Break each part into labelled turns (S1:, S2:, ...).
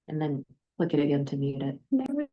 S1: and then click it again to mute it.
S2: There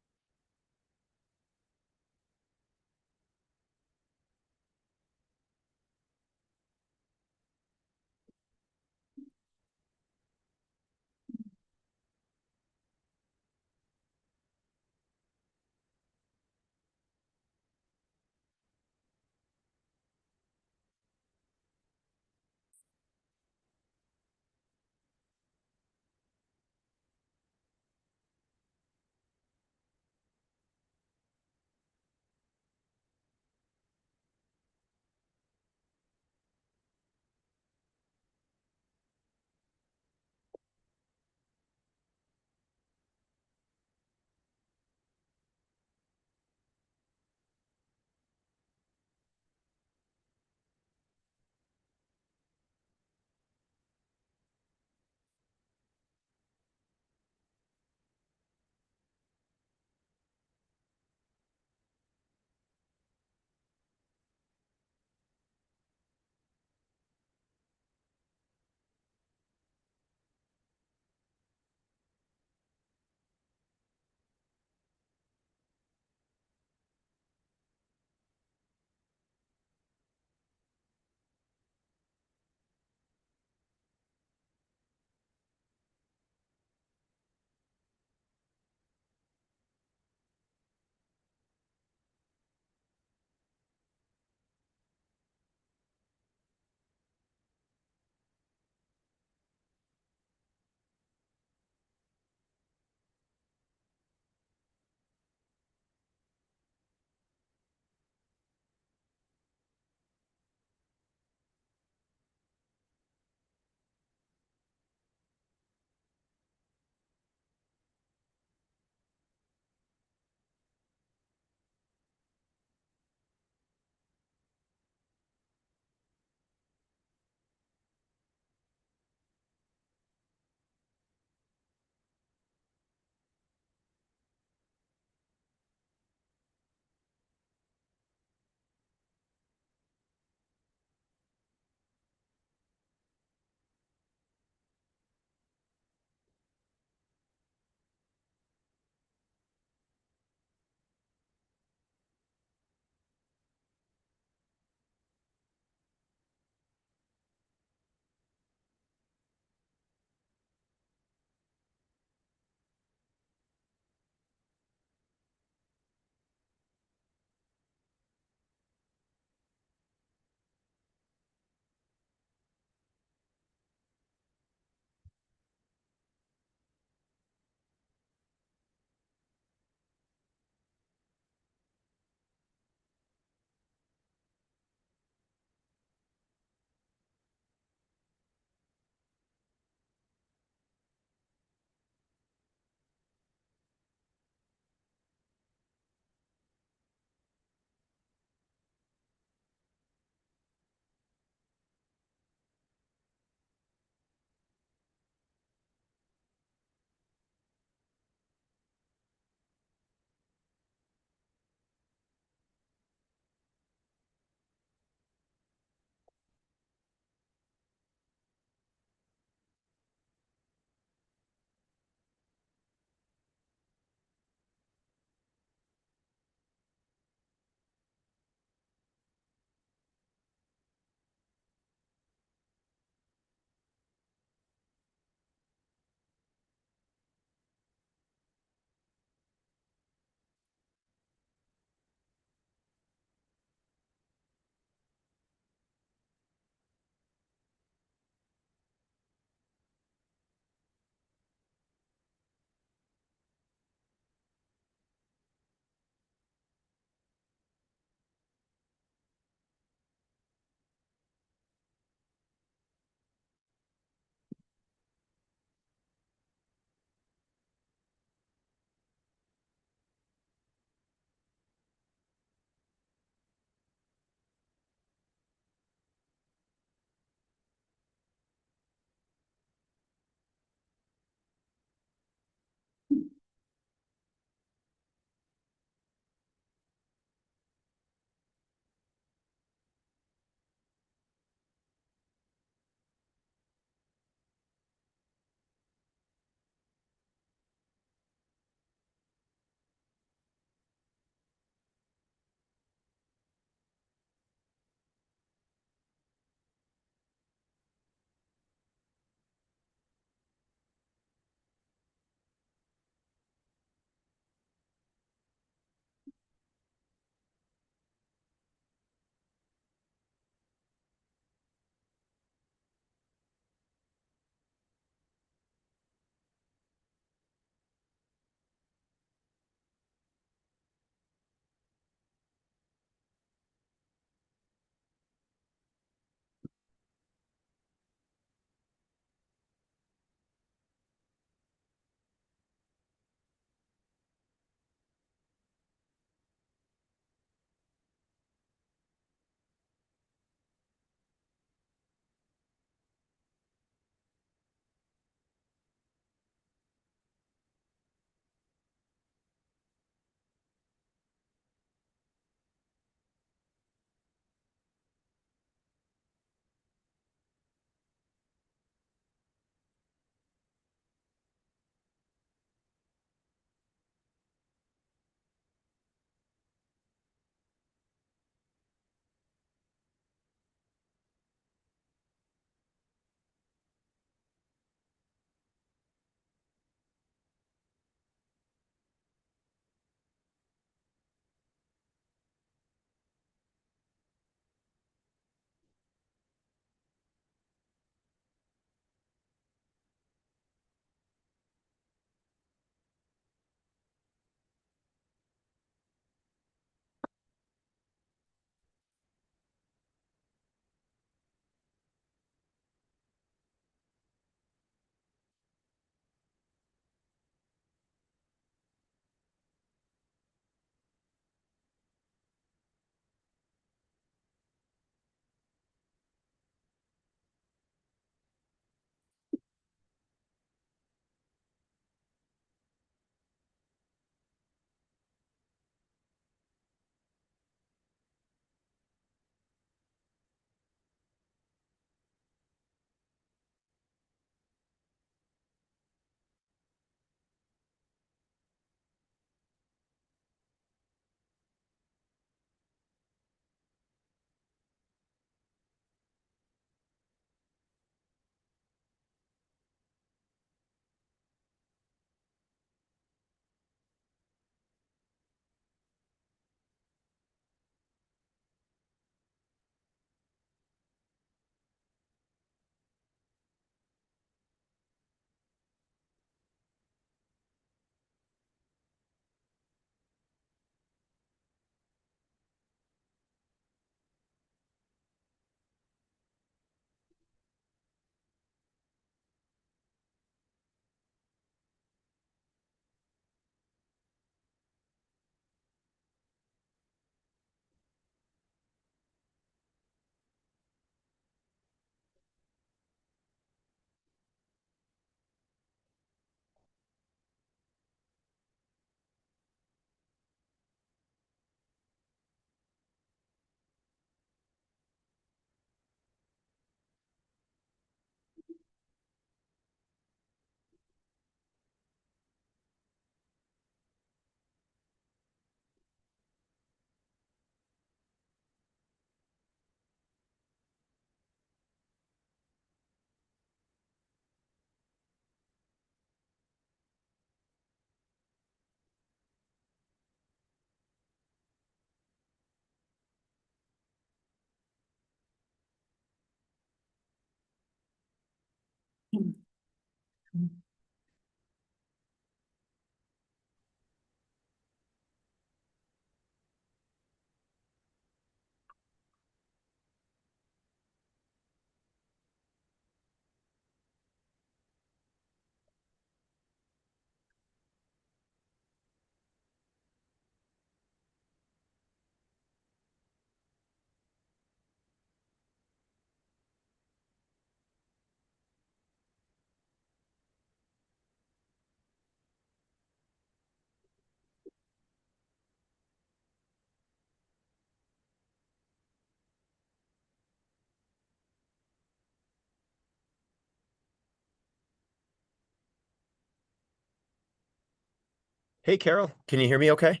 S2: Hey, Carol, can you hear me okay?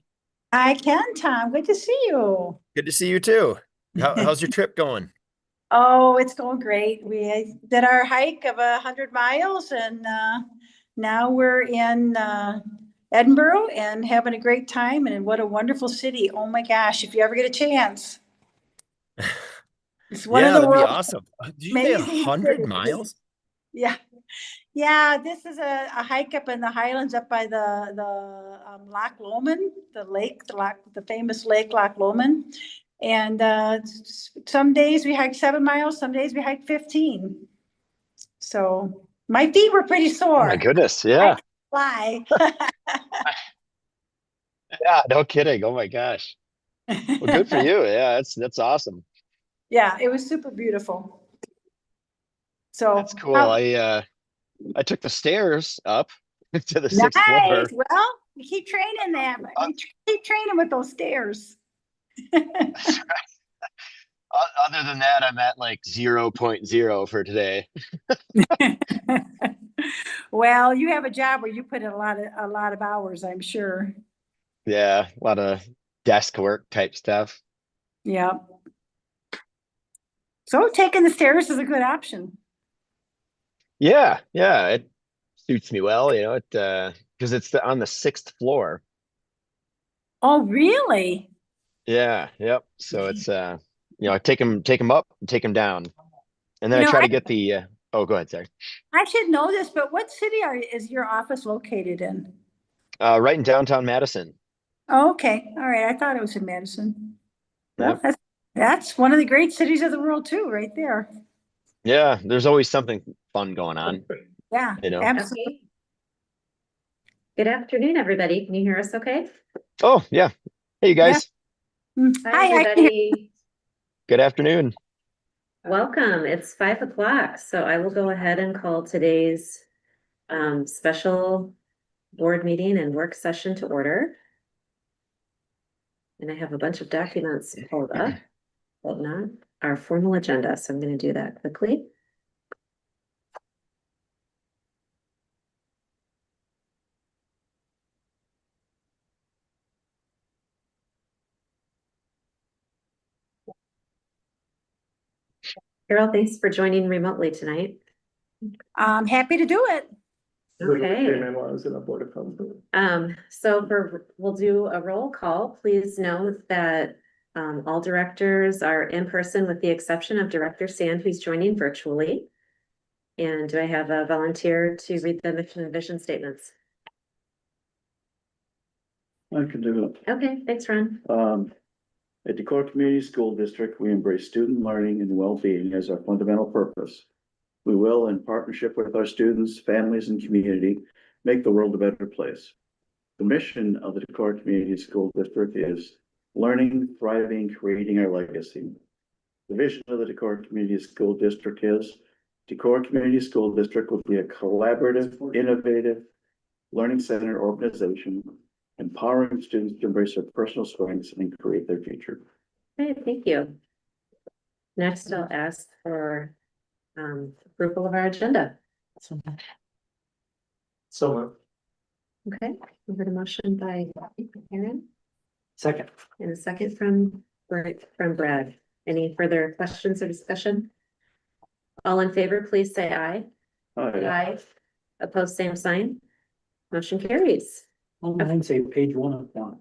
S3: I can, Tom. Good to see you.
S2: Good to see you too. How's your trip going?
S3: Oh, it's going great. We did our hike of 100 miles, and now we're in Edinburgh and having a great time. And what a wonderful city! Oh my gosh, if you ever get a chance, it's one of
S2: Yeah,
S3: the
S2: that'd be
S3: world's
S2: awesome. Did you say
S3: amazing
S2: 100
S3: cities.
S2: miles?
S3: Yeah, yeah. This is a hike up in the Highlands, up by the Loch Lomond, the lake, the famous lake Loch Lomond. And some days we hike 7 miles, some days we hike 15. So my feet were pretty
S4: Oh my
S3: sore.
S4: goodness.
S3: I
S4: Yeah.
S3: can't lie.
S4: Yeah. No kidding. Oh my gosh. Well, good for you. Yeah. That's awesome.
S3: Yeah, it was super beautiful.
S4: That's
S3: So
S4: cool. I took the stairs up to the sixth
S3: nice.
S4: floor.
S3: Well, you keep training that.
S4: Uh,
S3: Keep training with those stairs.
S4: Other than that, I'm at like 0.0 for today.
S3: Well, you have a job where you put in a lot of hours, I'm sure.
S4: Yeah. A lot of desk work type stuff.
S3: Yeah. So taking the stairs is a good option.
S4: Yeah. Yeah. It suits me well, because it's on the sixth floor.
S3: Oh, really?
S4: Yeah. Yep. So it's, I take them up and take them down. And then
S3: You
S4: I
S3: know,
S4: try
S3: I
S4: to get oh, go ahead. Sorry.
S3: I should know this, but what city is your office located in?
S4: Right in downtown Madison.
S3: Oh, okay. All right. I thought it was in Madison. Well,
S4: Yep.
S3: that's one of the great cities of the world too, right there.
S4: Yeah, there's always something fun going on,
S3: Yeah,
S4: you know.
S3: absolutely.
S1: Okay. Good afternoon, everybody. Can you hear us okay?
S4: Oh, yeah. Hey, you
S3: Yeah.
S4: guys.
S1: Hi,
S3: Hi, I can hear.
S1: everybody.
S4: Good afternoon.
S1: Welcome. It's 5 o'clock, so I will go ahead and call today's special board meeting and work session to order. And I have a bunch of documents pulled up, but not our formal agenda, so I'm going to do that quickly. Carol, thanks for joining remotely tonight.
S3: I'm happy to do it.
S1: Okay. We'll do a roll call. Please note that all directors are in person with the exception of Director Sand, who's joining virtually. And do I have a volunteer to read the mission and vision statements?
S5: I can do it.
S1: Okay, thanks, Ron.
S5: At Decorah Community School District, we embrace student learning and well-being as our fundamental purpose. We will, in partnership with our students, families, and community, make the world a better place. The mission of the Decorah Community School District is learning, thriving, creating our legacy. The vision of the Decorah Community School District is Decorah Community School District will be a collaborative, innovative, learning center organization, empowering students to embrace their personal strengths and create their future.
S1: Okay, thank you. Next, I'll ask for approval of our agenda.
S6: So moved.
S1: Okay, we heard a motion by Aaron
S6: Second.
S1: and a second from Brad. Any further questions or discussion? All in favor, please say aye. Aye. Opposed, same sign. Motion carries.
S6: Mine say page 1 of 1.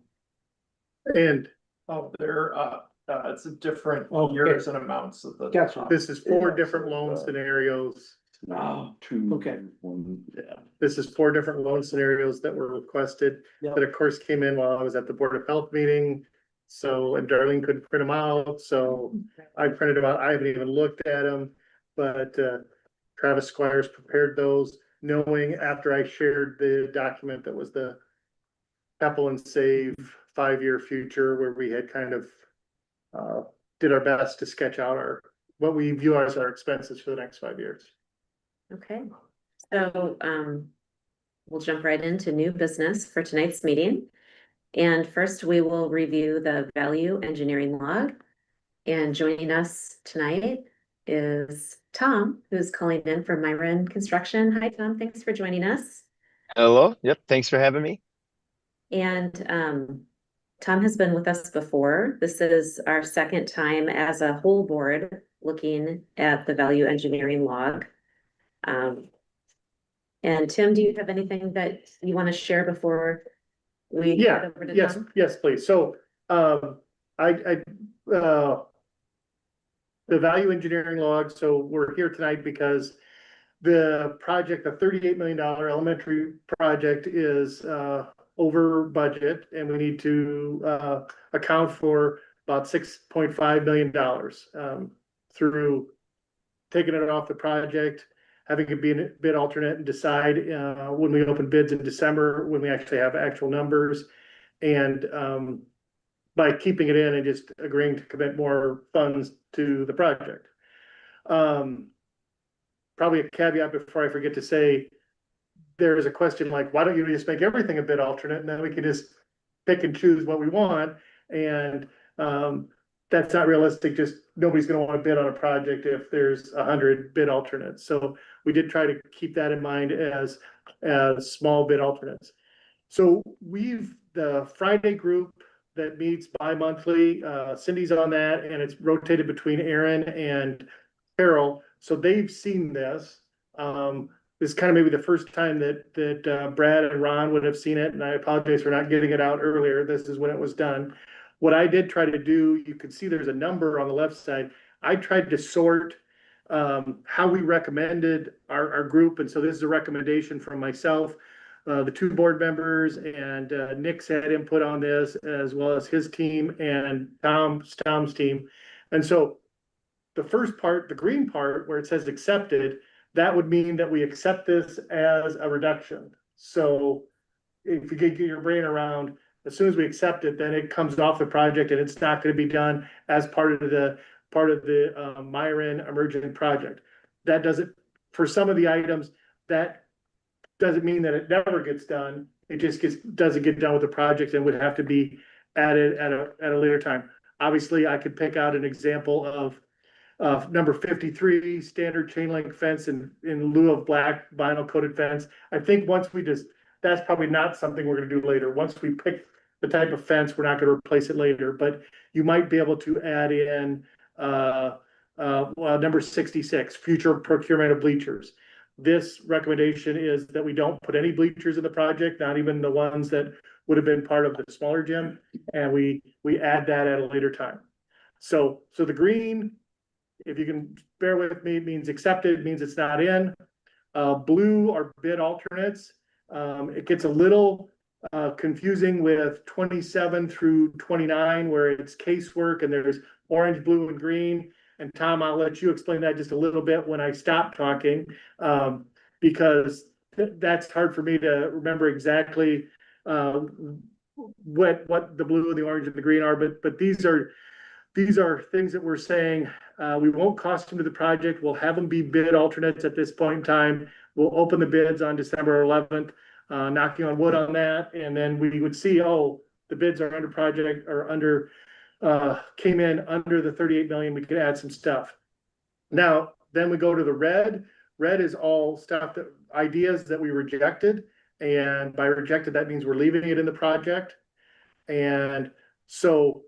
S7: And it's a different
S6: Okay.
S7: years and amounts of the.
S6: Gotcha.
S7: This is 4 different loan scenarios
S5: Oh, two.
S6: Okay.
S5: One, yeah.
S7: This is 4 different loan scenarios that were requested,
S6: Yep.
S7: that of course came in while I was at the Board of Health meeting. So, and Darlene couldn't print them out, so I printed them out. I haven't even looked at them. But Travis Squires prepared those, knowing after I shared the document that was the Apple and Save 5-year future, where we had kind of did our best to sketch out what we view as our expenses for the next 5 years.
S1: Okay, so we'll jump right into new business for tonight's meeting. And first, we will review the value engineering log. And joining us tonight is Tom, who's calling in from Myron Construction. Hi, Tom. Thanks for joining us.
S4: Hello. Yep. Thanks for having me.
S1: And Tom has been with us before. This is our second time as a whole board looking at the value engineering log. And Tim, do you have anything that you want to share before we
S7: Yeah,
S1: head over to
S7: yes,
S1: Tom?
S7: yes, please. So, the value engineering log, so we're here tonight because the project, the $38 million elementary project is over budget, and we need to account for about $6.5 million through taking it off the project, having it be a bid alternate, and decide when we open bids in December, when we actually have actual numbers. And by keeping it in and just agreeing to commit more funds to the project. Probably a caveat before I forget to say, there is a question like, why don't you just make everything a bid alternate, and then we can just pick and choose what we want? And that's not realistic. Just nobody's going to want to bid on a project if there's 100 bid alternates. So we did try to keep that in mind as small bid alternates. So the Friday group that meets bi-monthly, Cindy's on that, and it's rotated between Aaron and Carol. So they've seen this. This is kind of maybe the first time that Brad and Ron would have seen it, and I apologize for not getting it out earlier. This is when it was done. What I did try to do, you can see there's a number on the left side. I tried to sort how we recommended our group, and so this is a recommendation from myself, the 2 board members, and Nick's had input on this, as well as his team and Tom's team. And so the first part, the green part, where it says accepted, that would mean that we accept this as a reduction. So if you get your brain around, as soon as we accept it, then it comes off the project, and it's not going to be done as part of the Myron emergent project. That doesn't, for some of the items, that doesn't mean that it never gets done. It just doesn't get done with the project and would have to be added at a later time. Obviously, I could pick out an example of number 53, standard chain link fence in lieu of black vinyl coated fence. I think that's probably not something we're going to do later. Once we pick the type of fence, we're not going to replace it later, but you might be able to add in number 66, future procurement of bleachers. This recommendation is that we don't put any bleachers in the project, not even the ones that would have been part of the smaller gym, and we add that at a later time. So the green, if you can bear with me, means accepted, means it's not in. Blue are bid alternates. It gets a little confusing with 27 through 29, where it's casework, and there's orange, blue, and green. And Tom, I'll let you explain that just a little bit when I stop talking, because that's hard for me to remember exactly what the blue, the orange, and the green are. But these are things that we're saying we won't cost them to the project. We'll have them be bid alternates at this point in time. We'll open the bids on December 11th, knocking on wood on that, and then we would see, oh, the bids are under project or under. Came in under the 38 million, we could add some stuff. Now, then we go to the red. Red is all stuff ideas that we rejected. And by rejected, that means we're leaving it in the project. And so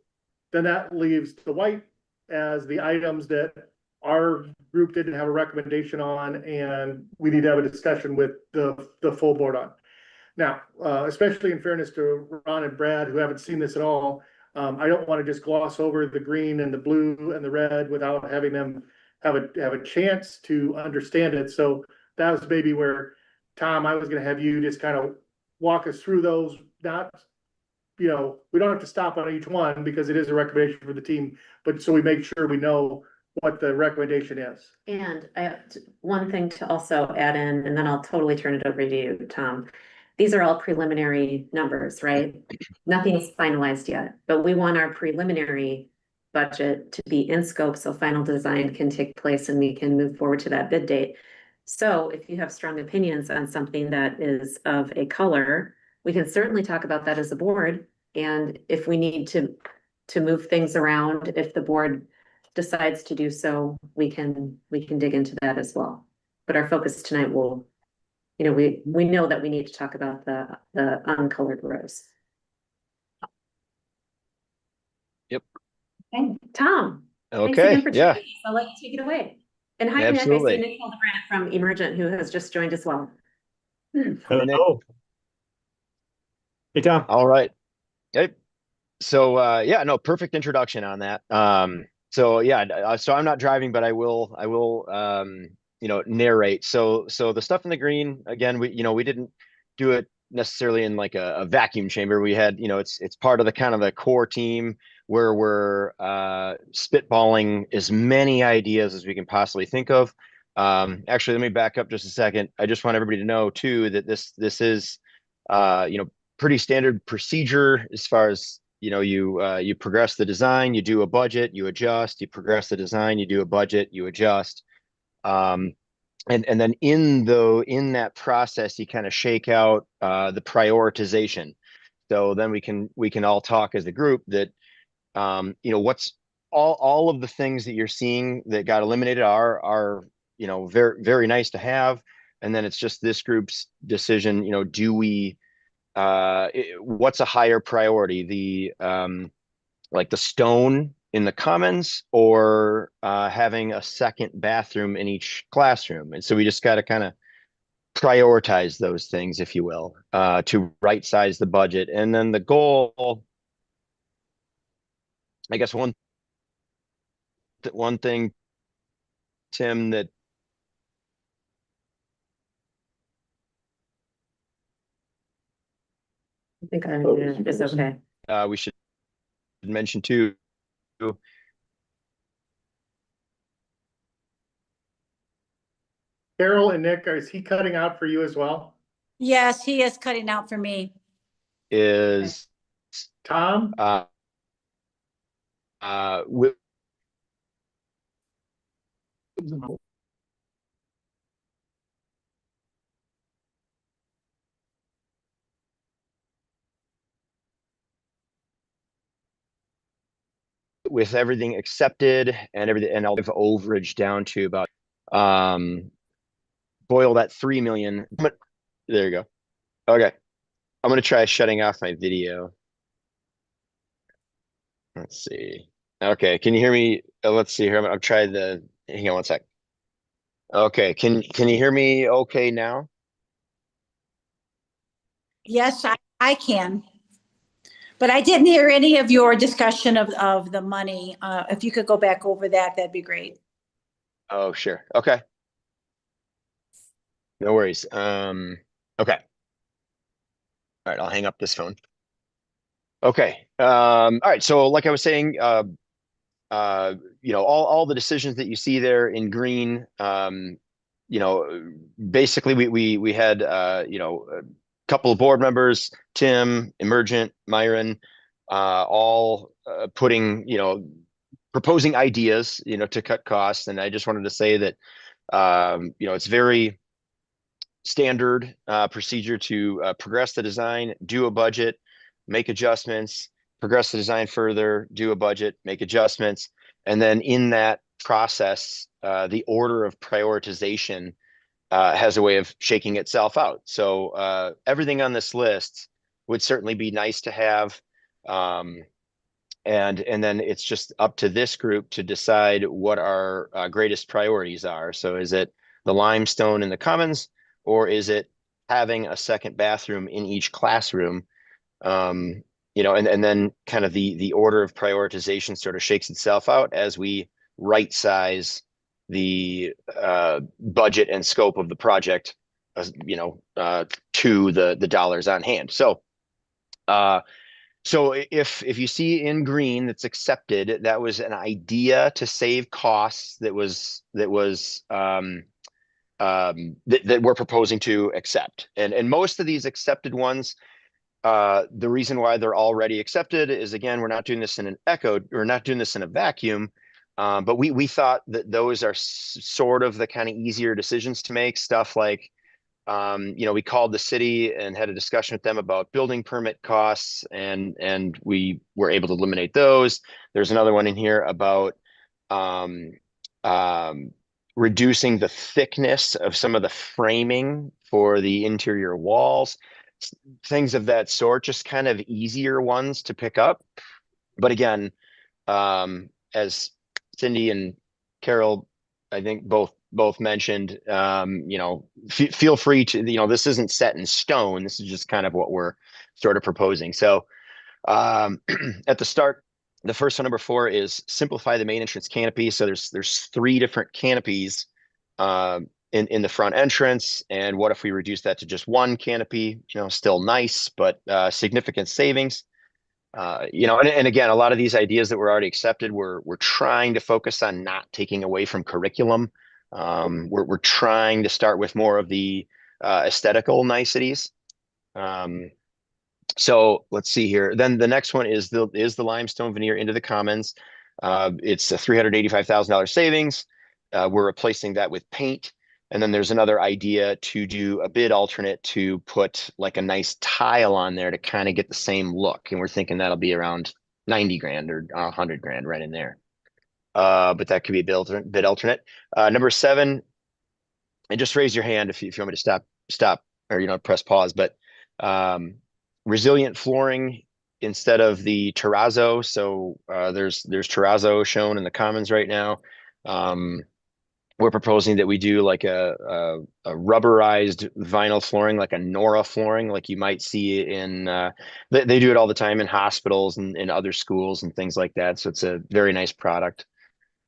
S7: then that leaves the white as the items that our group didn't have a recommendation on, and we need to have a discussion with the full board on. Now, especially in fairness to Ron and Brad, who haven't seen this at all, I don't want to just gloss over the green and the blue and the red without having them have a chance to understand it. So that was maybe where, Tom, I was gonna have you just kind of walk us through those, not, we don't have to stop on each one because it is a recommendation for the team, but so we make sure we know what the recommendation is.
S1: And I have one thing to also add in, and then I'll totally turn it over to you, Tom. These are all preliminary numbers, right? Nothing's finalized yet, but we want our preliminary budget to be in scope so final design can take place and we can move forward to that bid date. So if you have strong opinions on something that is of a color, we can certainly talk about that as a board. And if we need to move things around, if the board decides to do so, we can dig into that as well. But our focus tonight will, we know that we need to talk about the uncolored rows.
S4: Yep.
S1: Okay, Tom. Thanks
S4: Okay,
S1: again for
S4: yeah,
S1: joining us. I'll let you take it away. And hi, Nick. I
S4: absolutely.
S1: see Nick Hildebrand from Emergent who has just joined as well.
S4: Hi, Nick.
S6: Hello. Hey, Tom.
S4: All right. Okay. So yeah, no, perfect introduction on that. So yeah, so I'm not driving, but I will narrate. So the stuff in the green, again, we didn't do it necessarily in like a vacuum chamber. We had, it's part of the kind of the core team where we're spitballing as many ideas as we can possibly think of. Actually, let me back up just a second. I just want everybody to know too that this is pretty standard procedure as far as you progress the design, you do a budget, you adjust, you progress the design, you do a budget, you adjust. And then in that process, you kind of shake out the prioritization. So then we can all talk as a group that what's all of the things that you're seeing that got eliminated are very, very nice to have. And then it's just this group's decision, do we what's a higher priority, like the stone in the commons or having a second bathroom in each classroom? And so we just got to kind of prioritize those things, if you will, to right size the budget. And then the goal, I guess one thing, Tim, that
S1: I think
S5: Oh,
S1: it's okay.
S4: we should mention too.
S7: Carol and Nick, is he cutting out for you as well?
S3: Yes, he is cutting out for me.
S4: Is
S7: Tom?
S4: with everything accepted and everything, and I'll give overage down to about boil that 3 million. There you go. Okay, I'm gonna try shutting off my video. Let's see. Okay, can you hear me? Let's see here. I'm trying the. Hang on one sec. Okay, can you hear me? Okay now.
S3: Yes, I can. But I didn't hear any of your discussion of the money. If you could go back over that, that'd be great.
S4: Oh, sure. Okay. No worries. Okay. All right, I'll hang up this phone. Okay. All right. So like I was saying, all the decisions that you see there in green, basically we had a couple of board members, Tim, Emergent, Myron, all putting, proposing ideas, to cut costs. And I just wanted to say that, it's very standard procedure to progress the design, do a budget, make adjustments, progress the design further, do a budget, make adjustments. And then in that process, the order of prioritization has a way of shaking itself out. So everything on this list would certainly be nice to have. And then it's just up to this group to decide what our greatest priorities are. So is it the limestone in the commons, or is it having a second bathroom in each classroom? And then kind of the order of prioritization sort of shakes itself out as we right size budget and scope of the project, to the dollars on hand. So if you see in green that's accepted, that was an idea to save costs that we're proposing to accept. And most of these accepted ones, the reason why they're already accepted is, again, we're not doing this in an echo, we're not doing this in a vacuum. But we thought that those are sort of the kind of easier decisions to make. Stuff like, we called the city and had a discussion with them about building permit costs, and we were able to eliminate those. There's another one in here about reducing the thickness of some of the framing for the interior walls, things of that sort, just kind of easier ones to pick up. But again, as Cindy and Carol, I think both mentioned, feel free to, this isn't set in stone. This is just kind of what we're sort of proposing. So at the start, the first one, number 4, is simplify the main entrance canopy. So there's 3 different canopies in the front entrance. And what if we reduce that to just 1 canopy? Still nice, but significant savings. And again, a lot of these ideas that were already accepted, we're trying to focus on not taking away from curriculum. We're trying to start with more of the aesthetical niceties. So let's see here. Then the next one is the limestone veneer into the commons. It's a $385,000 savings. We're replacing that with paint. And then there's another idea to do a bid alternate to put like a nice tile on there to kind of get the same look. And we're thinking that'll be around 90 grand or 100 grand right in there. But that could be a bid alternate. Number 7, and just raise your hand if you want me to stop or, press pause, but resilient flooring instead of the terrazzo. So there's terrazzo shown in the commons right now. We're proposing that we do like a rubberized vinyl flooring, like a Nora flooring, like you might see in, they do it all the time in hospitals and in other schools and things like that. So it's a very nice product.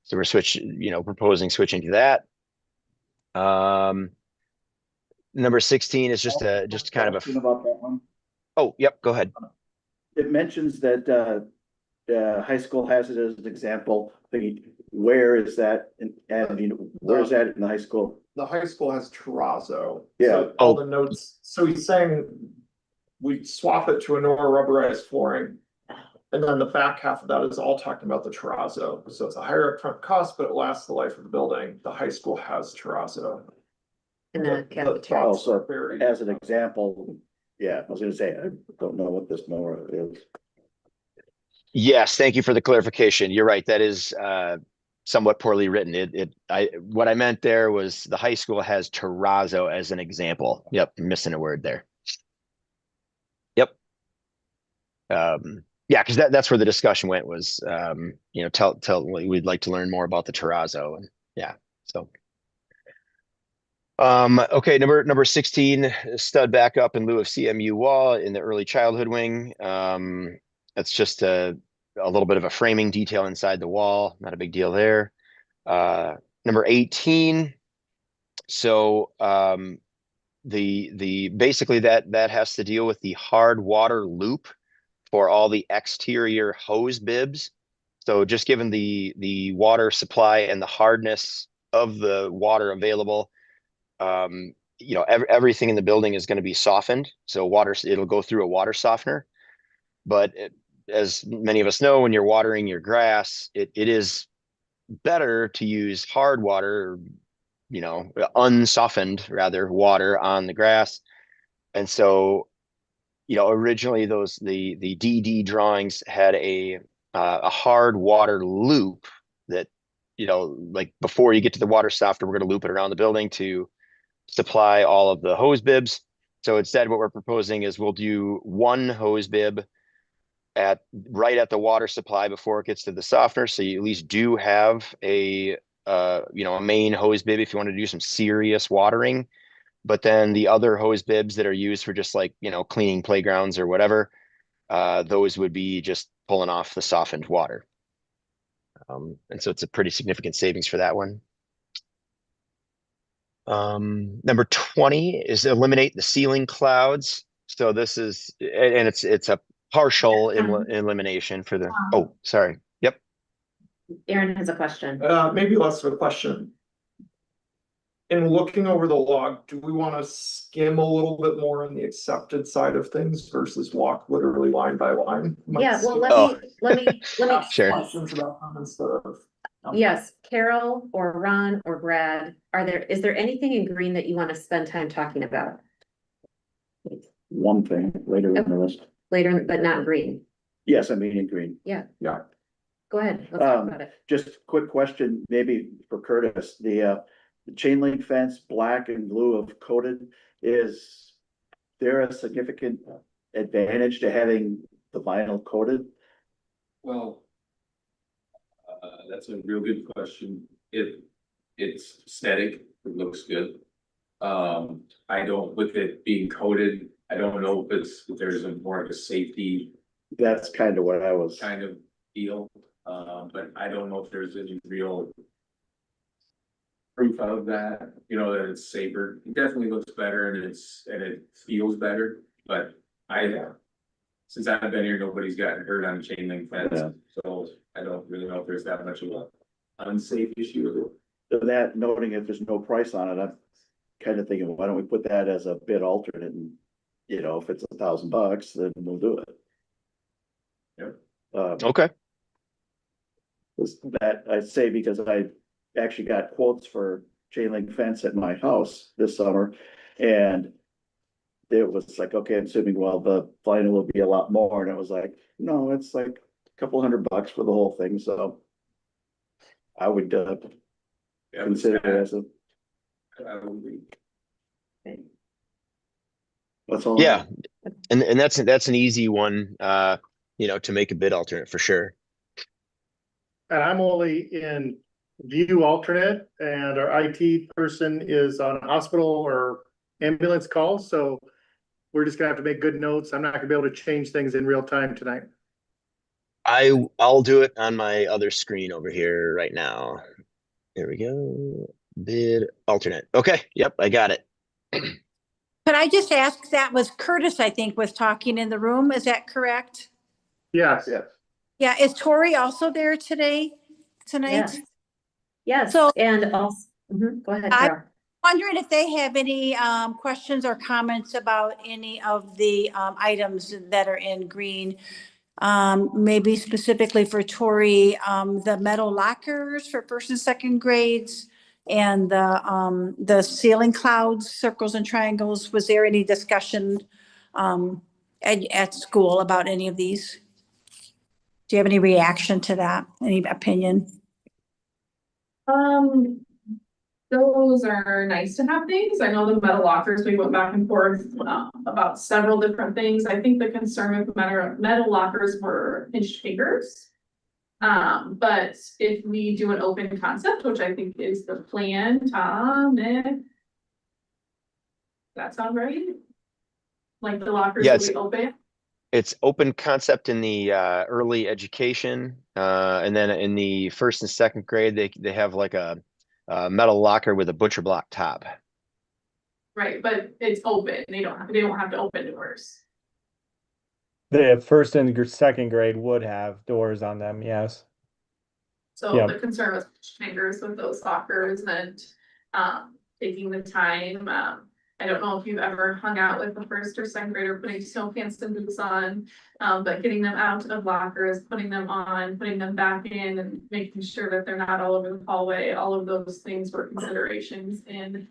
S4: So we're proposing switching to that. Number 16 is just kind of
S5: Question about that one.
S4: Oh, yep, go ahead.
S5: It mentions that high school has it as an example. Where is that? Where is that in the high school?
S8: The high school has terrazzo.
S5: Yeah.
S8: So all the notes. So he's saying we swap it to a Nora rubberized flooring. And then the back half of that is all talking about the terrazzo. So it's a higher upfront cost, but it lasts the life of the building. The high school has terrazzo.
S1: In the cafeteria.
S5: Also, as an example, yeah, I was gonna say, I don't know what this Nora is.
S4: Yes, thank you for the clarification. You're right. That is somewhat poorly written. What I meant there was the high school has terrazzo as an example. Yep, missing a word there. Yep. Yeah, because that's where the discussion went was, we'd like to learn more about the terrazzo. And yeah, so. Okay, number 16, stud back up in lieu of CMU wall in the early childhood wing. That's just a little bit of a framing detail inside the wall. Not a big deal there. Number 18. So basically that has to deal with the hard water loop for all the exterior hose bibs. So just given the water supply and the hardness of the water available, everything in the building is going to be softened. So it'll go through a water softener. But as many of us know, when you're watering your grass, it is better to use hard water, unsoftened rather water on the grass. And so, originally the DD drawings had a hard water loop that, like before you get to the water softener, we're going to loop it around the building to supply all of the hose bibs. So instead, what we're proposing is we'll do 1 hose bib right at the water supply before it gets to the softener. So you at least do have a main hose bib if you want to do some serious watering. But then the other hose bibs that are used for just like, cleaning playgrounds or whatever, those would be just pulling off the softened water. And so it's a pretty significant savings for that one. Number 20 is eliminate the ceiling clouds. So this is, and it's a partial elimination for the, oh, sorry. Yep.
S1: Aaron has a question.
S8: Maybe less of a question. In looking over the log, do we want to skim a little bit more on the accepted side of things versus walk literally line by line?
S1: Yeah, well,
S2: Oh.
S1: let me.
S2: Sure.
S8: Questions about them instead of.
S1: Yes, Carol or Ron or Brad, is there anything in green that you want to spend time talking about?
S5: One thing later in the list.
S1: Later, but not green.
S5: Yes, I mean in green.
S8: Yeah.
S1: Go ahead, let's talk about it.
S5: Just a quick question, maybe for Curtis, the chain link fence, black and blue of coated, is there a significant advantage to having the vinyl coated?
S9: Well, that's a real good question. It's aesthetic, it looks good. I don't, with it being coated, I don't know if there's a more of a safety
S5: That's kind of what I was.
S9: kind of deal. But I don't know if there's any real proof of that, you know, that it's safer. It definitely looks better and it feels better, but since I've been here, nobody's gotten hurt on chain link fence,
S5: Yeah.
S9: so I don't really know if there's that much of a unsafe issue with it.
S5: That, noting if there's no price on it, I'm kind of thinking, why don't we put that as a bid alternate and, you know, if it's $1,000, then we'll do it.
S9: Yep.
S4: Okay.
S5: That I'd say because I actually got quotes for chain link fence at my house this summer, and it was like, okay, I'm assuming, well, the vinyl will be a lot more, and it was like, no, it's like a couple $100 for the whole thing, so I would consider it as a. That's all.
S4: Yeah. And that's an easy one, you know, to make a bid alternate for sure.
S7: And I'm only in view alternate, and our IT person is on hospital or ambulance calls, so we're just gonna have to make good notes. I'm not gonna be able to change things in real time tonight.
S4: I'll do it on my other screen over here right now. There we go. Bid alternate. Okay. Yep. I got it.
S3: Could I just ask, that was Curtis, I think, was talking in the room. Is that correct?
S7: Yes.
S5: Yes.
S3: Yeah, is Tori also there tonight?
S1: Yes,
S3: So-
S1: and also, go ahead,
S3: I-
S1: Carol.
S3: Wondering if they have any questions or comments about any of the items that are in green. Maybe specifically for Tori, the metal lockers for first and second grades and the ceiling clouds, circles and triangles. Was there any discussion at school about any of these? Do you have any reaction to that? Any opinion?
S10: Those are nice to have things. I know the metal lockers, we went back and forth about several different things. I think the concern with metal lockers were pinched fingers. But if we do an open concept, which I think is the plan, Tom, that sound right? Like the lockers
S4: Yeah,
S10: will be open?
S4: It's open concept in the early education, and then in the first and second grade, they have like a metal locker with a butcher block top.
S10: Right, but it's open. They don't have to open doors.
S6: The first and second grade would have doors on them, yes.
S10: So
S6: Yeah.
S10: the concern was fingers with those lockers and taking the time. I don't know if you've ever hung out with the first or second grader putting snow pants and boots on, but getting them out of lockers, putting them on, putting them back in, and making sure that they're not all over the hallway. All of those things were considerations in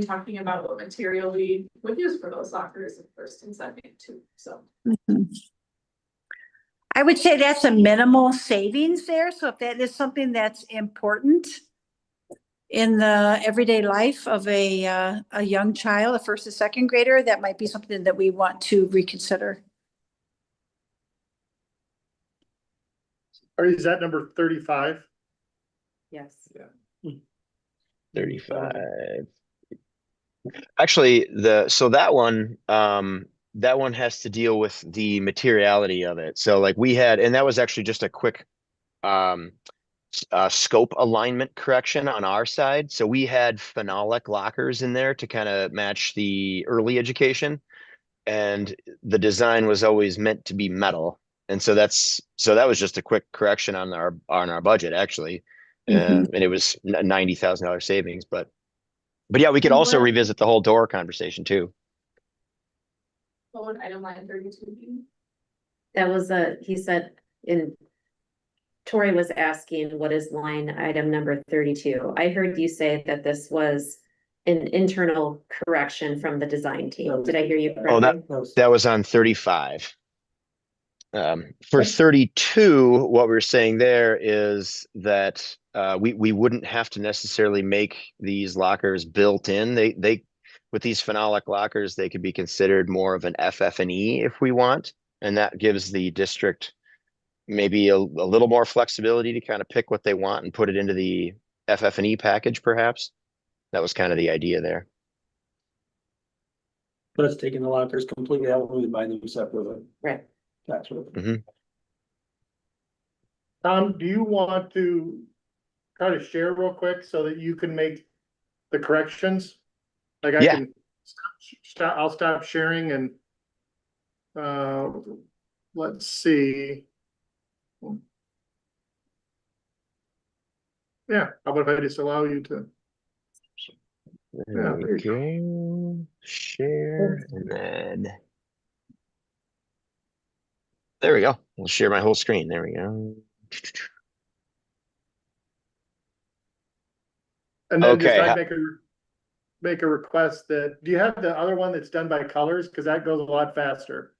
S10: talking about what material we would use for those lockers in first and second too. So.
S3: I would say that's a minimal savings there. So if that is something that's important in the everyday life of a young child, a first and second grader, that might be something that we want to reconsider.
S7: Or is that number 35?
S1: Yes.
S4: 35. Actually, that one has to deal with the materiality of it. So like we had, and that was actually just a quick scope alignment correction on our side. So we had phenolic lockers in there to kind of match the early education. And the design was always meant to be metal. And so that was just a quick correction on our budget, actually.
S5: Mhm.
S4: And it was $90,000 savings, but yeah, we could
S1: And
S4: also
S1: what-
S4: revisit the whole door conversation too.
S10: What would item line 32 be?
S1: That was he said Tori was asking, what is line item number 32? I heard you say that this was an internal correction from the design team. Did I hear you
S4: Oh,
S1: correctly?
S4: that was on 35. For
S1: Okay.
S4: 32, what we're saying there is that we wouldn't have to necessarily make these lockers built in. They with these phenolic lockers, they could be considered more of an FF&E if we want, and that gives the district maybe a little more flexibility to kind of pick what they want and put it into the FF&E package, perhaps. That was kind of the idea there.
S11: But it's taking the lockers completely out, we would buy them separately.
S1: Right.
S11: That's what.
S7: Tom, do you want to try to share real quick so that you can make the corrections? Like I
S4: Yeah.
S7: can I'll stop sharing and let's see. Yeah, how about if I just allow you to?
S4: There
S7: there
S4: we go. Share and then there we go. We'll share my whole screen. There we go.
S7: And then just
S4: Okay,
S7: I'd make a request that, do you have the other one that's done by colors? Cause that goes a lot faster.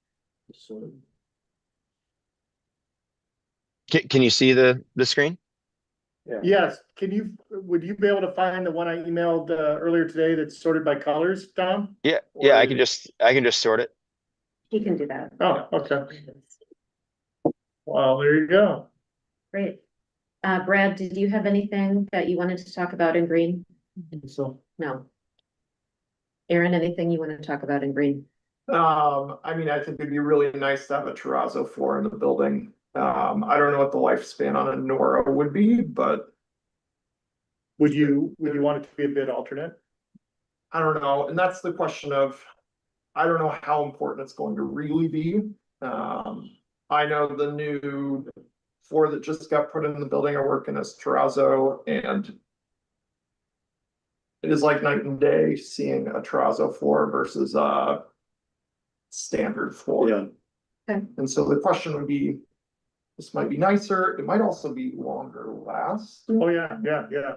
S4: Can you see the screen?
S7: Yes, would you be able to find the one I emailed earlier today that's sorted by colors, Tom?
S4: Yeah,
S7: Or-
S4: I can just sort it.
S1: He can do that.
S7: Oh, okay. Well, there you go.
S1: Great. Brad, did you have anything that you wanted to talk about in green?
S11: So.
S1: No. Aaron, anything you want to talk about in green?
S8: I mean, I think it'd be really nice to have a terrazzo floor in the building. I don't know what the lifespan on a Nora would be, but
S7: Would you want it to be a bid alternate?
S8: I don't know. And that's the question of, I don't know how important it's going to really be. I know the new floor that just got put in the building are working as terrazzo, and it is like night and day seeing a terrazzo floor versus a standard floor.
S5: Yeah.
S1: Okay.
S8: And so the question would be, this might be nicer, it might also be longer last.
S7: Oh, yeah.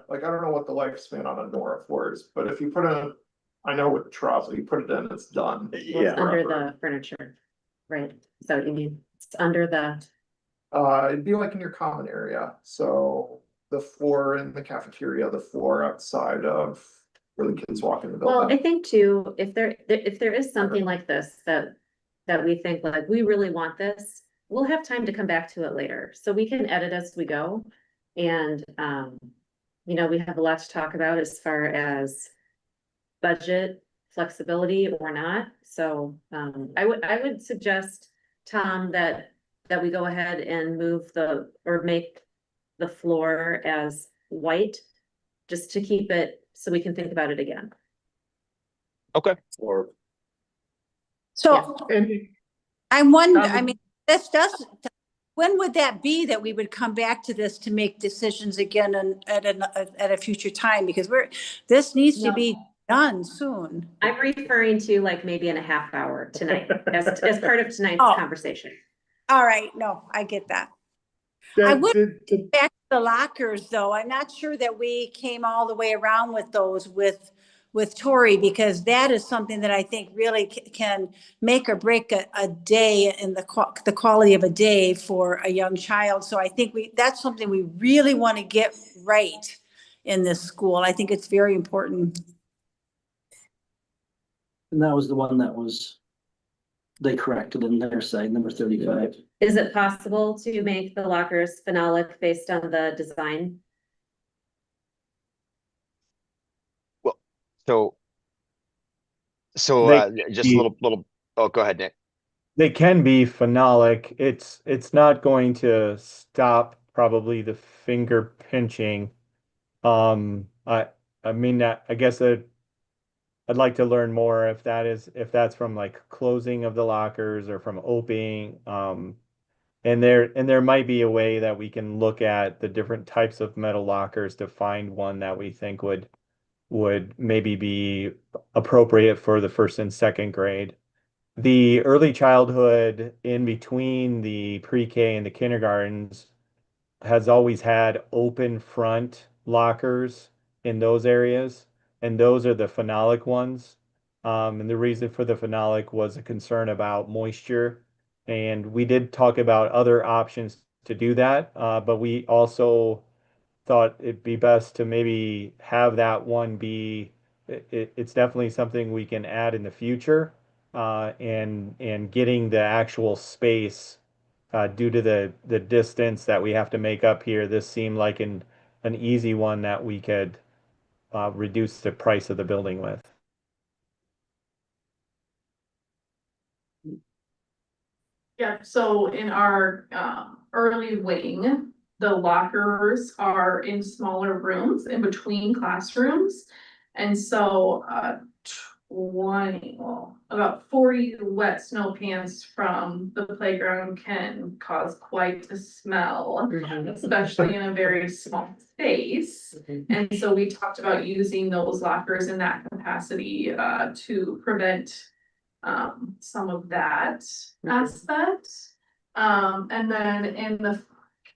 S8: Like, I don't know what the lifespan on a Nora floor is, but if you put in, I know with terrazzo, you put it in, it's done.
S5: Yeah.
S1: Under
S8: Forever.
S1: the furniture. Right. Is that what you mean? It's under the,
S8: It'd be like in your common area, so the floor in the cafeteria, the floor outside of where the kids walk in the
S1: well, I
S8: building.
S1: think too, if there is something like this that we think like, we really want this, we'll have time to come back to it later. So we can edit as we go. And, we have a lot to talk about as far as budget flexibility or not. So, I would suggest, Tom, that we go ahead and make the floor as white, just to keep it, so we can think about it again.
S4: Okay.
S5: Or
S3: So
S7: And
S3: I wonder,
S7: Tom,
S3: I mean, this does, when would that be that we would come back to this to make decisions again and at a future time? Because this needs to be done soon.
S1: I'm referring to like maybe in a half hour tonight, as part of tonight's
S3: Oh.
S1: conversation.
S3: All right, no, I get that. I would-
S7: the-
S3: Back to the lockers, though, I'm not sure that we came all the way around with those with Tori, because that is something that I think really can make or break a day in the quality of a day for a young child. So I think that's something we really want to get right in this school. I think it's very important.
S11: And that was the one that they corrected in their side, number 35.
S1: Is it possible to make the lockers phenolic based on the design?
S4: So just a little, oh, go ahead, Nick.
S6: They can be phenolic. It's not going to stop probably the finger pinching. I mean, I guess I'd like to learn more if that's from like closing of the lockers or from opening. And there might be a way that we can look at the different types of metal lockers to find one that we think would maybe be appropriate for the first and second grade. The early childhood in between the pre-K and the kindergartens has always had open front lockers in those areas, and those are the phenolic ones. And the reason for the phenolic was a concern about moisture. And we did talk about other options to do that, but we also thought it'd be best to maybe have that one be, it's definitely something we can add in the future. And getting the actual space due to the distance that we have to make up here, this seemed like an easy one that we could reduce the price of the building with.
S10: Yeah, so in our early wing, the lockers are in smaller rooms in between classrooms. And so 20, well, about 40 wet snow pants from the playground can cause quite a smell, especially in a very small space. And so we talked about using those lockers in that capacity to prevent some of that aspect. And then in the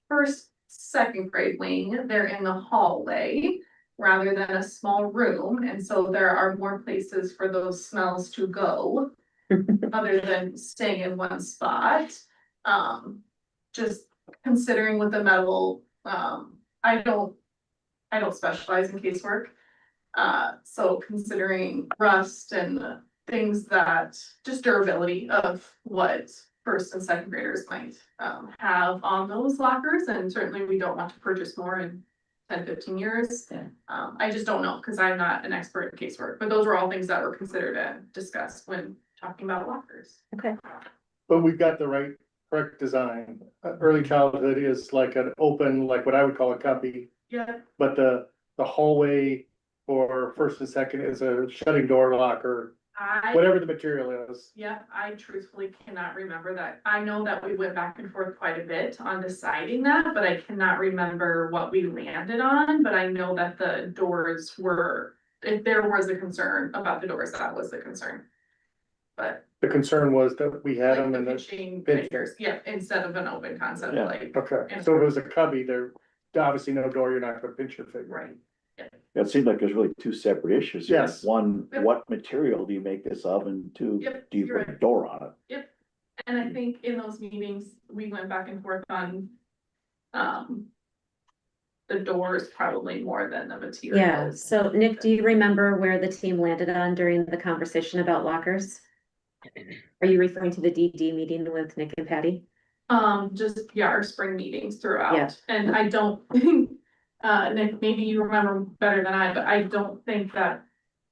S10: first, second grade wing, they're in the hallway rather than a small room. And so there are more places for those smells to go other than staying in one spot. Just considering with the metal, I don't specialize in casework. So considering rust and things that, just durability of what first and second graders might have on those lockers, and certainly we don't want to purchase more in 10-15 years. I just don't know, because I'm not an expert in casework, but those were all things that were considered and discussed when talking about lockers.
S1: Okay.
S7: But we've got the correct design. Early childhood is like an open, like what I would call a cubby,
S10: Yeah,
S7: but the hallway for first and second is a shutting door locker, whatever the material is.
S10: Yeah, I truthfully cannot remember that. I know that we went back and forth quite a bit on deciding that, but I cannot remember what we landed on. But I know that the doors were, if there was a concern about the doors, that was the concern. But
S7: The concern was that we had them in the
S10: pinching
S7: pinch.
S10: fingers, yeah, instead of an open concept,
S5: Yeah.
S10: like.
S7: Okay, so if it was a cubby, there obviously no door, you're not gonna pinch your finger.
S10: Right.
S5: It seemed like there's really two separate issues here.
S7: Yes.
S5: One,
S10: Yep.
S5: what material do you make this of? And two,
S10: Yep,
S5: do you
S10: you're
S5: put a
S10: right.
S5: door on it?
S10: And I think in those meetings, we went back and forth on the doors probably more than the materials.
S1: Yeah, so Nick, do you remember where the team landed on during the conversation about lockers? Are you referring to the DD meeting with Nick and Patty?
S10: Just, yeah, our spring meetings throughout,
S1: Yeah.
S10: and I don't think, Nick, maybe you remember better than I, but I don't think that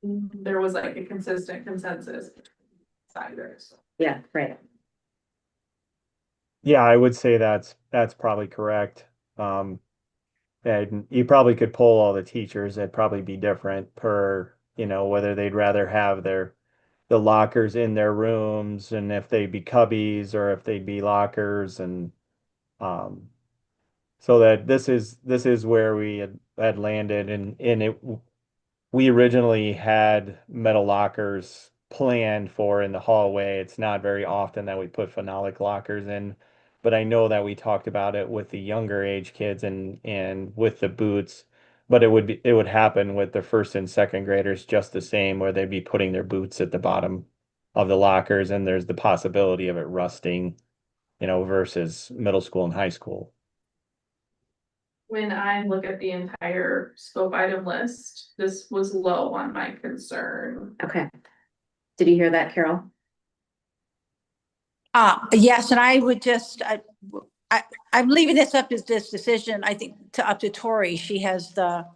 S10: there was like a consistent consensus either, so.
S1: Yeah, right.
S6: Yeah, I would say that's probably correct. And you probably could poll all the teachers. It'd probably be different per, whether they'd rather have the lockers in their rooms and if they'd be cubbies or if they'd be lockers, and so that this is where we had landed, and we originally had metal lockers planned for in the hallway. It's not very often that we put phenolic lockers in, but I know that we talked about it with the younger age kids and with the boots, but it would happen with the first and second graders just the same, where they'd be putting their boots at the bottom of the lockers, and there's the possibility of it rusting, versus middle school and high school.
S10: When I look at the entire scope item list, this was low on my concern.
S1: Okay. Did you hear that, Carol?
S3: Yes, and I would just, I'm leaving this up to this decision, I think, up to Tori. She and the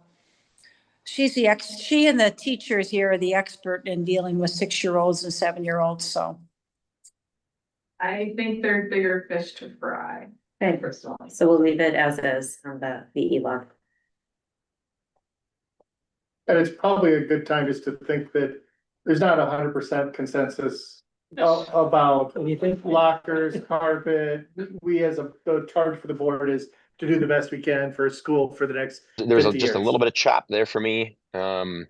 S3: teachers here are the expert in dealing with 6-year-olds and 7-year-olds, so.
S10: I think they're bigger fish to fry.
S1: Okay,
S10: First one.
S1: so we'll leave it as is on the E-Log.
S7: And it's probably a good time just to think that there's not 100% consensus about
S11: What do you think?
S7: lockers, carpet. We as the charge for the board is to do the best we can for a school for the next
S4: There's
S7: 50
S4: just a
S7: years.
S4: little bit of chop there for me.
S1: Okay.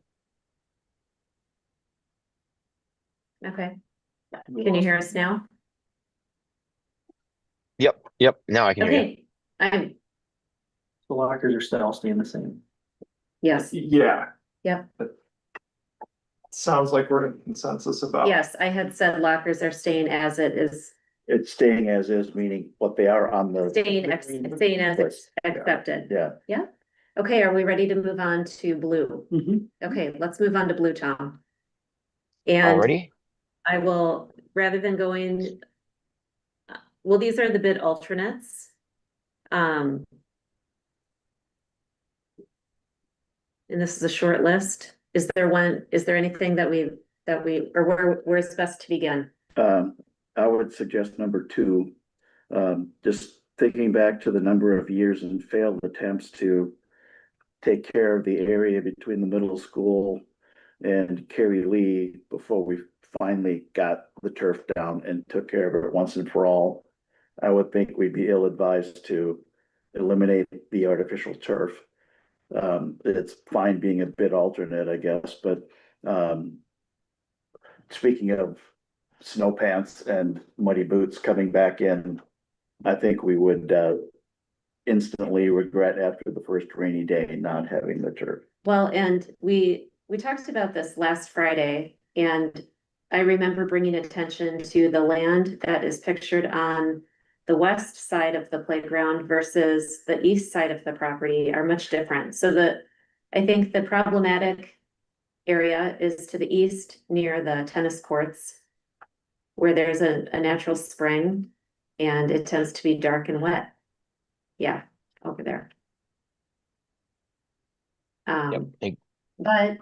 S1: Can you hear us now?
S4: Yep. Now I can hear you.
S1: Okay, I'm,
S11: The lockers are still staying the same.
S1: yes,
S8: Yeah.
S1: Yep.
S8: Sounds like we're in consensus about.
S1: yes, I had said lockers are staying as it is,
S5: It's staying as is, meaning what they are on the.
S1: staying as it's accepted.
S5: Yeah.
S1: Okay, are we ready to move on to blue?
S11: Mhm.
S1: Okay, let's move on to blue, Tom. And
S4: Already?
S1: I will, rather than going, well, these are the bid alternates. And this is a short list. Is there anything that we, or where's best to begin?
S5: I would suggest number 2. Just thinking back to the number of years and failed attempts to take care of the area between the middle school and Carrie Lee before we finally got the turf down and took care of it once and for all. I would think we'd be ill-advised to eliminate the artificial turf. It's fine being a bit alternate, I guess, but speaking of snow pants and muddy boots coming back in, I think we would instantly regret after the first rainy day not having the turf.
S1: Well, and we talked about this last Friday, and I remember bringing attention to the land that is pictured on the west side of the playground versus the east side of the property are much different. So I think the problematic area is to the east near the tennis courts, where there's a natural spring and it tends to be dark and wet. Yeah, over there.
S4: Yep.
S1: But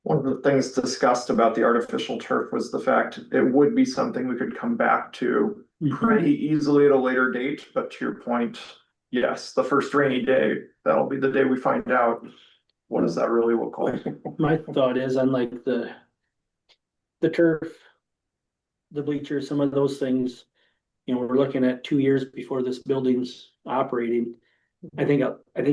S8: One of the things discussed about the artificial turf was the fact it would be something we could come back to pretty easily at a later date, but to your point, yes, the first rainy day, that'll be the day we find out. What does that really look like?
S11: My thought is, unlike the turf, the bleachers, some of those things, we're looking at 2 years before this building's operating. I think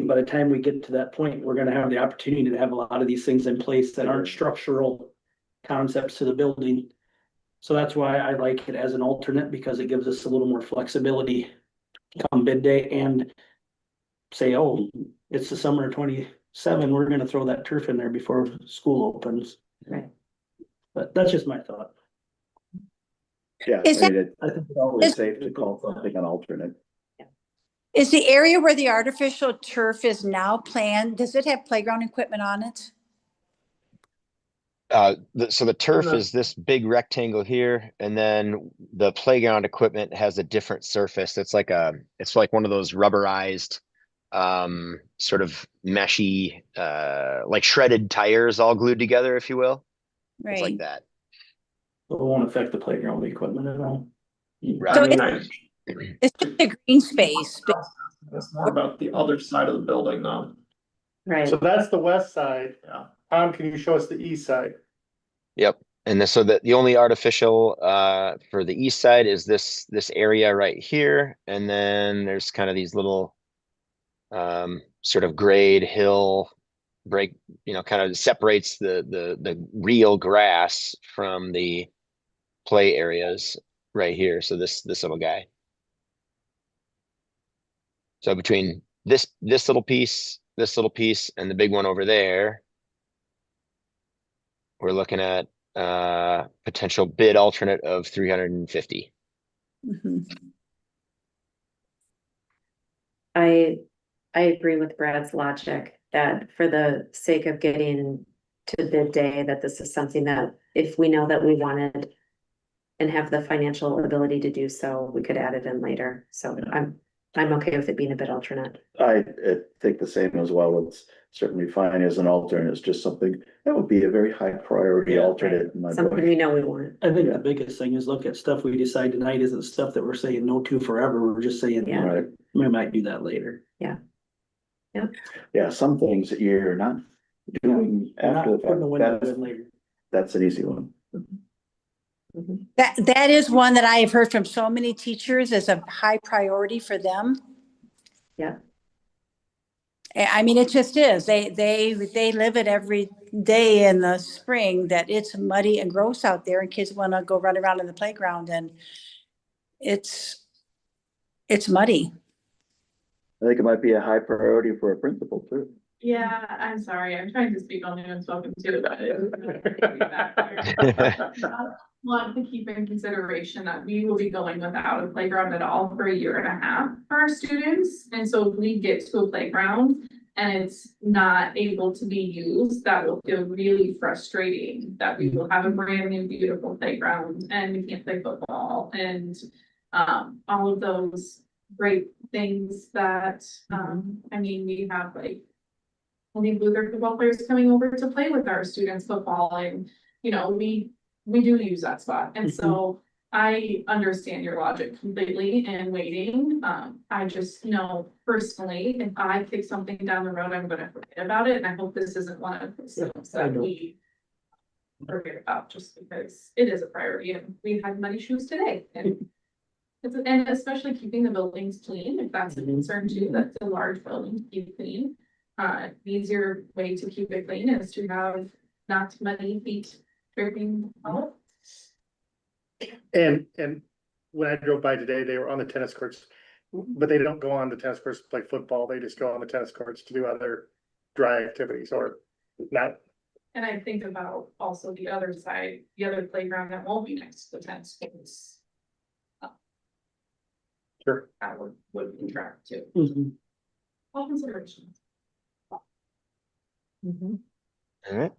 S11: by the time we get to that point, we're gonna have the opportunity to have a lot of these things in place that aren't structural concepts to the building. So that's why I like it as an alternate, because it gives us a little more flexibility come bid day and say, oh, it's the summer of 27, we're gonna throw that turf in there before school opens.
S1: Right.
S11: But that's just my thought.
S5: Yeah,
S3: Is
S5: I mean,
S3: that-
S5: I think it's always safe to call something an alternate.
S3: Is the area where the artificial turf is now planned, does it have playground equipment on it?
S4: So the turf
S8: the-
S4: is this big rectangle here, and then the playground equipment has a different surface. It's like one of those rubberized, sort of meshy, like shredded tires all glued together, if you will. It's like
S3: Right.
S4: that.
S11: It won't affect the playground equipment at all.
S4: Right.
S3: So
S8: I mean,
S3: It's just a green space, but
S8: It's more about the other side of the building though.
S1: right.
S7: So that's the west side.
S8: Yeah.
S7: Tom, can you show us the east side?
S4: Yep. And so the only artificial for the east side is this area right here, and then there's kind of these little sort of grade hill break, kind of separates the real grass from the play areas right here. So this little guy. So between this little piece, and the big one over there, we're looking at potential bid alternate of 350.
S3: Mhm.
S1: I agree with Brad's logic that for the sake of getting to bid day, that this is something that if we know that we wanted and have the financial ability to do so, we could add it in later. So I'm okay with it being a bid alternate.
S5: I think the same as well. It's certainly fine as an alternate. It's just something that would be a very high priority
S11: Yeah,
S5: alternate in my
S1: Something
S5: book.
S1: we know we want.
S11: I think
S5: Yeah.
S11: the biggest thing is look at stuff we decide tonight isn't stuff that we're saying no to forever. We're just saying,
S1: Yeah.
S5: Right.
S11: we might do that later.
S5: Yeah, some things that you're not doing
S11: We're not
S5: after the
S11: putting the window
S5: fact,
S11: in later.
S5: that's an easy one.
S1: Mhm.
S3: That is one that I have heard from so many teachers as a high priority for them.
S1: Yeah.
S3: I mean, it just is. They live it every day in the spring that it's muddy and gross out there and kids want to go run around in the playground and it's muddy.
S5: I think it might be a high priority for a principal too.
S10: Yeah, I'm sorry, I'm trying to speak on the unspoken too, but want to keep in consideration that we will be going without a playground at all for a year and a half for our students. And so if we get to a playground and it's not able to be used, that will feel really frustrating, that we will have a brand new beautiful playground and we can't play football and all of those great things that, I mean, we have like Luther football players coming over to play with our students football and, you know, we do use that spot. And so I understand your logic completely and waiting. I just know personally, if I kick something down the road, I'm gonna forget about it. And I hope this isn't one of those things that we forget about just because it is a priority and we had muddy shoes today. And and especially keeping the buildings clean, if that's a concern too, that's a large building to keep clean. The easier way to keep it clean is to have not muddy feet dripping out.
S7: And when I drove by today, they were on the tennis courts, but they don't go on the tennis courts to play football. They just go on the tennis courts to do other dry activities or not.
S10: And I think about also the other side, the other playground that won't be next to the tennis courts.
S7: Sure.
S10: That would be tracked too.
S11: Mhm.
S10: All considerations.
S1: Mhm.
S2: Alright,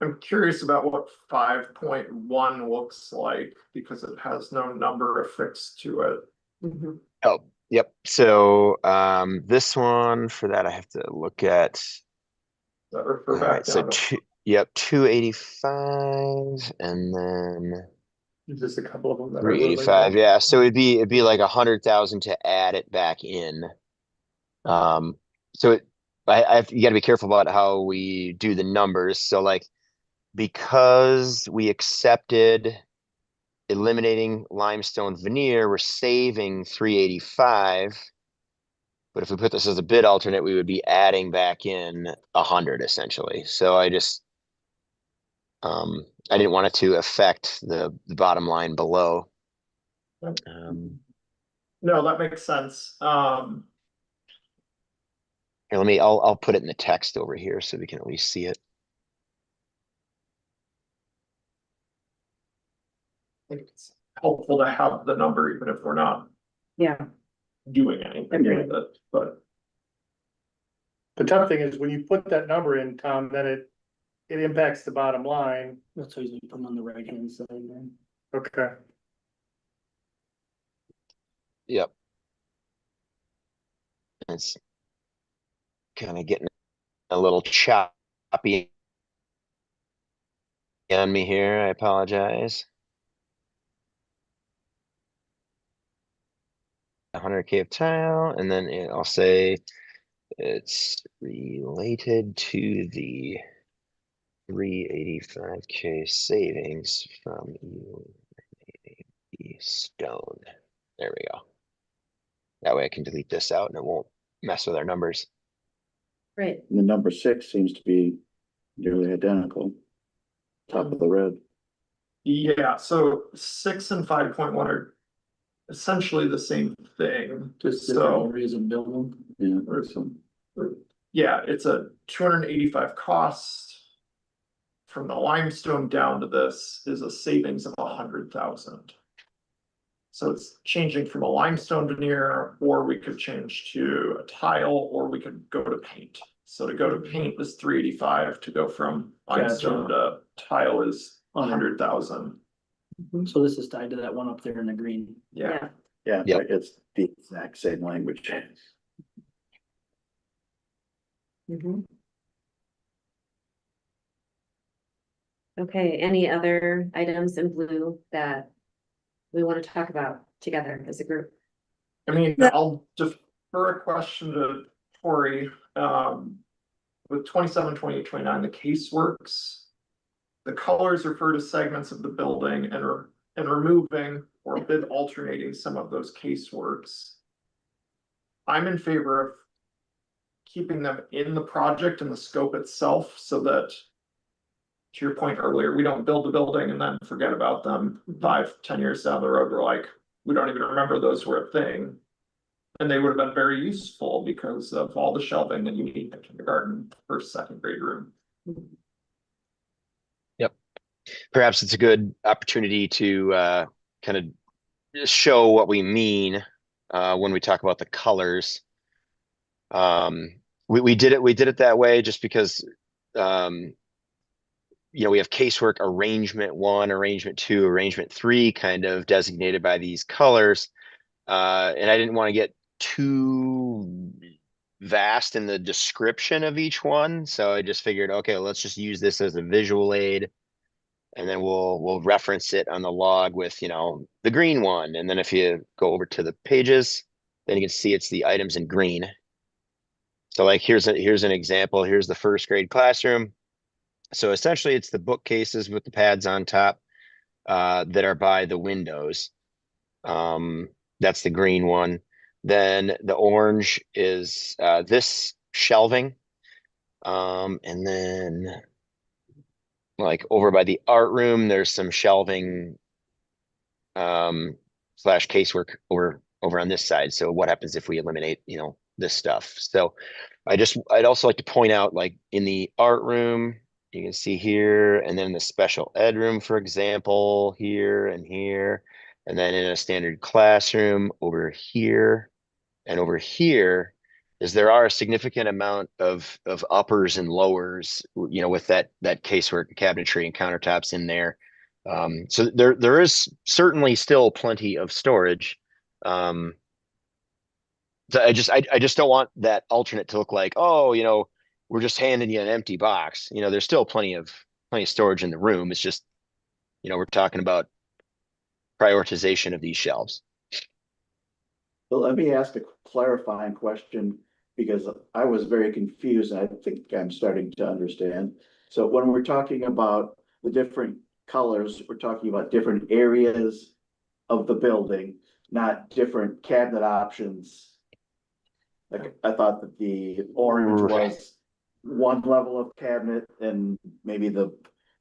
S8: I'm curious about what 5.1 looks like because it has no number affixed to it.
S1: Mhm.
S2: oh, yep, so, this one, for that, I have to look at,
S8: Does that refer back
S2: alright, so
S8: down to?
S2: yep, 285, and then
S7: There's just a couple of them that are.
S2: 385, yeah, so it'd be like 100,000 to add it back in. So you gotta be careful about how we do the numbers, so like, because we accepted eliminating limestone veneer, we're saving 385. But if we put this as a bid alternate, we would be adding back in 100 essentially, so I just I didn't want it to affect the bottom line below.
S8: No, that makes sense.
S2: Here, I'll put it in the text over here so we can at least see it.
S8: I think it's helpful to have the number even if we're not
S1: Yeah.
S8: doing anything
S1: Agreed.
S8: with it, but.
S7: The tough thing is when you put that number in, Tom, then it impacts the bottom line.
S11: That's always put them on the right hand side then.
S7: Okay.
S2: Yep. It's kind of getting a little choppy on me here. I apologize. 100K of tile, and then I'll say it's related to the 385K savings from stone. There we go. That way I can delete this out and it won't mess with our numbers.
S1: Great.
S5: And the number 6 seems to be nearly identical. Top of the red.
S8: Yeah, so 6 and 5.1 are essentially the same thing,
S11: Just
S8: so.
S11: different areas of building.
S5: Yeah,
S8: Or
S5: some.
S8: Yeah, it's a 285 cost. From the limestone down to this is a savings of 100,000. So it's changing from a limestone veneer, or we could change to a tile, or we could go to paint. So to go to paint is 385, to go from limestone to tile is 100,000.
S11: So this is tied to that one up there in the green.
S8: Yeah,
S5: Yeah,
S2: Yep.
S5: it's the exact same language.
S1: Mhm. Okay, any other items in blue that we want to talk about together as a group?
S8: I mean, I'll defer a question to Tori, with 27, 28, 29, the caseworks. The colors refer to segments of the building and removing or a bit alternating some of those caseworks. I'm in favor of keeping them in the project and the scope itself so that, to your point earlier, we don't build the building and then forget about them 5, 10 years down the road. We're like, we don't even remember those were a thing. And they would have been very useful because of all the shelving that you need in kindergarten, first, second grade room.
S2: Yep. Perhaps it's a good opportunity to kind of show what we mean when we talk about the colors. We did it that way just because we have casework arrangement 1, arrangement 2, arrangement 3 kind of designated by these colors. And I didn't want to get too vast in the description of each one. So I just figured, okay, let's just use this as a visual aid. And then we'll reference it on the log with, the green one. And then if you go over to the pages, then you can see it's the items in green. So like, here's an example. Here's the first grade classroom. So essentially it's the bookcases with the pads on top that are by the windows. That's the green one. Then the orange is this shelving. And then like over by the art room, there's some shelving slash casework over on this side. So what happens if we eliminate, this stuff? So I'd also like to point out, like in the art room, you can see here, and then the special ed room, for example, here and here, and then in a standard classroom over here and over here, is there are a significant amount of uppers and lowers, with that casework, cabinetry, and countertops in there. So there is certainly still plenty of storage. So I just don't want that alternate to look like, oh, we're just handing you an empty box. There's still plenty of storage in the room. It's just, we're talking about prioritization of these shelves.
S5: Well, let me ask a clarifying question because I was very confused. I think I'm starting to understand. So when we're talking about the different colors, we're talking about different areas of the building, not different cabinet options. Like I thought that the orange was one level of cabinet and maybe the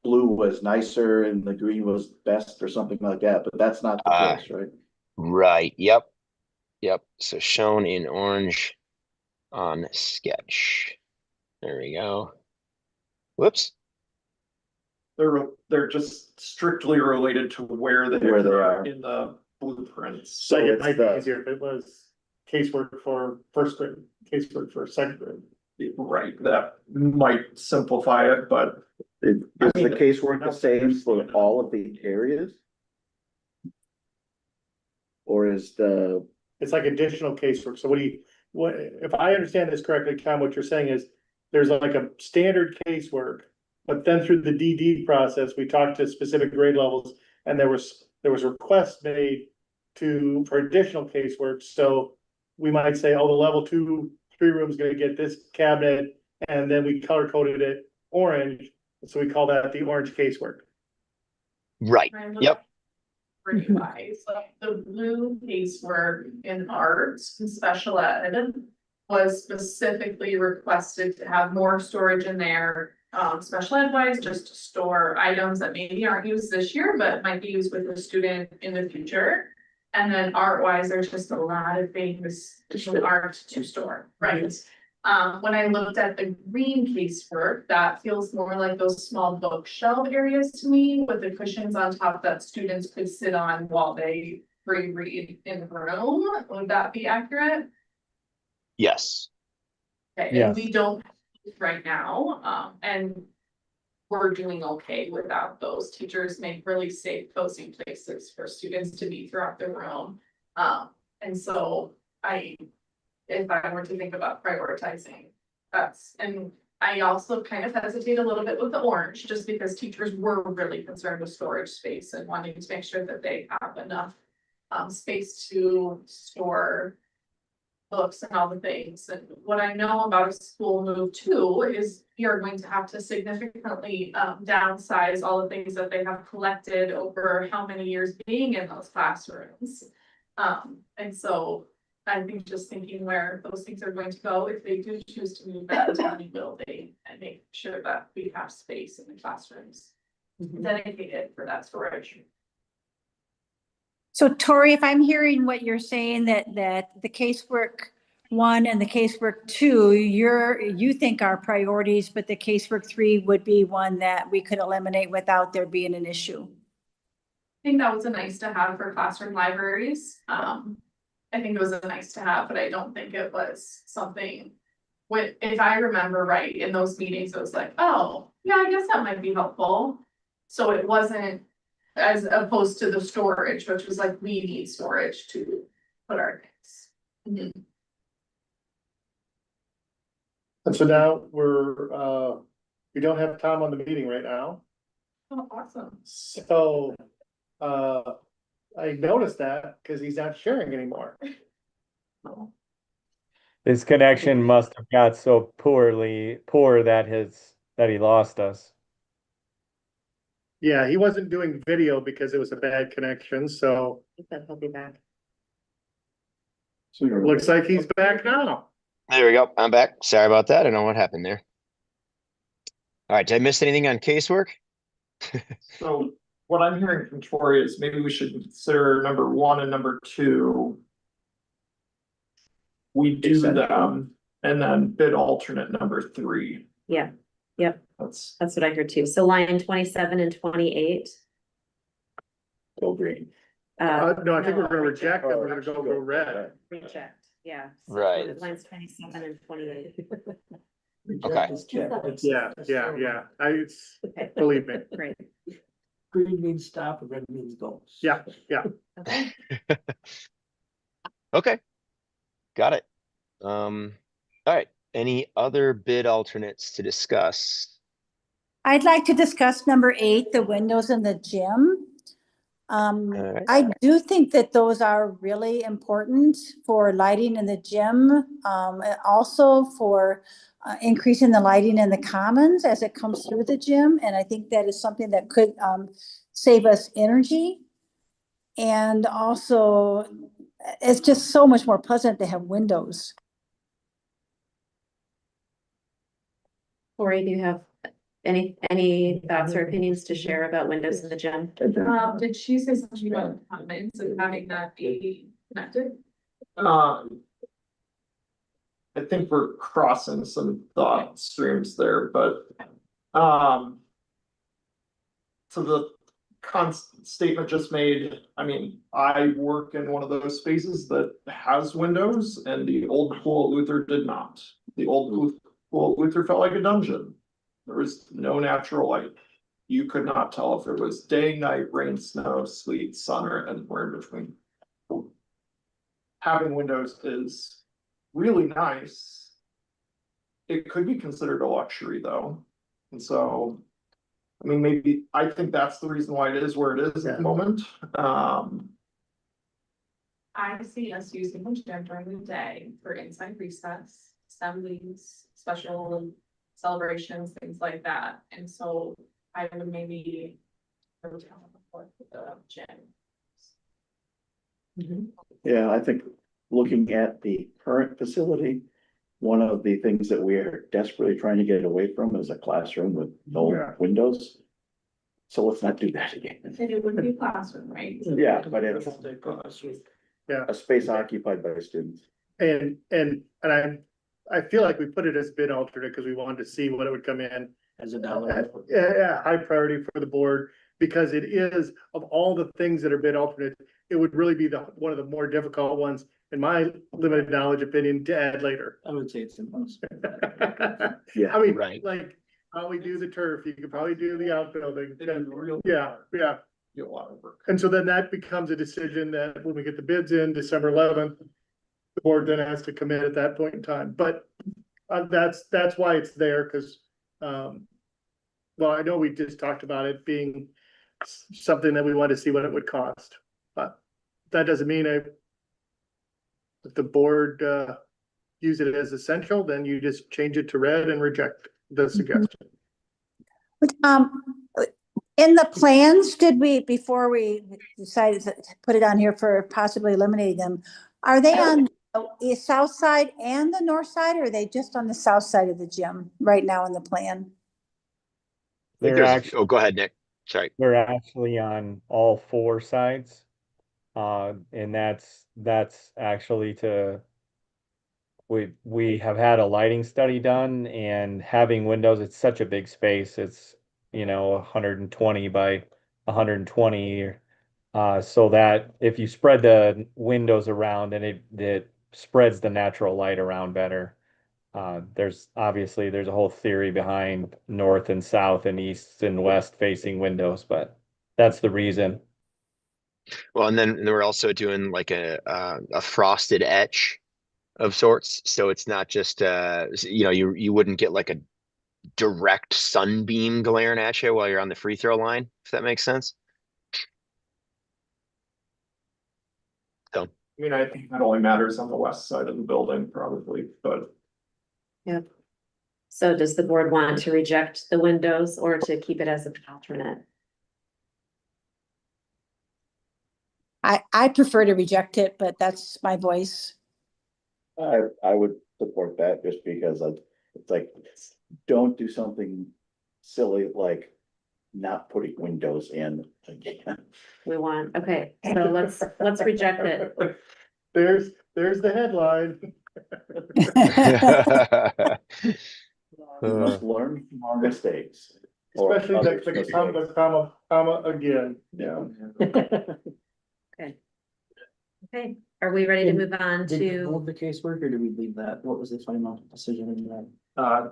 S5: blue was nicer and the green was best or something like that, but that's not the case, right?
S2: Right. Yep. So shown in orange on sketch. There we go. Whoops.
S8: They're just strictly related to where they are in the blueprints.
S7: So it might be easier if it was casework for first grade, casework for second grade.
S8: Right, that might simplify it, but
S5: Is the casework the same for all of the areas? Or is
S7: It's like additional casework. So what, if I understand this correctly, Cam, what you're saying is there's like a standard casework, but then through the DD process, we talked to specific grade levels and there was requests made for additional casework. So we might say, oh, the level 2, 3 room is going to get this cabinet, and then we color coded it orange. So we call that the orange casework.
S2: Right. Yep.
S10: Wise, like the blue casework in arts and special ed was specifically requested to have more storage in there. Special ed wise, just to store items that maybe aren't used this year, but might be used with the student in the future. And then art wise, there's just a lot of things in art to store, right? When I looked at the green casework, that feels more like those small bookshelf areas to me with the cushions on top that students could sit on while they reread in the room. Would that be accurate?
S2: Yes.
S10: Okay,
S6: Yes.
S10: and we don't right now, and we're doing okay without those. Teachers make really safe cozy places for students to be throughout the room. And so if I were to think about prioritizing, and I also kind of hesitate a little bit with the orange, just because teachers were really concerned with storage space and wanting to make sure that they have enough space to store books and all the things. And what I know about a school move too is you're going to have to significantly downsize all the things that they have collected over how many years being in those classrooms. And so I think just thinking where those things are going to go, if they do choose to move that to a new building, and make sure that we have space in the classrooms dedicated for that storage.
S3: So Tori, if I'm hearing what you're saying, that the casework 1 and the casework 2, you think are priorities, but the casework 3 would be one that we could eliminate without there being an issue.
S10: I think that was a nice to have for classroom libraries. I think it was a nice to have, but I don't think it was something. If I remember right, in those meetings, it was like, oh, yeah, I guess that might be helpful. So it wasn't as opposed to the storage, which was like, we need storage to put our things.
S7: And so now we don't have Tom on the meeting right now.
S10: Oh, awesome.
S7: So, I noticed that because he's not sharing anymore.
S6: His connection must have got so poor that he lost us.
S7: Yeah, he wasn't doing video because it was a bad connection, so
S1: He said he'll be back.
S7: looks like he's back now.
S2: There we go. I'm back. Sorry about that. I don't know what happened there. All right. Did I miss anything on casework?
S8: So what I'm hearing from Tori is maybe we should consider number 1 and number 2. We do them and then bid alternate number 3.
S1: Yeah, yep,
S8: That's
S1: that's what I heard too. So line 27 and 28.
S5: Go green.
S7: No, I think we're gonna reject them. We're gonna go red.
S1: Reject, yeah. So
S2: Right.
S1: Lines 27 and 28.
S2: Okay.
S7: Yeah.
S1: Okay,
S7: Believe me.
S1: great.
S11: Green means stop and red means go.
S7: Yeah.
S1: Okay.
S2: Okay. Got it. All right. Any other bid alternates to discuss?
S3: I'd like to discuss number 8, the windows in the gym.
S2: right.
S3: I do think that those are really important for lighting in the gym, and also for increasing the lighting in the commons as it comes through the gym. And I think that is something that could save us energy. And also, it's just so much more pleasant to have windows.
S1: Lori, do you have any thoughts or opinions to share about windows in the gym?
S10: Did she say something about comments and having that be connected?
S8: I think we're crossing some thought streams there, but to the statement just made, I mean, I work in one of those spaces that has windows, and the old pool at Luther did not. The old pool at Luther felt like a dungeon. There was no natural light. You could not tell if it was day, night, rain, snow, sleet, sun, or anywhere in between. Having windows is really nice. It could be considered a luxury though. And so, I mean, maybe, I think that's the reason why it is where it is at the moment.
S10: I see us using the gym during the day for inside recess, assemblies, special celebrations, things like that. And so I would maybe the gym.
S5: Yeah, I think looking at the current facility, one of the things that we are desperately trying to get away from is a classroom with no windows. So let's not do that again.
S10: And it would be classroom, right?
S5: Yeah, but it's a space occupied by students.
S7: And I feel like we put it as bid alternate because we wanted to see what it would come in.
S11: As a dollar.
S7: Yeah, high priority for the board, because it is, of all the things that are bid alternate, it would really be one of the more difficult ones, in my limited knowledge opinion, to add later.
S11: I would say it's impossible.
S5: Yeah,
S7: I mean,
S2: right.
S7: like, how we do the turf, you could probably do the outbuilding.
S8: It is real.
S7: Yeah.
S8: be a lot of work.
S7: And so then that becomes a decision that when we get the bids in December 11th, the board then has to commit at that point in time. But that's why it's there, because, well, I know we just talked about it being something that we want to see what it would cost, but that doesn't mean if the board use it as essential, then you just change it to red and reject the suggestion.
S3: In the plans, did we, before we decided to put it on here for possibly eliminating them, are they on the south side and the north side, or are they just on the south side of the gym right now in the plan?
S2: I think
S6: They're
S2: there's, oh, go ahead, Nick. Sorry.
S6: They're actually on all four sides. And that's actually we have had a lighting study done, and having windows, it's such a big space. It's, 120 by 120. So that if you spread the windows around, and it spreads the natural light around better. There's a whole theory behind north and south and east and west facing windows, but that's the reason.
S2: Well, and then we're also doing like a frosted etch of sorts. So it's not just, you wouldn't get like a direct sunbeam glaring at you while you're on the free throw line, if that makes sense. So,
S8: I mean, I think that only matters on the west side of the building probably, but
S1: Yep. So does the board want to reject the windows or to keep it as an alternate?
S3: I prefer to reject it, but that's my voice.
S5: I would support that just because it's like, don't do something silly like not putting windows in again.
S1: We want, okay, so let's reject it.
S7: There's the headline.
S5: We must learn from our mistakes.
S7: Especially the comma again, yeah.
S1: Okay, are we ready to move on
S11: Did we
S1: to,
S11: move the casework, or did we leave that? What was the final decision in that?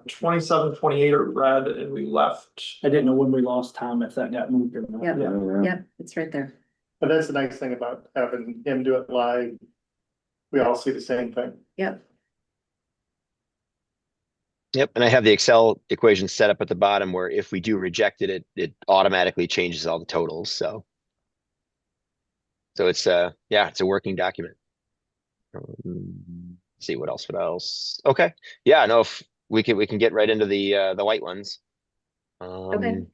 S8: 27, 28 are red and we left.
S11: I didn't know when we lost Tom, if that got moved or not.
S1: Yep. Yep, it's right there.
S7: But that's the nice thing about having him do it live. We all see the same thing.
S1: Yep,
S2: yep. And I have the Excel equation set up at the bottom where if we do reject it, it automatically changes all the totals. So it's it's a working document. See what else. Okay. Yeah, no, if we can get right into the white ones.
S1: Okay.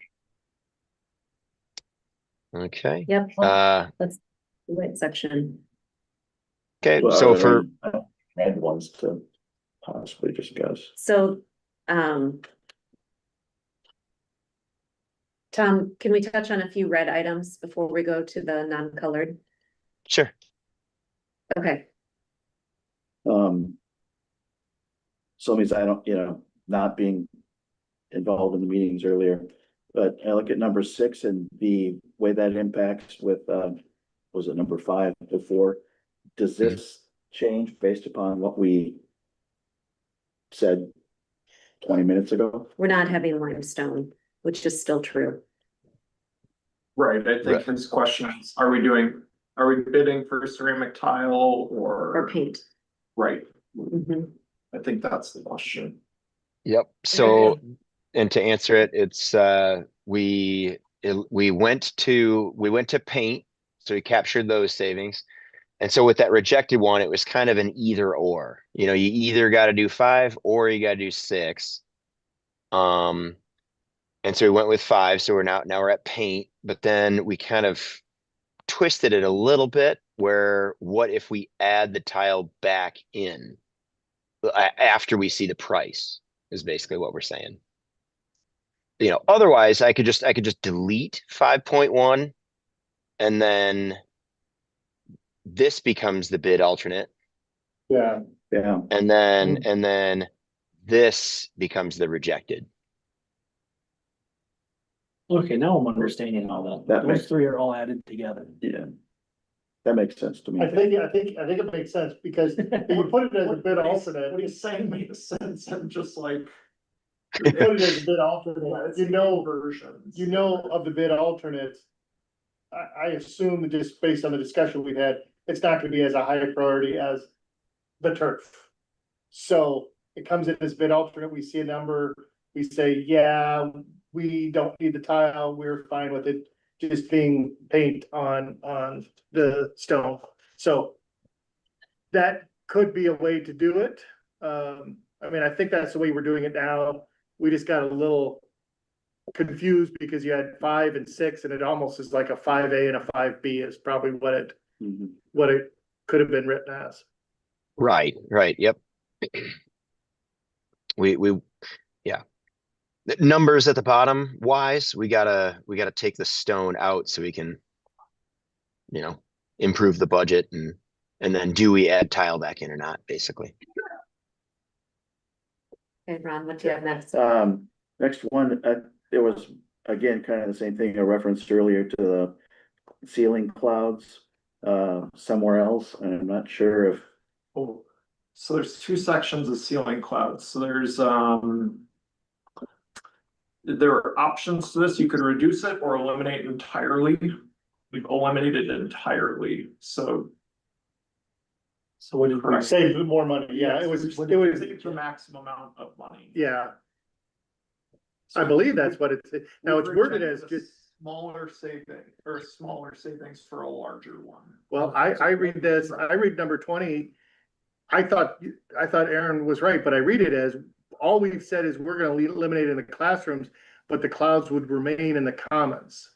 S2: Okay.
S1: Yep. Let's the white section.
S2: Okay,
S5: Well,
S2: so
S5: are there
S2: for
S5: any red ones to possibly discuss.
S1: So, Tom, can we touch on a few red items before we go to the non-colored?
S2: sure.
S1: Okay,
S5: So it means I don't, not being involved in the meetings earlier, but I look at number 6 and the way that impacts with, was it number 5 before? Does this change based upon what we said 20 minutes ago?
S1: we're not having limestone, which is still true.
S8: Right, I think his question is, are we bidding for ceramic tile
S1: Or paint.
S8: Right,
S1: Mhm.
S8: I think that's the question.
S2: Yep. So, and to answer it, it's we went to paint, so we captured those savings. And so with that rejected one, it was kind of an either or. You either got to do 5 or you got to do 6. And so we went with 5. So now we're at paint, but then we kind of twisted it a little bit where what if we add the tile back in after we see the price is basically what we're saying. Otherwise I could just delete 5.1 and then this becomes the bid alternate.
S7: Yeah.
S2: And then this becomes the rejected.
S11: Okay, now I'm understanding all that. Those three are all added together.
S5: Yeah. That makes sense to me.
S7: I think it makes sense because if you put it as a bid alternate.
S8: What he's saying makes sense, I'm just like.
S7: You put it as a bid alternate,
S8: versions.
S7: of the bid alternates. I assume that just based on the discussion we've had, it's not gonna be as a high priority as the turf. So it comes in as bid alternate, we see a number, we say, yeah, we don't need the tile, we're fine with it just being paint on the stone. So that could be a way to do it. I mean, I think that's the way we're doing it now. We just got a little confused because you had 5 and 6, and it almost is like a 5A and a 5B is probably what it could have been written as.
S2: Right, yep. Yeah. The numbers at the bottom wise, we gotta take the stone out so we can, improve the budget and then do we add tile back in or not, basically.
S1: Okay, Ron, what do you have next?
S5: Next one, there was, again, kind of the same thing I referenced earlier to the ceiling clouds, somewhere else, and I'm not sure if.
S8: Oh, so there's two sections of ceiling clouds. So there's, there are options to this. You could reduce it or eliminate it entirely. We've eliminated it entirely, so.
S11: So what did we
S8: Correct.
S7: Save more money, yeah, it was
S8: The maximum amount of money.
S7: yeah, I believe that's what it's, now it's worded as just.
S8: Smaller saving, or smaller savings for a larger one.
S7: Well, I read this, I read number 20. I thought Aaron was right, but I read it as, all we've said is we're gonna eliminate it in the classrooms, but the clouds would remain in the commons.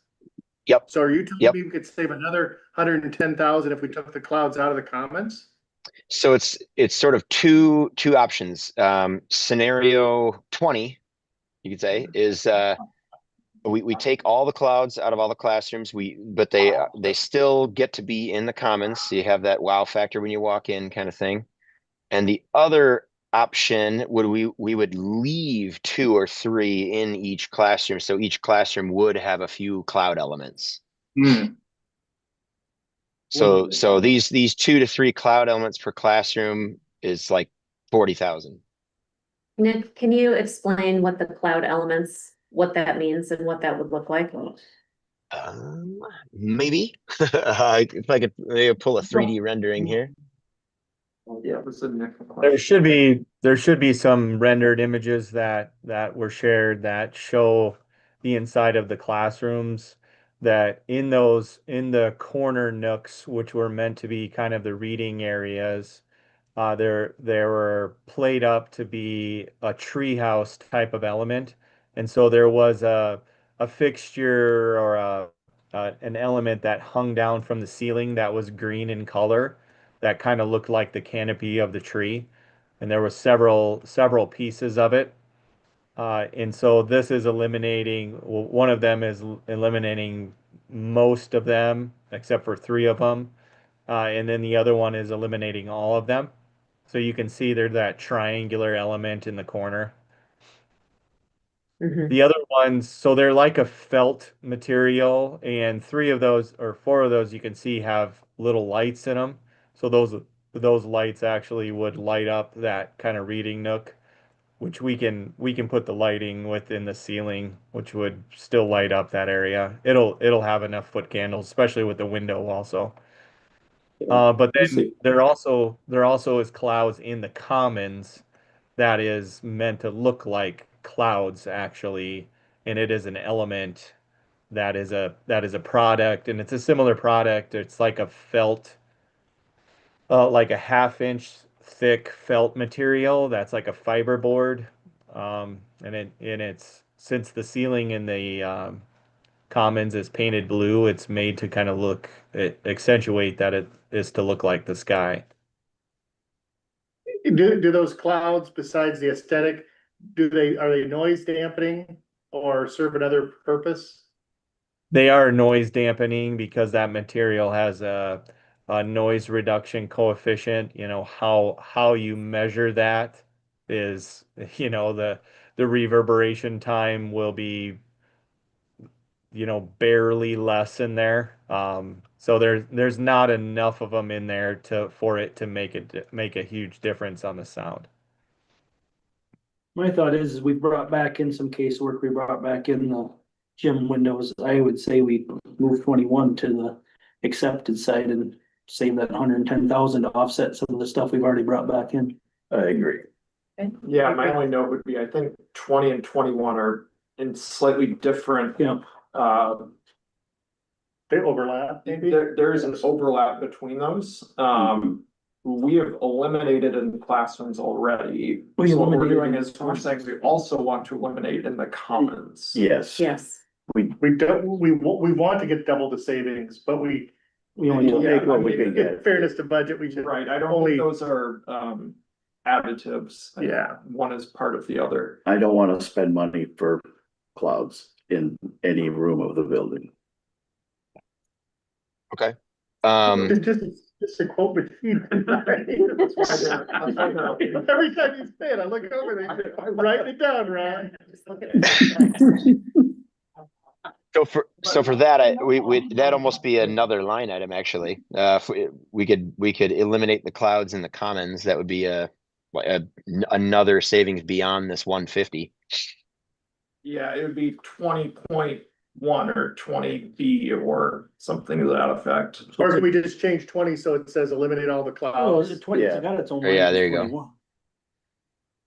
S2: Yep.
S7: So are you telling me we could save another 110,000 if we took the clouds out of the commons?
S2: So it's sort of two options. Scenario 20, you could say, is we take all the clouds out of all the classrooms, but they still get to be in the commons, so you have that wow factor when you walk in kind of thing. And the other option we would leave 2 or 3 in each classroom, so each classroom would have a few cloud elements. So these 2 to 3 cloud elements per classroom is like 40,000.
S1: Nick, can you explain what the cloud elements, what that means and what that would look like?
S2: Maybe if I could pull a 3D rendering here.
S8: Yeah, it was a Nick
S6: There should be some rendered images that were shared that show the inside of the classrooms, that in the corner nooks, which were meant to be kind of the reading areas, there were played up to be a treehouse type of element. And so there was a fixture or an element that hung down from the ceiling that was green in color, that kind of looked like the canopy of the tree. And there were several pieces of it. And so this is eliminating, well, one of them is eliminating most of them, except for 3 of them. And then the other one is eliminating all of them. So you can see there's that triangular element in the corner. The other ones, so they're like a felt material, and 3 of those or 4 of those you can see have little lights in them. So those lights actually would light up that kind of reading nook, which we can put the lighting within the ceiling, which would still light up that area. It'll have enough foot candles, especially with the window also. But then there also is clouds in the commons that is meant to look like clouds actually, and it is an element that is a product, and it's a similar product. It's like a felt, like a 1/2 inch thick felt material that's like a fiberboard, and it's, since the ceiling in the commons is painted blue, it's made to kind of accentuate that it is to look like the sky.
S7: Do those clouds, besides the aesthetic, are they noise dampening or serve another purpose?
S6: They are noise dampening because that material has a noise reduction coefficient. You know, how you measure that is, the reverberation time will be, barely less in there. So there's not enough of them in there for it to make a huge difference on the sound.
S11: My thought is we brought back in some casework, we brought back in gym windows, I would say we move 21 to the accepted side and save that 110,000 to offset some of the stuff we've already brought back in.
S5: I agree.
S8: Yeah, my only note would be, I think 20 and 21 are in slightly different,
S11: Yeah,
S7: They overlap, maybe?
S8: there is an overlap between those. We have eliminated in classrooms already.
S11: We
S8: So what we're
S11: eliminated
S8: doing
S11: in
S8: is we're saying we also want to eliminate in the commons.
S5: Yes.
S1: Yes.
S7: We want to get double the savings, but we,
S11: we only
S5: We'll
S11: took,
S5: take what we
S8: I mean,
S5: can get.
S7: in fairness to budget, we should.
S8: Right, I don't
S7: Only-
S8: think those are additives. I think
S7: Yeah.
S8: One is part of the other.
S5: I don't want to spend money for clouds in any room of the building.
S2: Okay.
S7: Just a quote between. Every time you say it, I look over there, I'm writing it down, Ron.
S1: Just look at it.
S2: So for that, that'd almost be another line item, actually. If we could eliminate the clouds in the commons, that would be another savings beyond this 150.
S8: Yeah, it would be 20.1 or 20B or something to that effect.
S7: Or can we just change 20 so it says eliminate all the
S11: oh,
S7: clouds?
S11: it's 20, it's
S5: Yeah.
S11: got its own.
S2: Oh, yeah,
S11: line,
S2: there
S11: it's
S2: you go.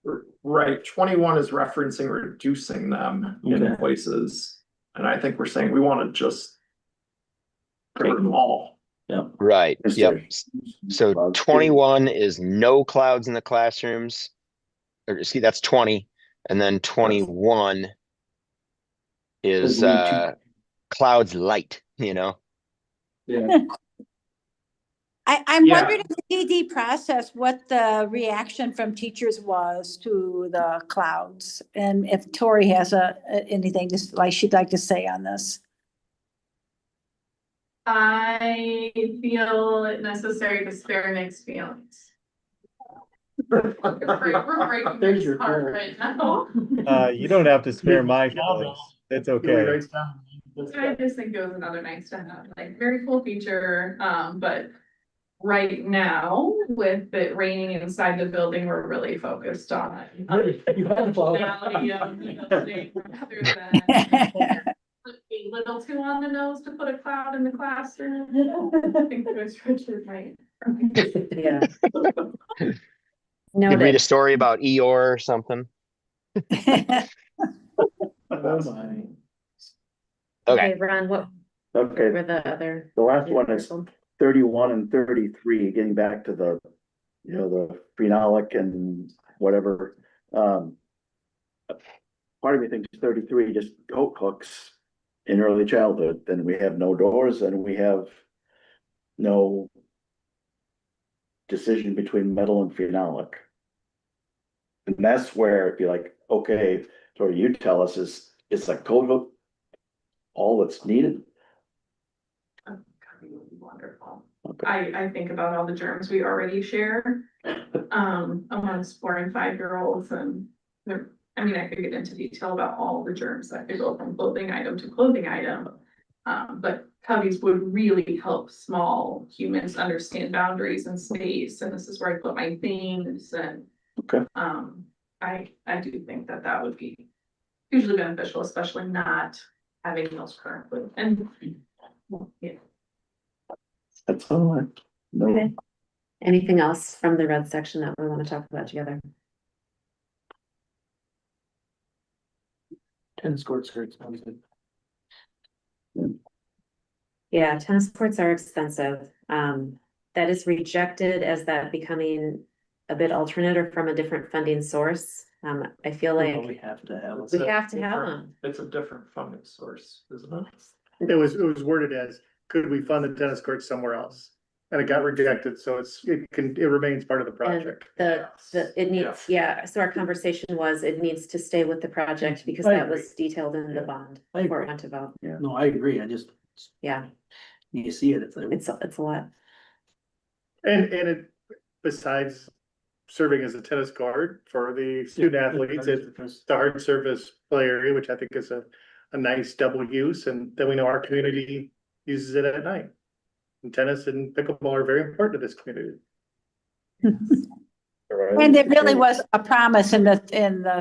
S11: 21.
S8: Right, 21 is referencing reducing them in
S11: Okay.
S8: places. And I think we're saying we want to just cover them all.
S2: Right,
S5: Yes,
S2: yep.
S5: sir.
S2: So
S5: Clouds.
S2: 21 is no clouds in the classrooms. Or see, that's 20. And then 21 is
S11: Says leave two.
S2: clouds light, you know?
S11: Yeah,
S3: I'm
S8: Yeah.
S3: wondering in the DD process, what the reaction from teachers was to the clouds. And if Tori has anything just like she'd like to say on this.
S10: I feel it necessary to spare mixed feelings. We're breaking
S11: There's
S10: this
S11: your
S10: apart
S11: goal.
S10: right now.
S6: You don't have to spare my feelings. It's okay.
S10: I just think it was another nice to have, like, very cool feature, but right now, with it raining inside the building, we're really focused on.
S11: You have a flower.
S10: functionality of the building rather than a little too on the nose to put a cloud in the classroom. I think Chris Richard might.
S1: Yeah.
S2: You could read a
S1: Noted.
S2: story about Eeyore or something.
S11: Oh my.
S2: Okay.
S1: Okay, Ron, what
S5: Okay,
S1: were the other?
S5: the last one is 31 and 33, getting back to the, the phenolic and whatever. Part of me thinks 33 just goat hooks in early childhood, then we have no doors and we have no decision between metal and phenolic. And that's where it'd be like, okay, so you tell us is a coat hook all that's needed?
S10: Wonderful.
S5: Okay.
S10: I think about all the germs we already share, amongst 4 and 5-year-olds and I mean, I could get into detail about all the germs that could go from clothing item to clothing item. But cubbies would really help small humans understand boundaries and space, and this is where I put my things and.
S5: Okay.
S10: I do think that would be hugely beneficial, especially not having those currently, and. Yeah.
S5: That's all I know.
S1: Okay. Anything else from the red section that we want to talk about together?
S11: Tennis courts are expensive.
S1: Yeah, tennis courts are expensive. That is rejected as that becoming a bit alternate or from a different funding source. I feel
S11: Well,
S1: like
S11: we have to have.
S1: we have to have them.
S8: It's a different funding source, isn't it?
S7: It was worded as, could we fund the tennis court somewhere else? And it got rejected, so it remains part of the
S1: And
S7: project.
S1: it needs, yeah, so our conversation was, it needs to stay with the project because
S11: I
S1: that
S11: agree.
S1: was detailed in the bond.
S11: I
S1: Before it
S11: agree.
S1: went to vote.
S11: No, I agree. I just,
S1: Yeah,
S11: you see it, it's like.
S1: it's a lot.
S7: And it, besides serving as a tennis court for the student athletes, it's the hard surface play area, which I think is a nice double use, and then we know our community uses it at night. And tennis and pickleball are very important to this community.
S3: And it really was a promise in the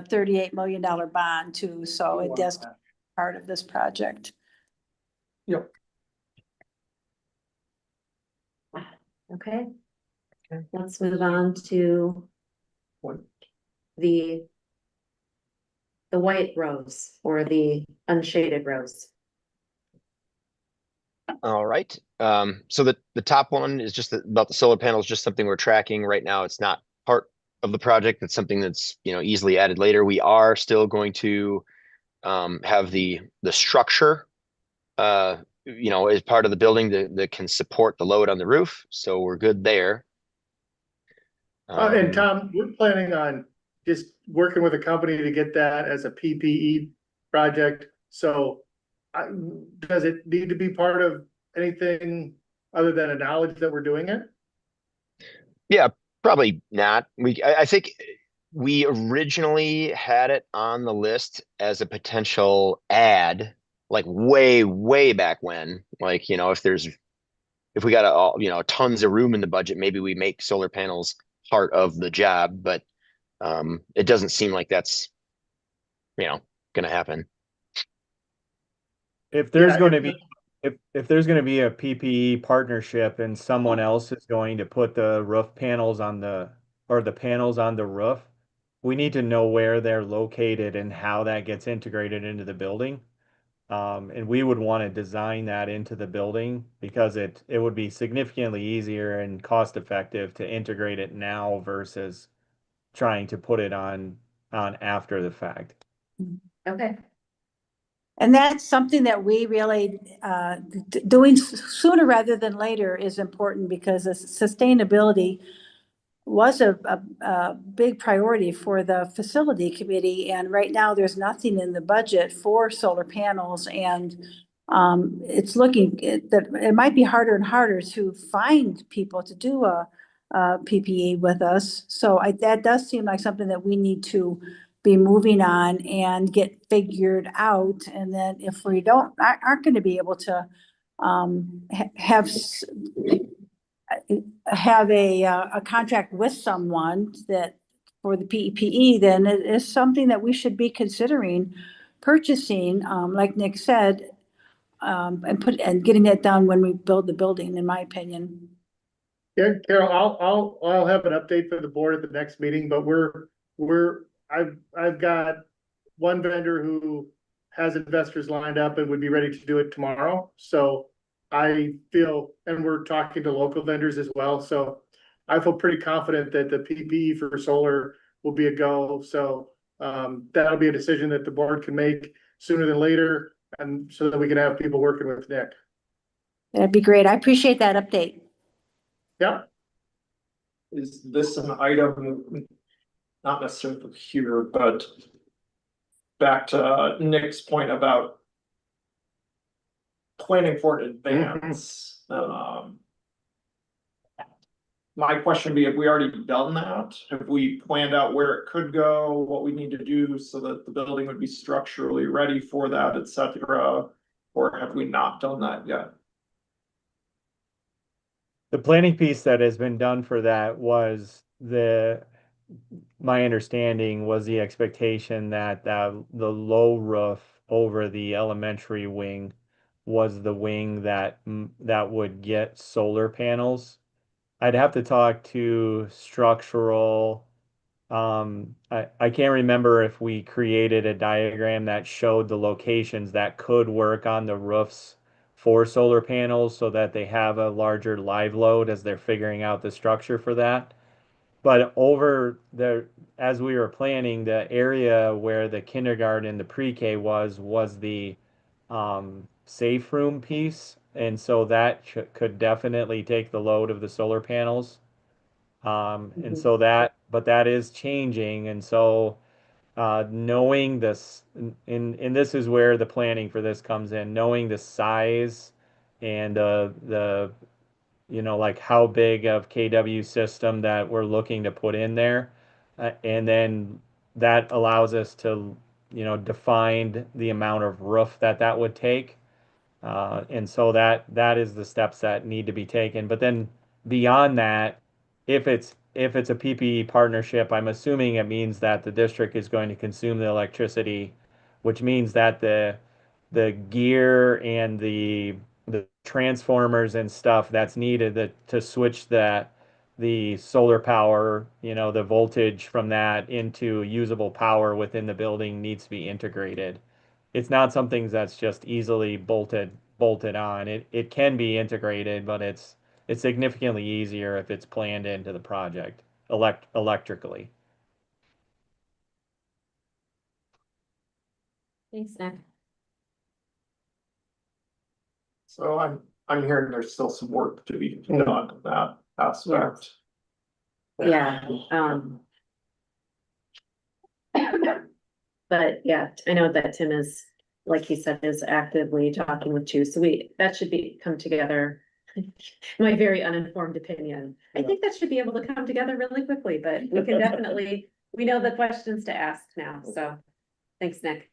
S3: $38 million bond too, so it does part of this project.
S8: Yep.
S1: Okay. Let's move on to
S8: What?
S1: the white rows or the unshaded rows.
S2: All right. So the top one is just about the solar panels, just something we're tracking right now. It's not part of the project. It's something that's, easily added later. We are still going to have the structure, as part of the building that can support the load on the roof. So we're good there.
S7: And Tom, we're planning on just working with a company to get that as a PPE project. So does it need to be part of anything other than a knowledge that we're doing it?
S2: Yeah, probably not. I think we originally had it on the list as a potential add, like way, way back when. Like, if we got tons of room in the budget, maybe we make solar panels part of the job, but it doesn't seem like that's gonna happen.
S6: If there's
S7: Yeah,
S6: going to be if there's going to be a PPE partnership and someone else is going to put the roof panels on the panels on the roof, we need to know where they're located and how that gets integrated into the building. And we would want to design that into the building because it would be significantly easier and cost effective to integrate it now versus trying to put it on after the fact.
S1: Okay.
S3: And that's something that we really, doing sooner rather than later is important because sustainability was a big priority for the facility committee. And right now, there's nothing in the budget for solar panels. And it's looking that it might be harder and harder to find people to do a PPE with us. So that does seem like something that we need to be moving on and get figured out. And then if we aren't going to be able to have a contract with someone that for the PPE, then it is something that we should be considering purchasing, like Nick said, and getting it done when we build the building, in my opinion.
S7: Yeah, Carol, I'll have an update for the board at the next meeting, but I've got one vendor who has investors lined up and would be ready to do it tomorrow. So I feel, and we're talking to local vendors as well. So I feel pretty confident that the PPE for solar will be a go. So that'll be a decision that the board can make sooner than later, and so that we can have people working with Nick.
S3: That'd be great. I appreciate that update.
S7: Yeah.
S8: Is this an item, not necessarily here, but back to Nick's point about planning for it in advance? My question would be, have we already done that? Have we planned out where it could go, what we need to do so that the building would be structurally ready for that, et cetera? Or have we not done that yet?
S6: The planning piece that has been done for that was my understanding was the expectation that the low roof over the elementary wing was the wing that would get solar panels. I'd have to talk to structural. I can't remember if we created a diagram that showed the locations that could work on the roofs for solar panels so that they have a larger live load as they're figuring out the structure for that. But as we were planning, the area where the kindergarten, the pre-K was the safe room piece. And so that could definitely take the load of the solar panels. And so but that is changing. And so knowing this, and this is where the planning for this comes in, knowing the size and like how big of KW system that we're looking to put in there. And then that allows us to, define the amount of roof that would take. And so that is the steps that need to be taken. But then beyond that, if it's a PPE partnership, I'm assuming it means that the district is going to consume the electricity, which means that the gear and the transformers and stuff that's needed to switch the solar power, the voltage from that into usable power within the building needs to be integrated. It's not something that's just easily bolted on. It can be integrated, but it's significantly easier if it's planned into the project electrically.
S1: Thanks, Nick.
S8: So I'm hearing there's still some work to be done in that aspect.
S1: Yeah, but yeah, I know that Tim is, like he said, is actively talking with two, so that should come together. My very uninformed opinion, I think that should be able to come together really quickly, but we can definitely, we know the questions to ask now, so. Thanks, Nick.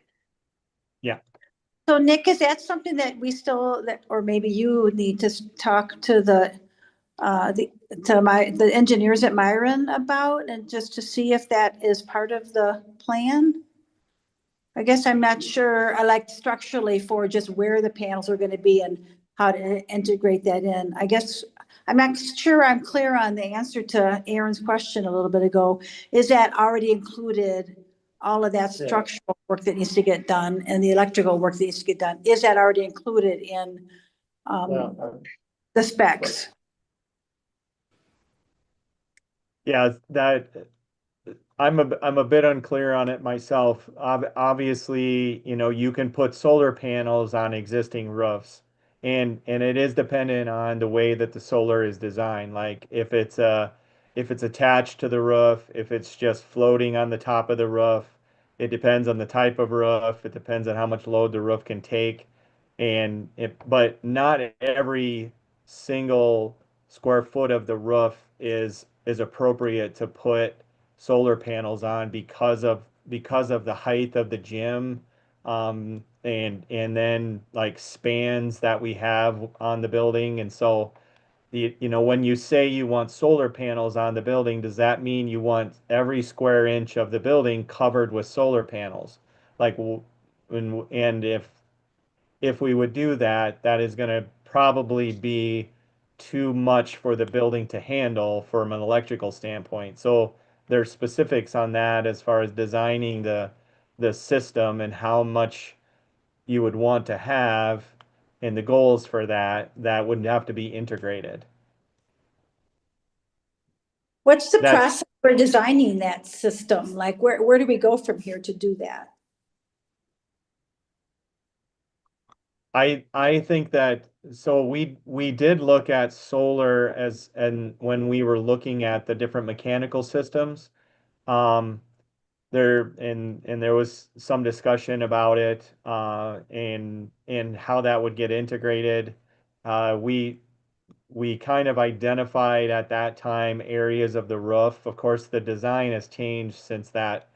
S6: Yeah.
S3: So Nick, is that something that we still, or maybe you need to talk to the engineers at Myron about, and just to see if that is part of the plan? I guess I'm not sure, I like structurally for just where the panels are gonna be and how to integrate that in. I guess, I'm not sure I'm clear on the answer to Aaron's question a little bit ago. Is that already included, all of that structural work that needs to get done and the electrical work that needs to get done? Is that already included in the specs?
S6: Yeah, I'm a bit unclear on it myself. Obviously, you can put solar panels on existing roofs, and it is dependent on the way that the solar is designed. Like if it's attached to the roof, if it's just floating on the top of the roof, it depends on the type of roof. It depends on how much load the roof can take, but not every single square foot of the roof is appropriate to put solar panels on because of the height of the gym, and then like spans that we have on the building. And so when you say you want solar panels on the building, does that mean you want every square inch of the building covered with solar panels? Like, and if we would do that, that is going to probably be too much for the building to handle from an electrical standpoint. So there's specifics on that as far as designing the system and how much you would want to have and the goals for that would have to be integrated.
S3: What's the process for designing that system? Like where do we go from here to do that?
S6: I think that so we did look at solar and when we were looking at the different mechanical systems, there was some discussion about it, and how that would get integrated. We kind of identified at that time areas of the roof. Of course, the design has changed since that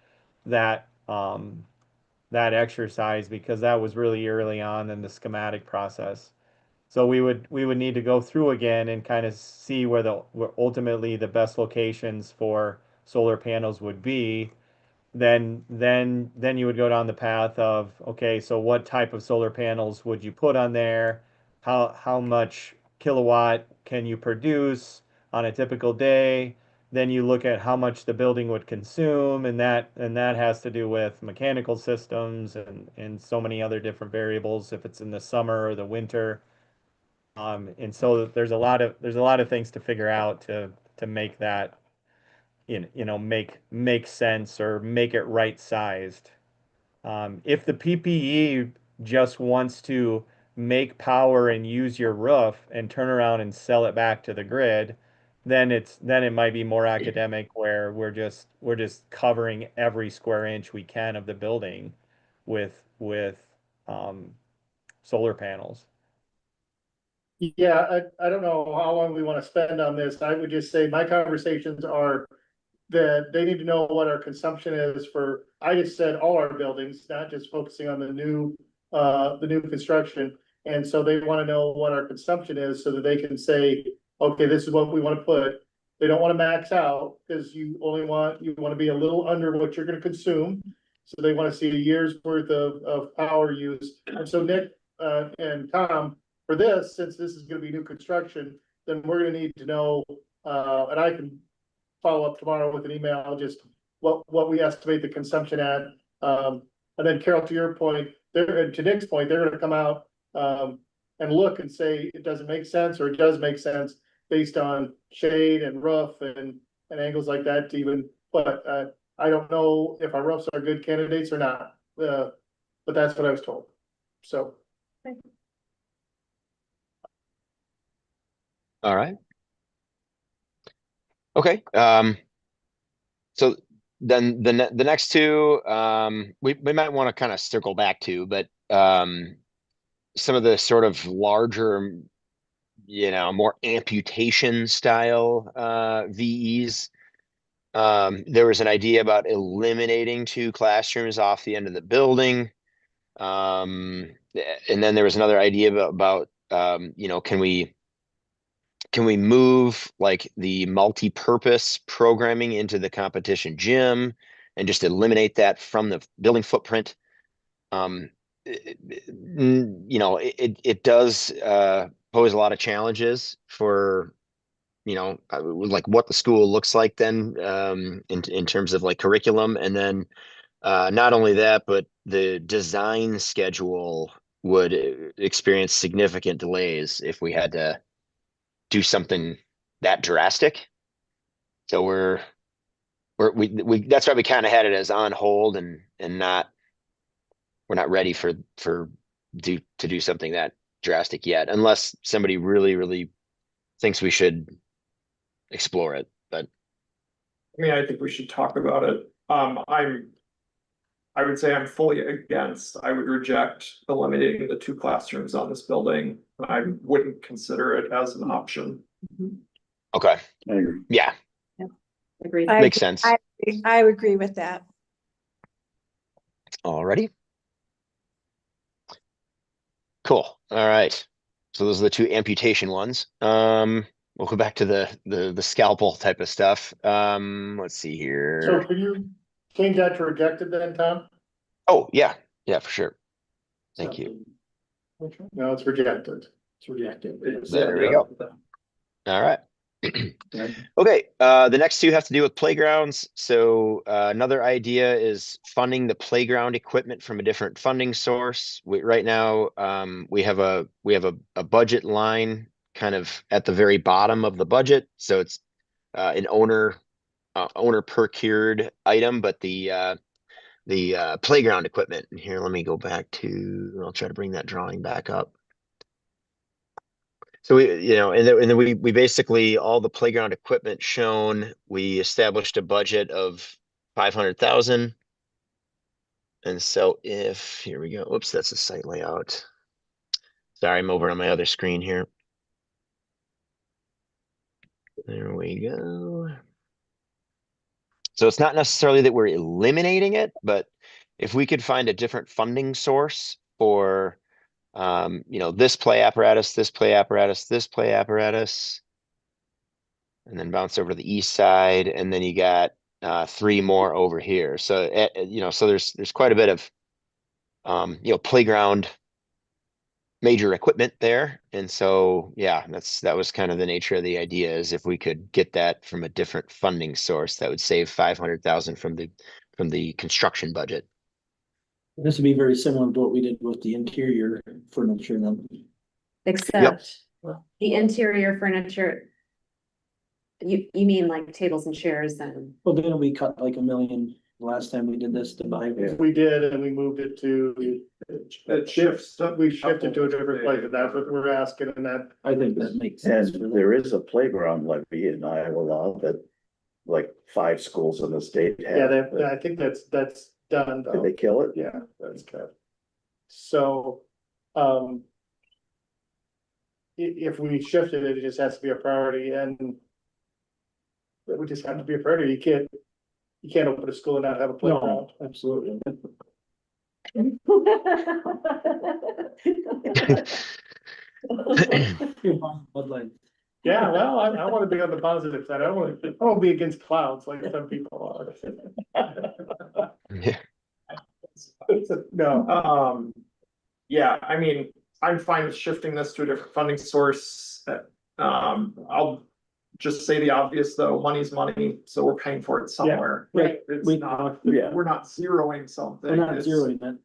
S6: that exercise because that was really early on in the schematic process. So we would need to go through again and kind of see where ultimately the best locations for solar panels would be. Then you would go down the path of, okay, so what type of solar panels would you put on there? How much kilowatt can you produce on a typical day? Then you look at how much the building would consume, and that has to do with mechanical systems and so many other different variables if it's in the summer or the winter. And so there's a lot of things to figure out to make that make sense or make it right sized. If the PPE just wants to make power and use your roof and turn around and sell it back to the grid, then it might be more academic where we're just covering every square inch we can of the building with solar panels.
S7: Yeah, I don't know how long we want to spend on this. I would just say my conversations are that they need to know what our consumption is for, I just said all our buildings, not just focusing on the new construction. And so they want to know what our consumption is so that they can say, okay, this is what we want to put. They don't want to max out because you want to be a little under what you're going to consume. So they want to see a year's worth of power use. And so Nick, and Tom, for this, since this is gonna be new construction, then we're gonna need to know, and I can follow up tomorrow with an email, just what we estimate the consumption at. And then Carol, to your point, to Nick's point, they're gonna come out, and look and say it doesn't make sense, or it does make sense based on shade and roof and angles like that to even, but, I don't know if our roofs are good candidates or not, but that's what I was told, so.
S2: All right. Okay, so then the next two, we might want to kind of circle back to, but some of the sort of larger, more amputation style VEs. There was an idea about eliminating 2 classrooms off the end of the building. And then there was another idea about can we move like the multi-purpose programming into the competition gym and just eliminate that from the building footprint? It does pose a lot of challenges for, like what the school looks like then, in terms of like curriculum. And then not only that, but the design schedule would experience significant delays if we had to do something that drastic. So we that's why we kind of had it as on hold and not, we're not ready to do something that drastic yet, unless somebody really thinks we should explore it. But
S8: I mean, I think we should talk about it. I would say I'm fully against, I would reject eliminating the 2 classrooms on this building. I wouldn't consider it as an option.
S2: okay,
S5: I agree.
S2: yeah,
S1: Agreed.
S2: makes sense.
S3: I would agree with that.
S2: Alrighty. Cool. All right. So those are the 2 amputation ones. We'll go back to the scalpel type of stuff. Let's see
S7: So
S2: here.
S7: can you change that to rejected then, Tom?
S2: Oh, yeah, for sure. Thank you.
S7: No, it's rejected.
S11: It's rejected.
S2: There we go. All right. Okay, the next 2 have to do with playgrounds. So another idea is funding the playground equipment from a different funding source. Right now, we have a budget line kind of at the very bottom of the budget. So it's an owner procured item, but the playground equipment. And here, let me go back to, I'll try to bring that drawing back up. So and then we basically, all the playground equipment shown, we established a budget of 500,000. And so here we go. Oops, that's a site layout. Sorry, I'm over on my other screen here. There we go. So it's not necessarily that we're eliminating it, but if we could find a different funding source for this play apparatus, this play apparatus, this play apparatus, and then bounce over to the east side, and then you got 3 more over here. So so there's quite a bit of playground major equipment there. And so yeah, that was kind of the nature of the idea, is if we could get that from a different funding source, that would save 500,000 from the construction budget.
S11: This would be very similar to what we did with the interior furniture then.
S1: Except the interior furniture, you mean like tables and chairs and,
S11: Well, then we cut like $1 million last time we did this to buy.
S7: We did, and we moved it to,
S8: It shifts.
S7: we shifted to a different place, and that's what we're asking, and that,
S11: I think that makes sense.
S5: And there is a playground levy in Iowa law that like 5 schools in the state have.
S7: yeah, I think that's done
S5: Did
S7: though.
S5: they kill it?
S7: Yeah, that's good. So, if we shifted it, it just has to be a priority, and it would just have to be a priority. You can't open a school and not have a playground.
S11: No, absolutely.
S7: Yeah, well, I wanna be on the positive side. I wanna be against clouds like some people are.
S2: Yeah.
S7: No,
S8: Yeah, I mean, I'm fine with shifting this to a different funding source. I'll just say the obvious though, money's money, so we're paying for it somewhere.
S11: Right.
S8: It's
S11: We
S8: not,
S5: yeah.
S8: we're not zeroing something.
S11: We're not
S8: It's-
S11: zeroing it,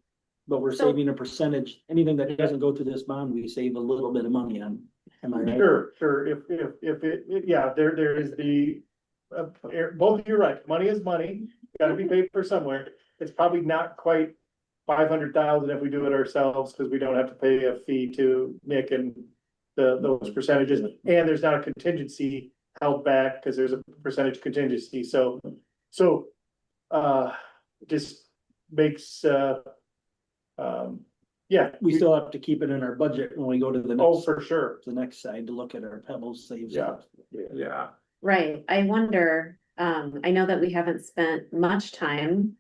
S11: but we're
S1: So-
S11: saving a percentage. Anything that doesn't go through this bond, we save a little bit of money on. Am I right?
S7: sure, if yeah, there is the. Both of you are right, money is money, gotta be paid for somewhere, it's probably not quite 500,000 if we do it ourselves, cause we don't have to pay a fee to Nick and. Those percentages, and there's not a contingency held back, cause there's a percentage contingency, so. Just makes, yeah.
S11: We still have to keep it in our budget when we go to the
S7: Oh,
S11: next,
S7: for sure,
S11: the next side to look at our pebbles saves.
S7: Yeah.
S8: Yeah,
S1: Right, I wonder, I know that we haven't spent much time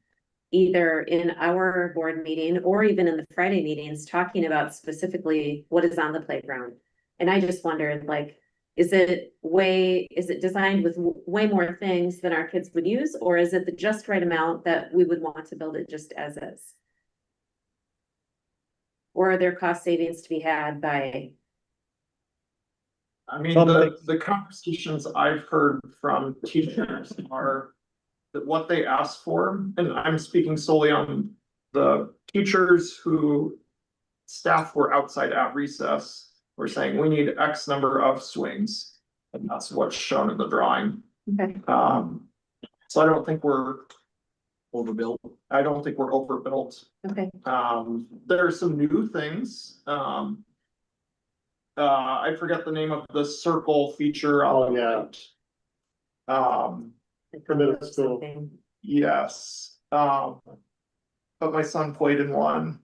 S1: either in our board meeting or even in the Friday meetings talking about specifically what is on the playground. And I just wondered, like, is it designed with way more things than our kids would use, or is it the just right amount that we would want to build it just as is? Or are there cost savings to be had by,
S8: I mean,
S6: Some
S8: the conversations I've heard from teachers are that what they ask for, and I'm speaking solely on the teachers who staff were outside at recess, were saying we need X number of swings, and that's what's shown in the drawing.
S1: okay,
S8: So I don't think we're
S11: Overbuilt.
S8: overbuilt.
S1: okay,
S8: There are some new things. I forget the name of the circle feature on the
S7: yeah.
S8: right.
S7: For middle school.
S1: something.
S8: Yes, but my son played in one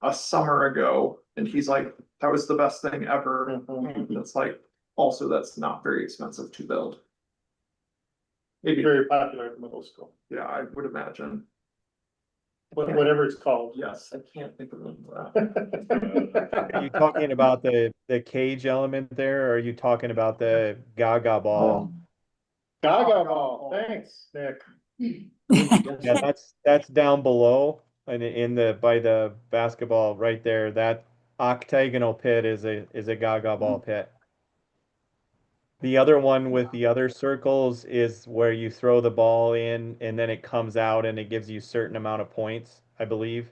S8: a summer ago, and he's like, that was the best thing ever. And it's like, also, that's not very expensive to build. Maybe,
S7: Very popular in middle school,
S8: yeah, I would imagine.
S7: whatever it's called.
S8: Yes, I can't think of that.
S6: Are you talking about the cage element there, or are you talking about the Gaga ball?
S7: Gaga ball, thanks, Nick.
S6: Yeah, that's down below and in the by the basketball right there. That octagonal pit is a Gaga ball pit. The other one with the other circles is where you throw the ball in and then it comes out and it gives you a certain amount of points, I believe.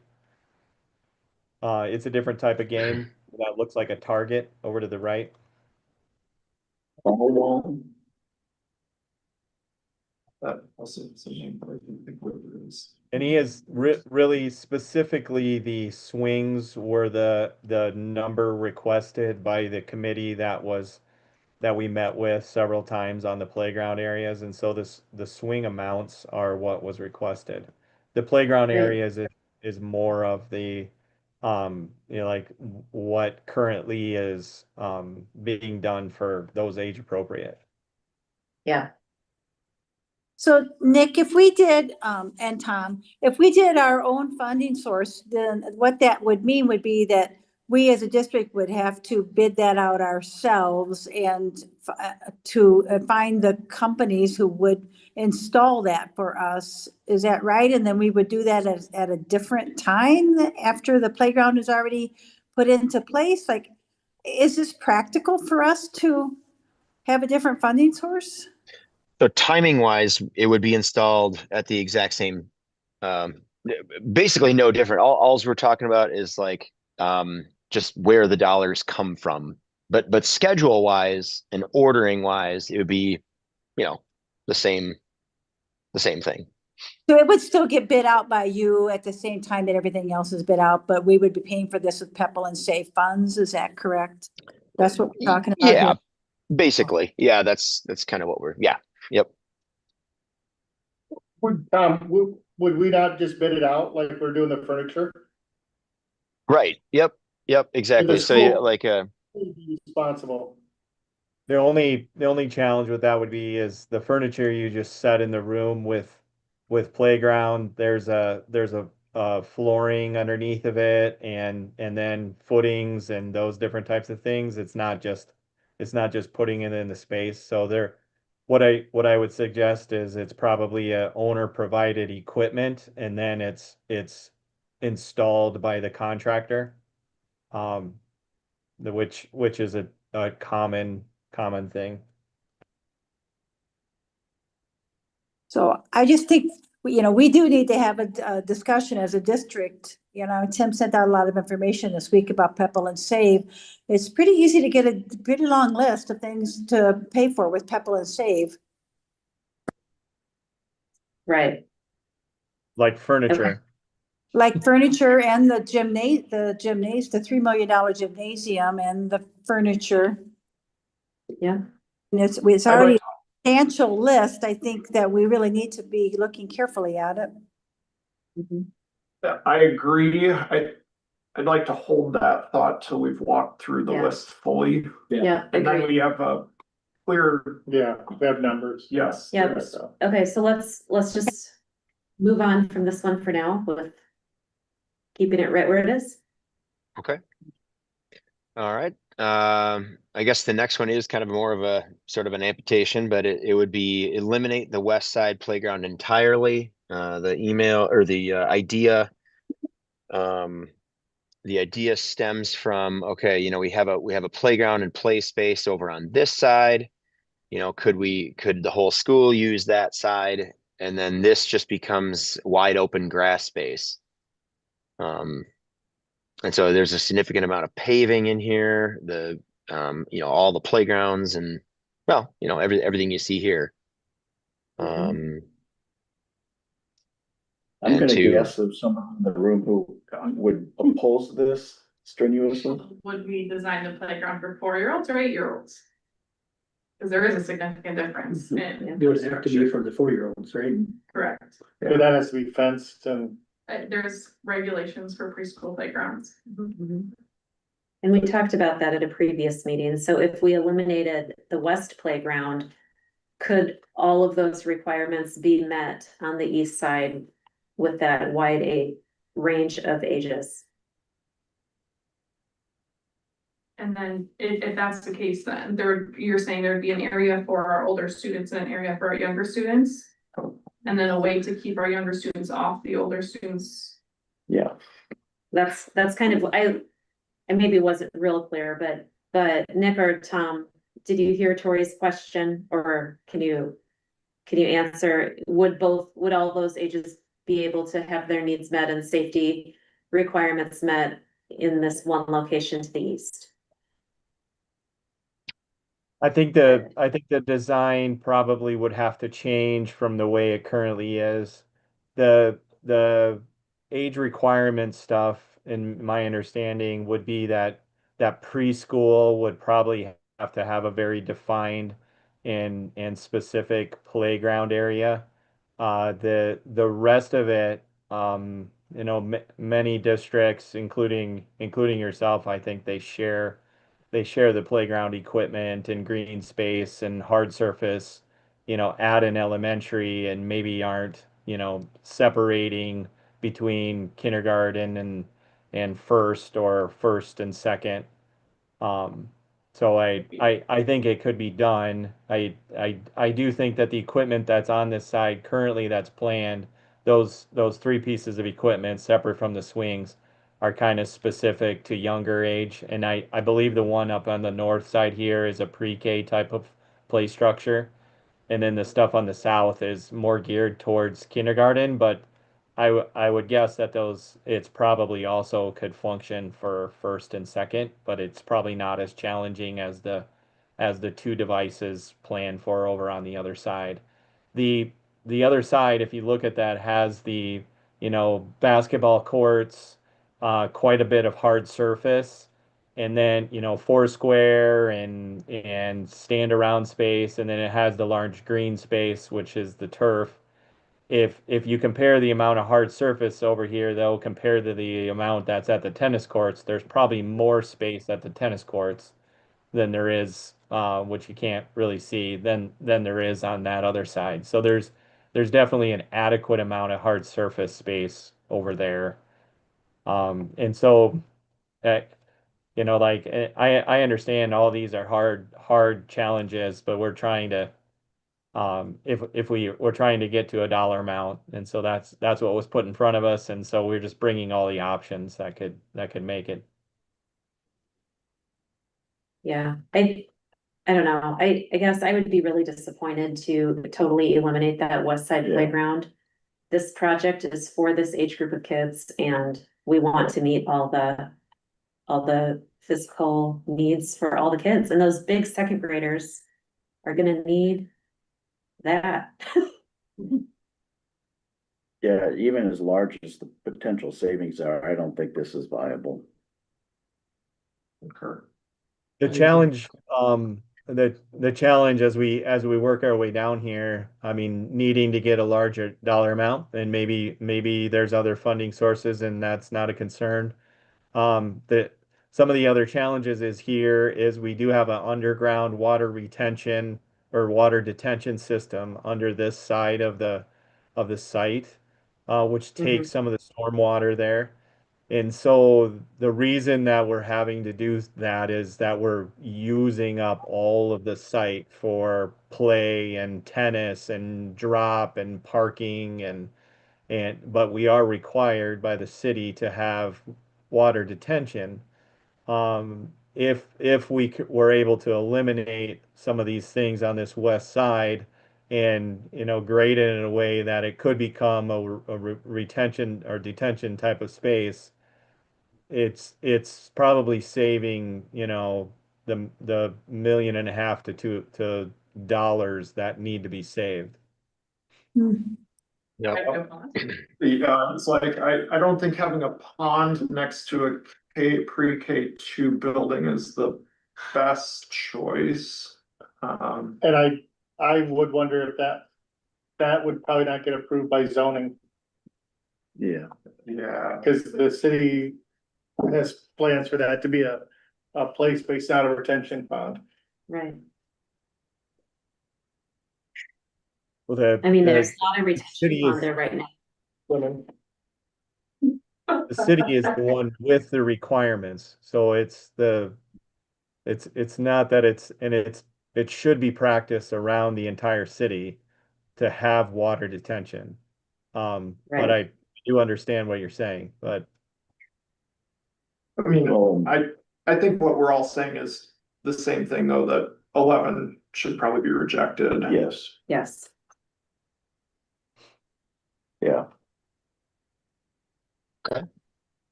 S6: It's a different type of game that looks like a target over to the right.
S8: That also, it's a name, but I didn't think what it is.
S6: And he is really specifically the swings were the number requested by the committee that we met with several times on the playground areas, and so the swing amounts are what was requested. The playground
S1: Great.
S6: areas is more of the like what currently is being done for those age appropriate.
S1: Yeah,
S3: So Nick, if we did, and Tom, if we did our own funding source, then what that would mean would be that we as a district would have to bid that out ourselves and to find the companies who would install that for us. Is that right? And then we would do that at a different time after the playground is already put into place? Like, is this practical for us to have a different funding source?
S2: So timing wise, it would be installed at the exact same, basically no different. Alls we're talking about is like, just where the dollars come from. But schedule wise and ordering wise, it would be, the same thing.
S3: So it would still get bid out by you at the same time that everything else is bid out, but we would be paying for this with Pepple and Safe funds, is that correct? That's what we're talking about
S2: Yeah,
S3: here?
S2: basically. Yeah, that's kind of what yep.
S7: Would we not just bid it out like we're doing the furniture?
S2: Right. Yep, exactly. So
S7: school-
S2: yeah, like
S7: Who'd be responsible?
S6: The only challenge with that would be is the furniture you just set in the room with playground. There's a flooring underneath of it and then footings and those different types of things. It's not just putting it in the space. So what I would suggest is it's probably a owner provided equipment and then it's installed by the contractor. Um, which is a common thing.
S3: So I just think, we do need to have a discussion as a district. Tim sent out a lot of information this week about Pepple and Save. It's pretty easy to get a pretty long list of things to pay for with Pepple and Save.
S1: Right.
S6: Like furniture.
S3: Like furniture and the $3 million gymnasium and the furniture.
S1: Yeah.
S3: And it's
S8: I'd like
S3: already a substantial list. I think that we really need to be looking carefully at it.
S1: Mhm.
S8: I agree. I'd like to hold that thought till we've walked through the
S1: Yeah.
S8: list fully.
S1: Yeah,
S8: And then
S1: agreed.
S8: we have a clear,
S7: Yeah, we have numbers.
S8: yes.
S1: Yeah.
S8: yes.
S1: Okay, so let's just move on from this one for now with keeping it right where it is.
S2: Okay. All right. I guess the next one is kind of more of a sort of an amputation, but it would be eliminate the west side playground entirely. The email or the idea stems from, okay, we have a playground and play space over on this side. Could the whole school use that side? And then this just becomes wide open grass space. And so there's a significant amount of paving in here, all the playgrounds and, well, everything you see here.
S5: I'm
S2: And
S5: gonna
S2: to-
S5: guess of someone in the room who would oppose this strenuously.
S10: Would we design the playground for 4-year-olds or 8-year-olds? Because there is a significant difference in
S11: It would have to be for the 4-year-olds, right?
S10: correct.
S7: But that has to be fenced and
S10: There's regulations for preschool playgrounds.
S1: Mhm. And we talked about that at a previous meeting. So if we eliminated the west playground, could all of those requirements be met on the east side with that wide range of ages?
S10: And then if that's the case, then you're saying there'd be an area for our older students and an area for our younger students? And then a way to keep our younger students off the older students.
S5: Yeah,
S1: That's kind of, I maybe wasn't real clear, but Nick or Tom, did you hear Tori's question, or can you answer? Would all those ages be able to have their needs met and safety requirements met in this one location to the east?
S6: I think the design probably would have to change from the way it currently is. The age requirement stuff, in my understanding, would be that preschool would probably have to have a very defined and specific playground area. The rest of it, many districts, including yourself, I think they share the playground equipment and green space and hard surface, at an elementary, and maybe aren't, separating between kindergarten and first, or first and second. Um, so I think it could be done. I do think that the equipment that's on this side currently that's planned, those three pieces of equipment separate from the swings, are kind of specific to younger age. And I believe the one up on the north side here is a pre-K type of play structure. And then the stuff on the south is more geared towards kindergarten, but I would guess that it's probably also could function for first and second, but it's probably not as challenging as the two devices planned for over on the other side. The the other side, if you look at that, has the, basketball courts, quite a bit of hard surface, and then, four square and stand around space, and then it has the large green space, which is the turf. If you compare the amount of hard surface over here, though, compared to the amount that's at the tennis courts, there's probably more space at the tennis courts than there is, which you can't really see, than there is on that other side. So there's definitely an adequate amount of hard surface space over there. And so, uh, like, I understand all these are hard challenges, but we're trying to if we were trying to get to a dollar amount. And so that's what was put in front of us. And so we're just bringing all the options that could make it.
S1: Yeah, I don't know. I guess I would be really disappointed to totally eliminate that west side
S5: Yeah.
S1: playground. This project is for this age group of kids and we want to meet all the physical needs for all the kids. And those big second graders are gonna need that.
S5: Yeah, even as large as the potential savings are, I don't think this is viable.
S8: Concur.
S6: The challenge, the challenge as we work our way down here, I mean, needing to get a larger dollar amount, and maybe there's other funding sources, and that's not a concern. The some of the other challenges is we do have an underground water retention or water detention system under this side of the site, which takes some of the storm water there. And so the reason that we're having to do that is that we're using up all of the site for play and tennis and drop and parking and but we are required by the city to have water detention. If we were able to eliminate some of these things on this west side and grade it in a way that it could become a retention or detention type of space, it's probably saving, the $1.5 to $2 dollars that need to be saved.
S2: Yep.
S8: It's like, I don't think having a pond next to a pre-K two building is the best choice.
S7: And I would wonder if that would probably not get approved by zoning,
S5: Yeah,
S8: Yeah,
S7: because the city has plans for that to be a place based out of retention pond.
S1: Right.
S6: Well,
S1: I mean, there's not a
S6: city
S1: retention pond
S6: is-
S1: there right now.
S6: the city is the one with the requirements, so it's not that it should be practiced around the entire city to have water detention. But
S1: Right.
S6: I do understand what you're saying, but
S8: I mean,
S5: Well-
S8: I think what we're all saying is the same thing, though, that 11 should probably be rejected.
S5: yes,
S1: Yes.
S5: yeah.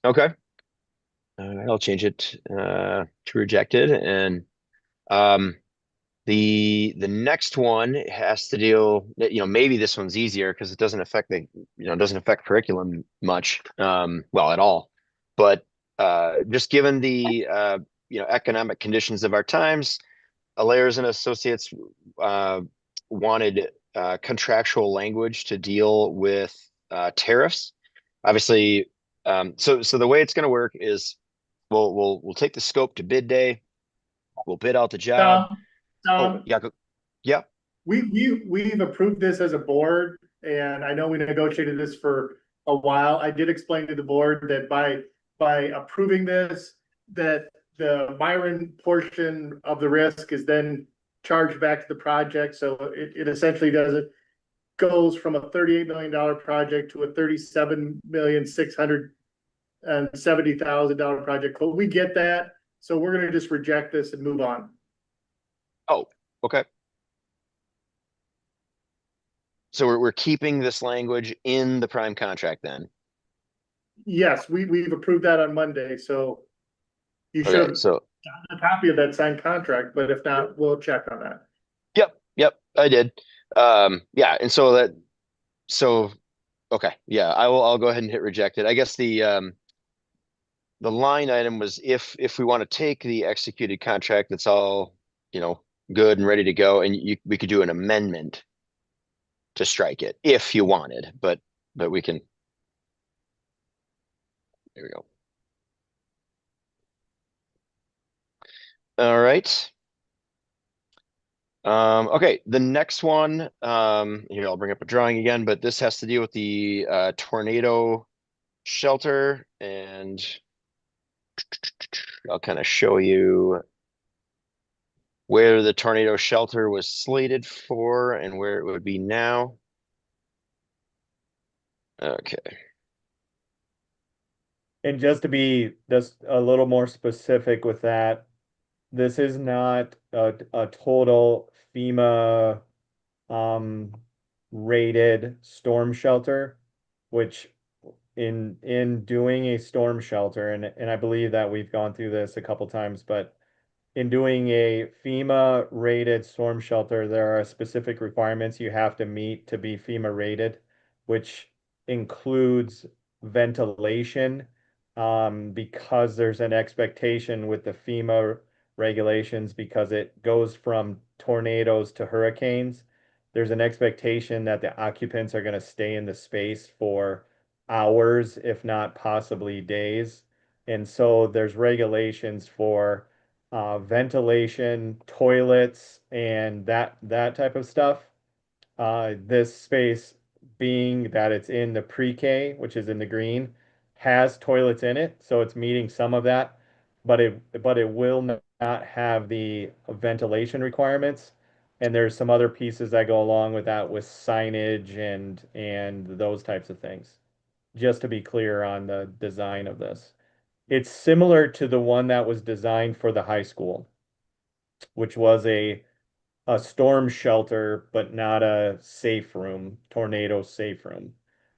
S2: Okay. I'll change it to rejected, and the next one has to deal, maybe this one's easier because it doesn't affect doesn't affect curriculum much, well, at all. But just given the economic conditions of our times, Allairs and Associates wanted contractual language to deal with tariffs. Obviously, so the way it's going to work is we'll take the scope to bid day. We'll bid out the job.
S7: Tom,
S2: Yeah.
S7: we've approved this as a board, and I know we negotiated this for a while. I did explain to the board that by approving this, that the Myron portion of the risk is then charged back to the project, so it essentially goes from a $38 million project to a $37,670,000 project. But we get that, so we're gonna just reject this and move on.
S2: Oh, okay. So we're keeping this language in the prime contract then.
S7: Yes, we've approved that on Monday, so you should
S2: Okay,
S7: have
S2: so
S7: gotten a copy of that signed contract, but if not, we'll check on that.
S2: yep, I did. Yeah, and so okay, yeah, I'll go ahead and hit rejected. I guess the line item was if we want to take the executed contract that's all, good and ready to go, and we could do an amendment to strike it if you wanted, but we can. There we go. All right. Okay, the next one, here, I'll bring up a drawing again, but this has to deal with the tornado shelter, and I'll kind of show you where the tornado shelter was slated for and where it would be now. Okay.
S6: And just to be just a little more specific with that, this is not a total FEMA rated storm shelter, which in doing a storm shelter, and I believe that we've gone through this a couple times, but in doing a FEMA rated storm shelter, there are specific requirements you have to meet to be FEMA rated, which includes ventilation, because there's an expectation with the FEMA regulations, because it goes from tornadoes to hurricanes. There's an expectation that the occupants are going to stay in the space for hours, if not possibly days. And so there's regulations for ventilation, toilets, and that type of stuff. This space, being that it's in the pre-K, which is in the green, has toilets in it, so it's meeting some of that, but it will not have the ventilation requirements. And there's some other pieces that go along with that, with signage and those types of things. Just to be clear on the design of this. It's similar to the one that was designed for the high school, which was a storm shelter, but not a safe room, tornado safe room.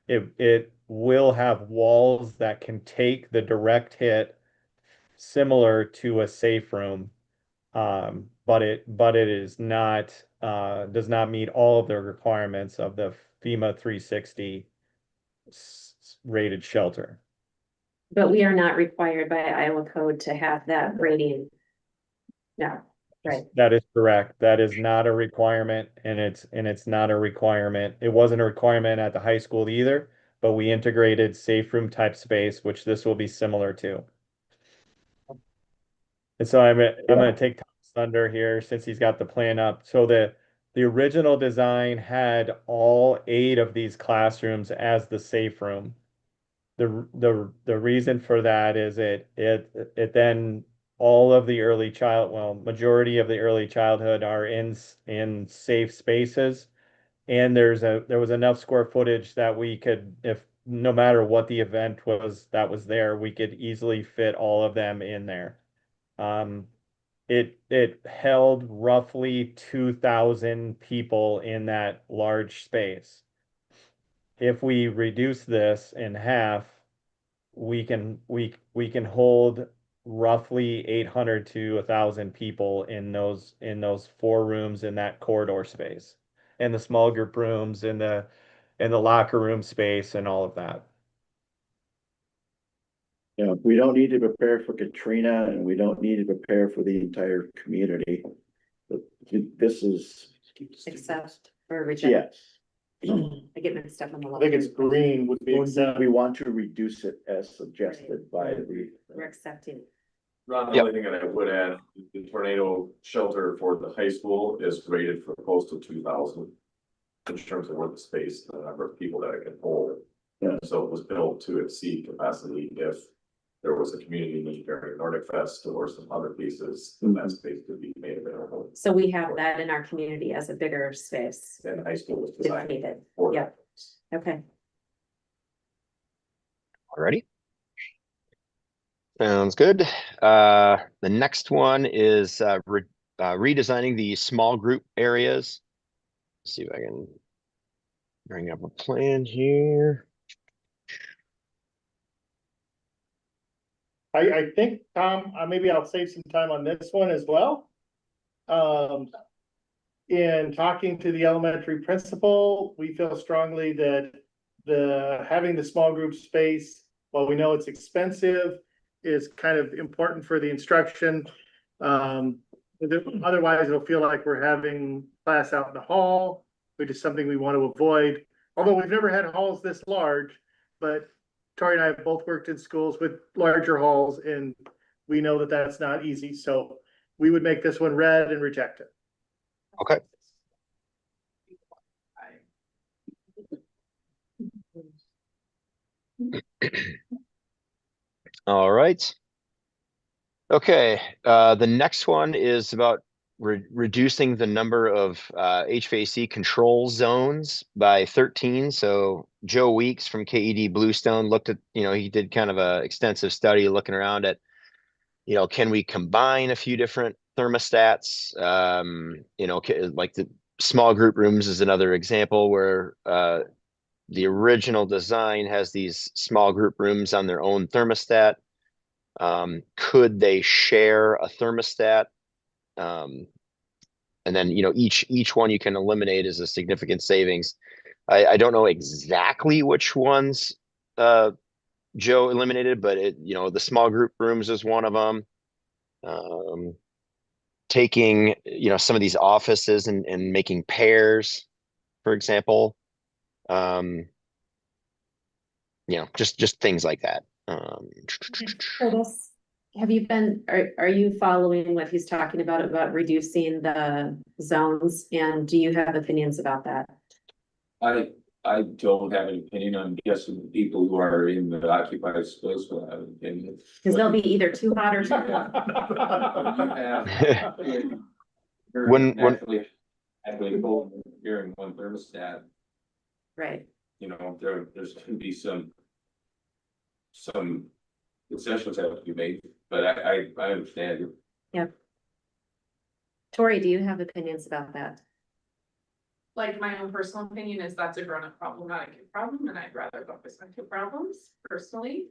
S6: It will have walls that can take the direct hit, similar to a safe room, but it is not does not meet all of the requirements of the FEMA 360 rated shelter.
S1: But we are not required by Iowa code to have that rating. No, right.
S6: That is correct. That is not a requirement, and it's not a requirement. It wasn't a requirement at the high school either, but we integrated safe room type space, which this will be similar to. And so I'm gonna take Tom's thunder here since he's got the plan up. So the original design had all 8 of these classrooms as the safe room. The reason for that is it then all of the majority of the early childhood are in safe spaces, and there was enough square footage that we could, if no matter what the event was that was there, we could easily fit all of them in there. It held roughly 2,000 people in that large space. If we reduce this in half, we can hold roughly 800 to 1,000 people in those 4 rooms in that corridor space, and the small group rooms and the locker room space and all of that.
S5: Yeah, we don't need to prepare for Katrina, and we don't need to prepare for the entire community. But this is,
S1: Accept or reject.
S5: yes.
S1: I get mixed up on the.
S7: I think it's green would be accepted.
S5: We want to reduce it as suggested by the.
S1: We're accepting.
S9: Ron, the only thing that I would add, the tornado shelter for the high school is rated for close to 2,000. In terms of where the space, the number of people that it can hold.
S5: Yeah.
S9: So it was built to exceed capacity if there was a community need during Nordic Fest or some other pieces, then that space could be made available.
S1: So we have that in our community as a bigger space.
S9: And high school was
S1: If
S9: designed
S1: needed.
S9: for
S1: Yep.
S9: that.
S1: Okay.
S2: Alrighty. Sounds good. The next one is redesigning the small group areas. Let's see if I can bring up a plan here.
S7: I think, Tom, maybe I'll save some time on this one as well. In talking to the elementary principal, we feel strongly that having the small group space, while we know it's expensive, is kind of important for the instruction. Otherwise, it'll feel like we're having class out in the hall, which is something we want to avoid. Although we've never had halls this large, but Tori and I have both worked in schools with larger halls, and we know that that's not easy. So we would make this one red and reject it.
S2: Okay. All right. Okay, the next one is about reducing the number of HVAC control zones by 13. So Joe Weeks from KED Bluestone looked at, he did kind of a extensive study looking around at, can we combine a few different thermostats? Like the small group rooms is another example where the original design has these small group rooms on their own thermostat. Could they share a thermostat? And then, each one you can eliminate is a significant savings. I don't know exactly which ones Joe eliminated, but the small group rooms is one of them. Taking, some of these offices and making pairs, for example. Just things like that.
S1: Curtis, are you following what he's talking about reducing the zones, and do you have opinions about that?
S9: I don't have an opinion. I'm guessing the people who are in the occupied space will have an opinion.
S1: Because they'll be either too hot or too cold.
S2: When
S9: Actually, both here in one thermostat,
S1: Right.
S9: there's gonna be some concessions have to be made, but I understand.
S1: Yep. Tori, do you have opinions about that?
S10: Like, my own personal opinion is that's a grown-up problem, not a kid problem, and I'd rather focus on kid problems personally.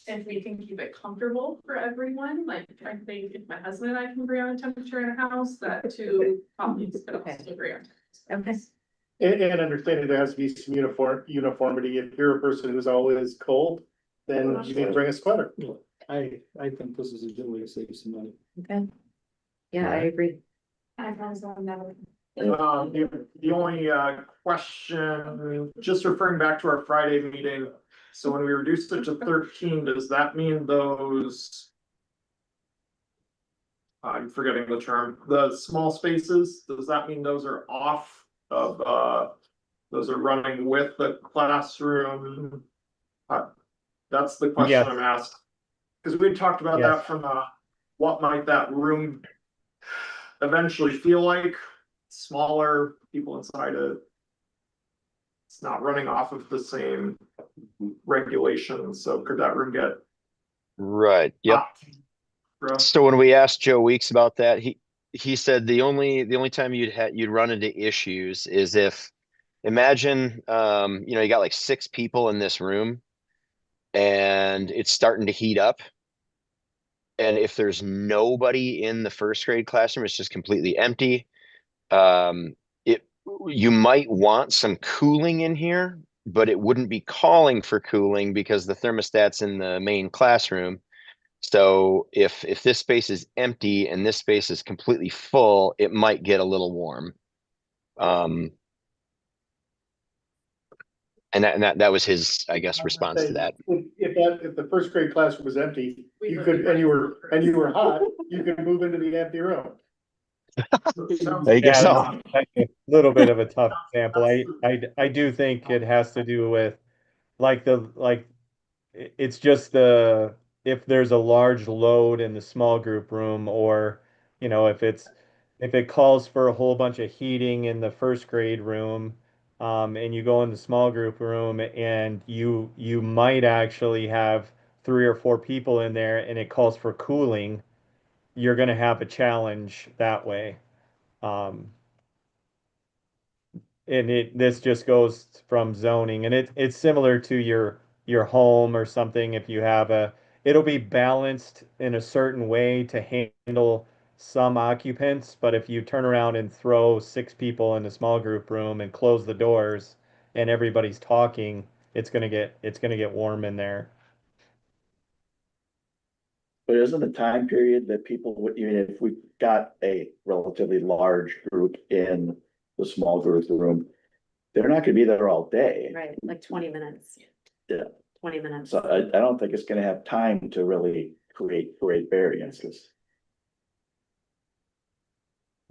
S10: If we can keep it comfortable for everyone, like, I think if my husband and I can agree on a temperature in a house, that two colleagues could also agree on.
S1: Okay.
S7: And understanding there has to be some uniformity. If you're a person who's always cold, then you need to bring a sweater.
S11: I think this is a good way to save some money.
S1: Okay. Yeah, I agree.
S8: The only question, just referring back to our Friday meeting, so when we reduced it to 13, does that mean those? I'm forgetting the term, the small spaces, does that mean those are off of, those are running with the classroom? That's the question
S6: Yes.
S8: I'm asked. Because we talked about
S6: Yes.
S8: that from what might that room eventually feel like? Smaller, people inside it. It's not running off of the same regulations, so could that room get?
S2: Right. Yep.
S8: hot?
S2: So when we asked Joe Weeks about that, he said the only time you'd run into issues is if, imagine, you got like 6 people in this room and it's starting to heat up. And if there's nobody in the first grade classroom, it's just completely empty. You might want some cooling in here, but it wouldn't be calling for cooling because the thermostat's in the main classroom. So if this space is empty and this space is completely full, it might get a little warm. And that was his, I guess, response to that.
S7: If the first grade classroom was empty, you could, and you were hot, you could move into the empty room.
S2: I guess so.
S6: A little bit of a tough example. I do think it has to do with it's just if there's a large load in the small group room, or if it calls for a whole bunch of heating in the first grade room, and you go in the small group room and you might actually have 3 or 4 people in there and it calls for cooling, you're going to have a challenge that way. And this just goes from zoning, and it's similar to your home or something. If you have it'll be balanced in a certain way to handle some occupants, but if you turn around and throw 6 people in a small group room and close the doors and everybody's talking, it's gonna get warm in there.
S5: But isn't the time period that people would, even if we got a relatively large group in the small group room, they're not gonna be there all day.
S1: Right, like 20 minutes.
S5: Yeah.
S1: 20 minutes.
S5: So I don't think it's gonna have time to really create variances.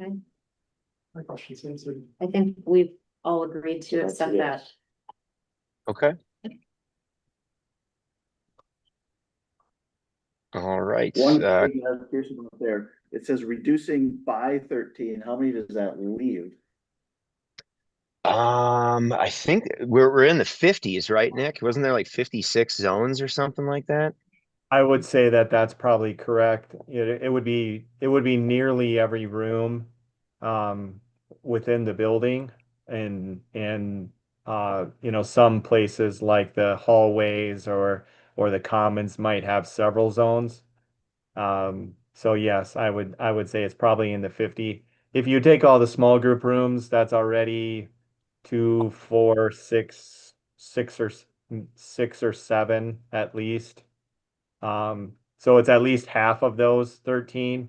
S1: Okay.
S8: My question's answered.
S1: I think we've all agreed to accept that.
S2: Okay. All right.
S5: One clarification up there, it says reducing by 13. How many does that leave?
S2: I think we're in the 50s, right, Nick? Wasn't there like 56 zones or something like that?
S6: I would say that that's probably correct. It would be nearly every room um, within the building, and some places like the hallways or the commons might have several zones. So yes, I would say it's probably in the 50. If you take all the small group rooms, that's already two, four, six or seven at least. So it's at least half of those 13.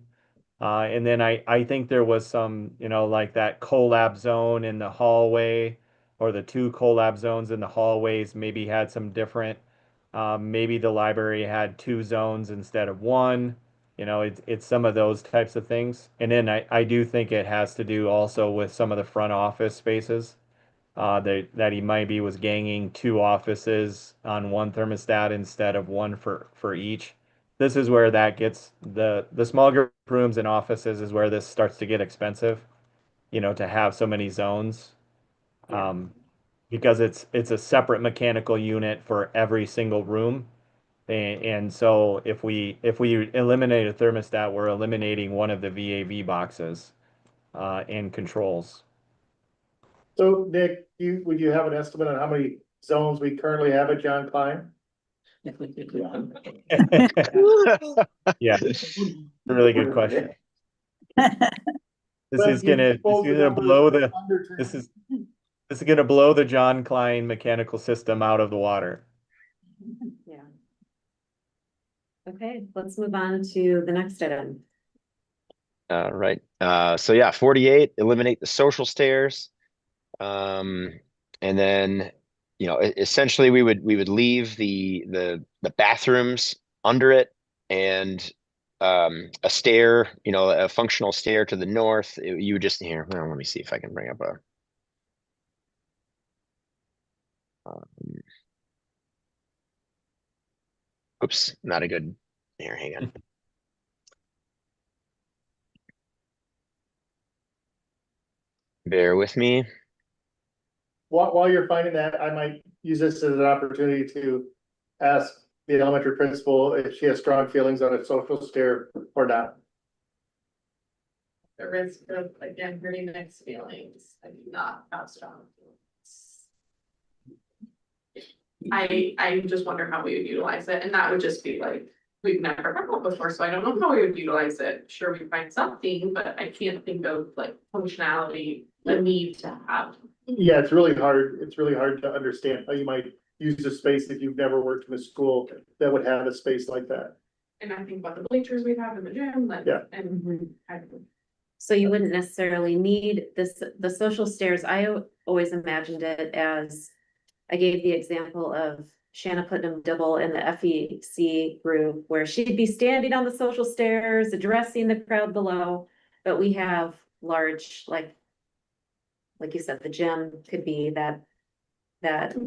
S6: And then I think there was some, like that collab zone in the hallway or the two collab zones in the hallways maybe had some different, maybe the library had two zones instead of one. It's some of those types of things. And then I do think it has to do also with some of the front office spaces that he maybe was ganging two offices on one thermostat instead of one for each. This is where that gets the small group rooms and offices is where this starts to get expensive, to have so many zones. Um, because it's a separate mechanical unit for every single room. And so if we eliminate a thermostat, we're eliminating one of the VAV boxes and controls.
S7: So Nick, would you have an estimate on how many zones we currently have at John Klein?
S6: Yeah, a really good question. This is gonna blow the this is this is gonna blow the John Klein mechanical system out of the water.
S1: Yeah. Okay, let's move on to the next item.
S2: Right. So yeah, 48, eliminate the social stairs. And then, essentially we would leave the bathrooms under it and a stair, a functional stair to the north. You would just here, well, let me see if I can bring up oops, not a good here, hang on. Bear with me.
S7: While you're finding that, I might use this as an opportunity to ask the elementary principal if she has strong feelings on a social stair or not.
S10: The risk of, again, hurting Nick's feelings, I do not have strong feelings. I just wonder how we would utilize it, and that would just be like, we've never done that before, so I don't know how we would utilize it. Sure, we find something, but I can't think of like functionality, the need to have.
S7: Yeah, it's really hard. It's really hard to understand how you might use a space if you've never worked in a school that would have a space like that.
S10: And I think about the bleachers we have in the gym, like,
S7: Yeah.
S10: and
S1: So you wouldn't necessarily need this, the social stairs. I always imagined it as, I gave the example of Shanna Putnam Dibble in the FEC group where she'd be standing on the social stairs, addressing the crowd below. But we have large, like you said, the gym could be that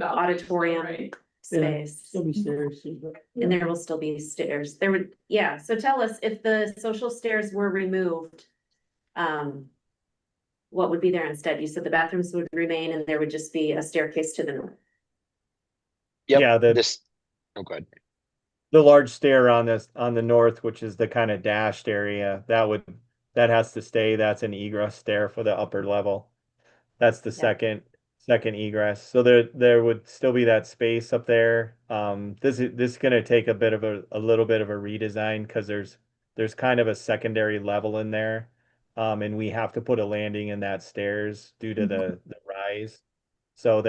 S1: auditorium
S10: right.
S1: space.
S11: Still be stairs.
S1: And there will still be stairs. There would, yeah, so tell us if the social stairs were removed. What would be there instead? You said the bathrooms would remain and there would just be a staircase to the north.
S2: Yep.
S6: Yeah,
S2: Oh, good.
S6: the large stair on the north, which is the kind of dashed area, that has to stay. That's an egress stair for the upper level. That's the second egress. So there would still be that space up there. This is gonna take a little bit of a redesign because there's kind of a secondary level in there. And we have to put a landing in that stairs due to the rise. So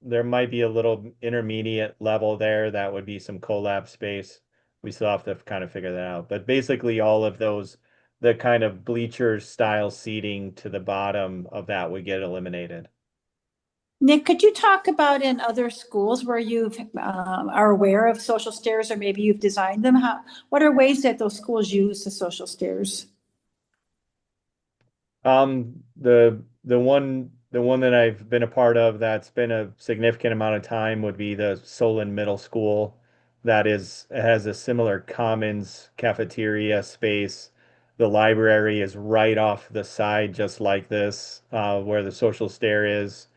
S6: there might be a little intermediate level there that would be some collab space. We still have to kind of figure that out. But basically all of those, the kind of bleacher style seating to the bottom of that would get eliminated.
S3: Nick, could you talk about in other schools where you've, are aware of social stairs, or maybe you've designed them? What are ways that those schools use the social stairs?
S6: The one that I've been a part of that's been a significant amount of time would be the Solon Middle School. that has a similar commons cafeteria space. The library is right off the side, just like this, where the social stair is.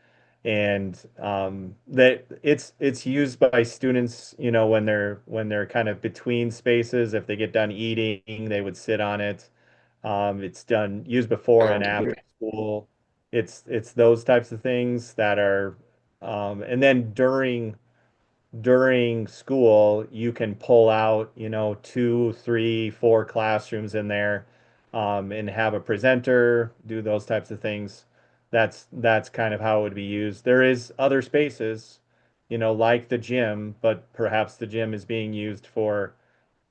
S6: And that it's used by students, you know, when they're kind of between spaces. If they get done eating, they would sit on it. It's done used before and after school. It's those types of things that are, and then during school, you can pull out, you know, 2, 3, 4 classrooms in there, and have a presenter, do those types of things. That's kind of how it would be used. There is other spaces, you know, like the gym, but perhaps the gym is being used for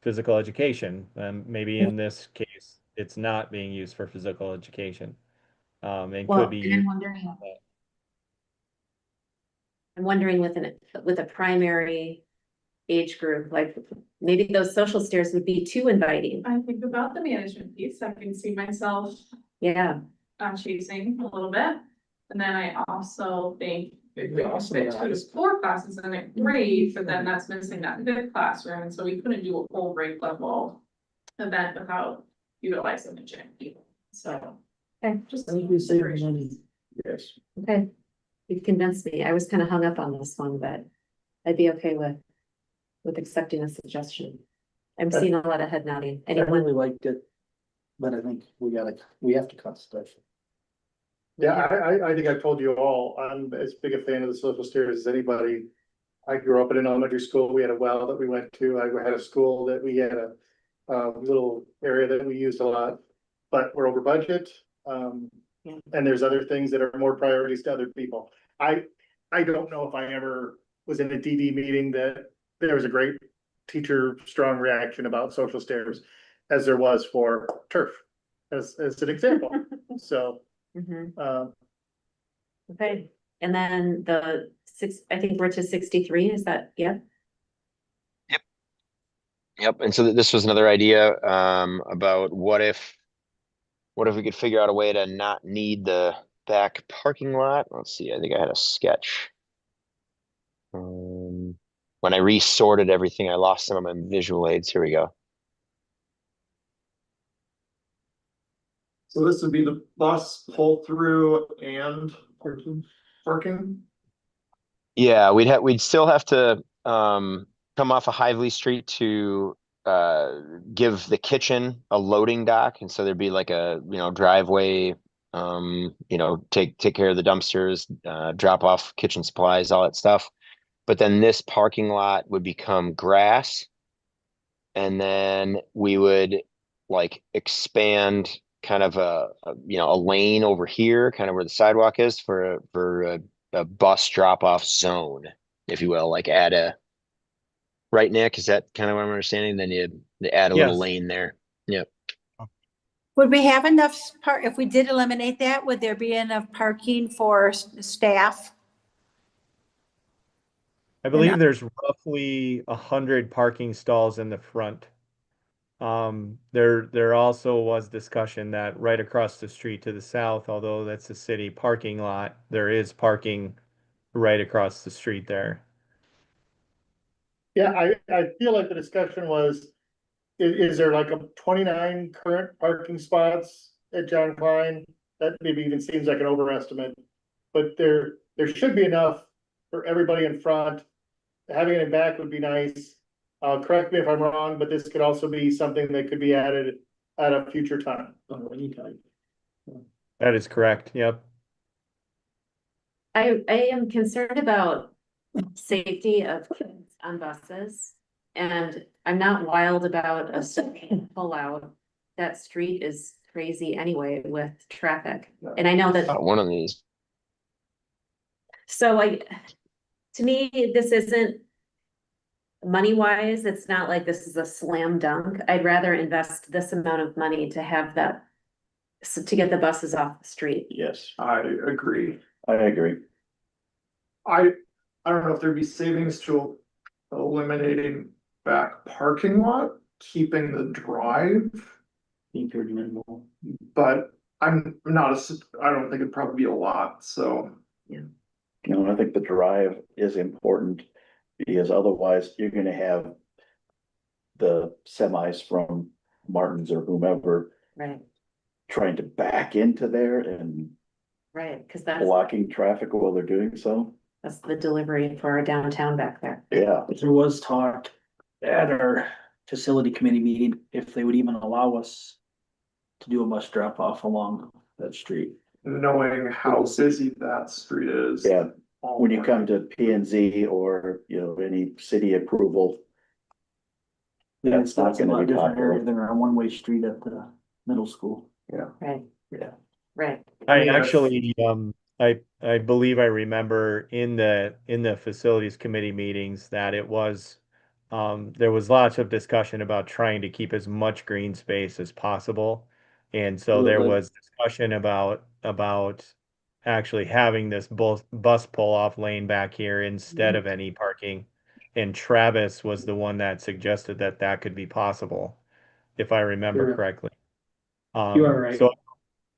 S6: physical education. Maybe in this case, it's not being used for physical education, and could
S1: Well,
S6: be
S1: and I'm
S6: used.
S1: wondering. I'm wondering with a primary age group, like maybe those social stairs would be too inviting.
S10: I think about the management piece, I can see myself
S1: Yeah,
S10: chasing a little bit. And then I also think if we could
S11: Awesome,
S10: fit
S11: yeah.
S10: 2 to 4 classes in it, great, but then that's missing that 5th classroom, and so we couldn't do a full grade level event without utilizing the gym. So.
S1: okay,
S10: Just.
S11: I think we save money.
S5: Yes.
S1: okay. You've convinced me. I was kind of hung up on this one, but I'd be okay with accepting a suggestion. I'm seeing a lot of head nodding.
S11: I
S1: Anyone?
S11: really liked it, but I think we have to cut stuff.
S7: Yeah, I think I've told you all, I'm as big a fan of the social stairs as anybody. I grew up in an elementary school. We had a well that we went to. I had a school that we had a little area that we used a lot, but we're over budget.
S1: Yeah.
S7: And there's other things that are more priorities to other people. I don't know if I ever was in a DD meeting that there was a great teacher strong reaction about social stairs as there was for turf, as an example. So,
S1: Mhm. Okay, and then I think we're to 63, is that, yeah?
S2: Yep. And so this was another idea about what if we could figure out a way to not need the back parking lot? Let's see, I think I had a sketch. When I resorted everything, I lost some of my visual aids. Here we go.
S8: So this would be the bus pull through and parking.
S2: Yeah, we'd still have to come off of Hively Street to give the kitchen a loading dock, and so there'd be like a driveway, take care of the dumpsters, drop off kitchen supplies, all that stuff. But then this parking lot would become grass, and then we would like expand kind of a lane over here, kind of where the sidewalk is for a bus drop off zone, if you will, like add a right, Nick, is that kind of what I'm understanding? Then you add a little
S6: Yes.
S2: lane there. Yep.
S3: Would we have enough if we did eliminate that, would there be enough parking for staff?
S6: I believe there's roughly 100 parking stalls in the front. There also was discussion that right across the street to the south, although that's a city parking lot, there is parking right across the street there.
S7: yeah, I feel like the discussion was, is there like a 29 current parking spots at John Klein? That maybe even seems like an overestimate, but there should be enough for everybody in front. Having it in back would be nice. Correct me if I'm wrong, but this could also be something that could be added at a future time.
S11: Anytime.
S6: That is correct. Yep.
S1: I am concerned about safety of kids on buses. And I'm not wild about a second pullout. That street is crazy anyway with traffic. And I know that,
S2: One of these.
S1: so to me, this isn't money wise, it's not like this is a slam dunk. I'd rather invest this amount of money to have that, to get the buses off the street.
S5: Yes,
S8: I agree.
S5: I agree.
S8: I don't know if there'd be savings to eliminating back parking lot, keeping the drive,
S11: Think you're minimal.
S8: but I don't think it'd probably be a lot, so.
S5: I think the drive is important because otherwise you're gonna have the semis from Martin's or whomever
S1: Right,
S5: trying to back into there and
S1: right, because that's
S5: blocking traffic while they're doing so.
S1: the delivery for our downtown back there.
S5: Yeah,
S11: But there was talk at our facility committee meeting, if they would even allow us to do a bus drop off along that street.
S8: Knowing how busy that street is.
S5: yeah.
S8: all
S5: When you come
S8: morning.
S5: to P and Z or, any city approval, That's not
S11: That's a
S5: gonna
S11: lot
S5: be
S11: different
S5: popular.
S11: area than our one-way street at the middle school.
S1: Right,
S5: yeah.
S1: right.
S6: I
S8: mean, that's-
S6: actually, I believe I remember in the facilities committee meetings that it was, there was lots of discussion about trying to keep as much green space as possible. And so there
S11: Absolutely.
S6: was discussion about actually having this bus pull-off lane back here instead of any parking. And Travis was the one that suggested that that could be possible, if I remember
S11: Sure.
S6: correctly.
S11: You are right.
S6: So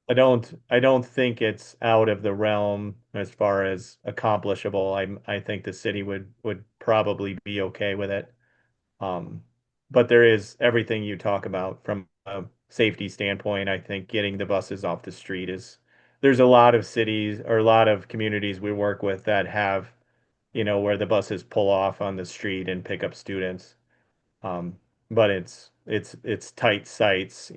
S6: I don't think it's out of the realm as far as accomplishable. I think the city would probably be okay with it. But there is everything you talk about from a safety standpoint. I think getting the buses off the street there's a lot of cities or a lot of communities we work with that have, where the buses pull off on the street and pick up students. Um, but it's tight sites,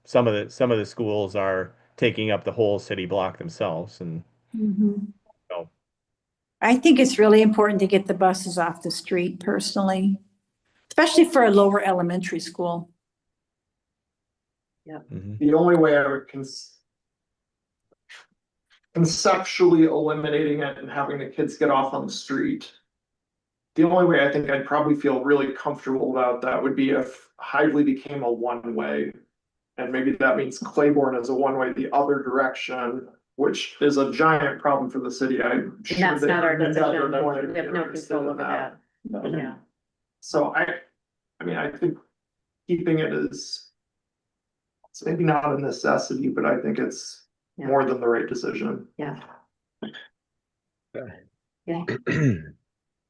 S6: some of the schools are taking up the whole city block themselves and so.
S3: I think it's really important to get the buses off the street personally, especially for a lower elementary school.
S6: Mhm.
S8: The only way I would conceptually eliminating it and having the kids get off on the street. The only way I think I'd probably feel really comfortable about that would be if Hively became a one-way. And maybe that means Claiborne is a one-way the other direction, which is a giant problem for the city. I'm
S1: And
S8: sure
S1: that's
S8: they
S1: not our
S8: would
S1: decision.
S8: never
S1: We have
S8: be
S1: no
S8: interested
S1: control
S8: in
S1: over that.
S5: No.
S1: Yeah,
S8: So I mean, I think keeping it is, it's maybe not a necessity, but I think it's
S1: Yeah.
S8: more than the right decision.
S1: yeah. Yeah.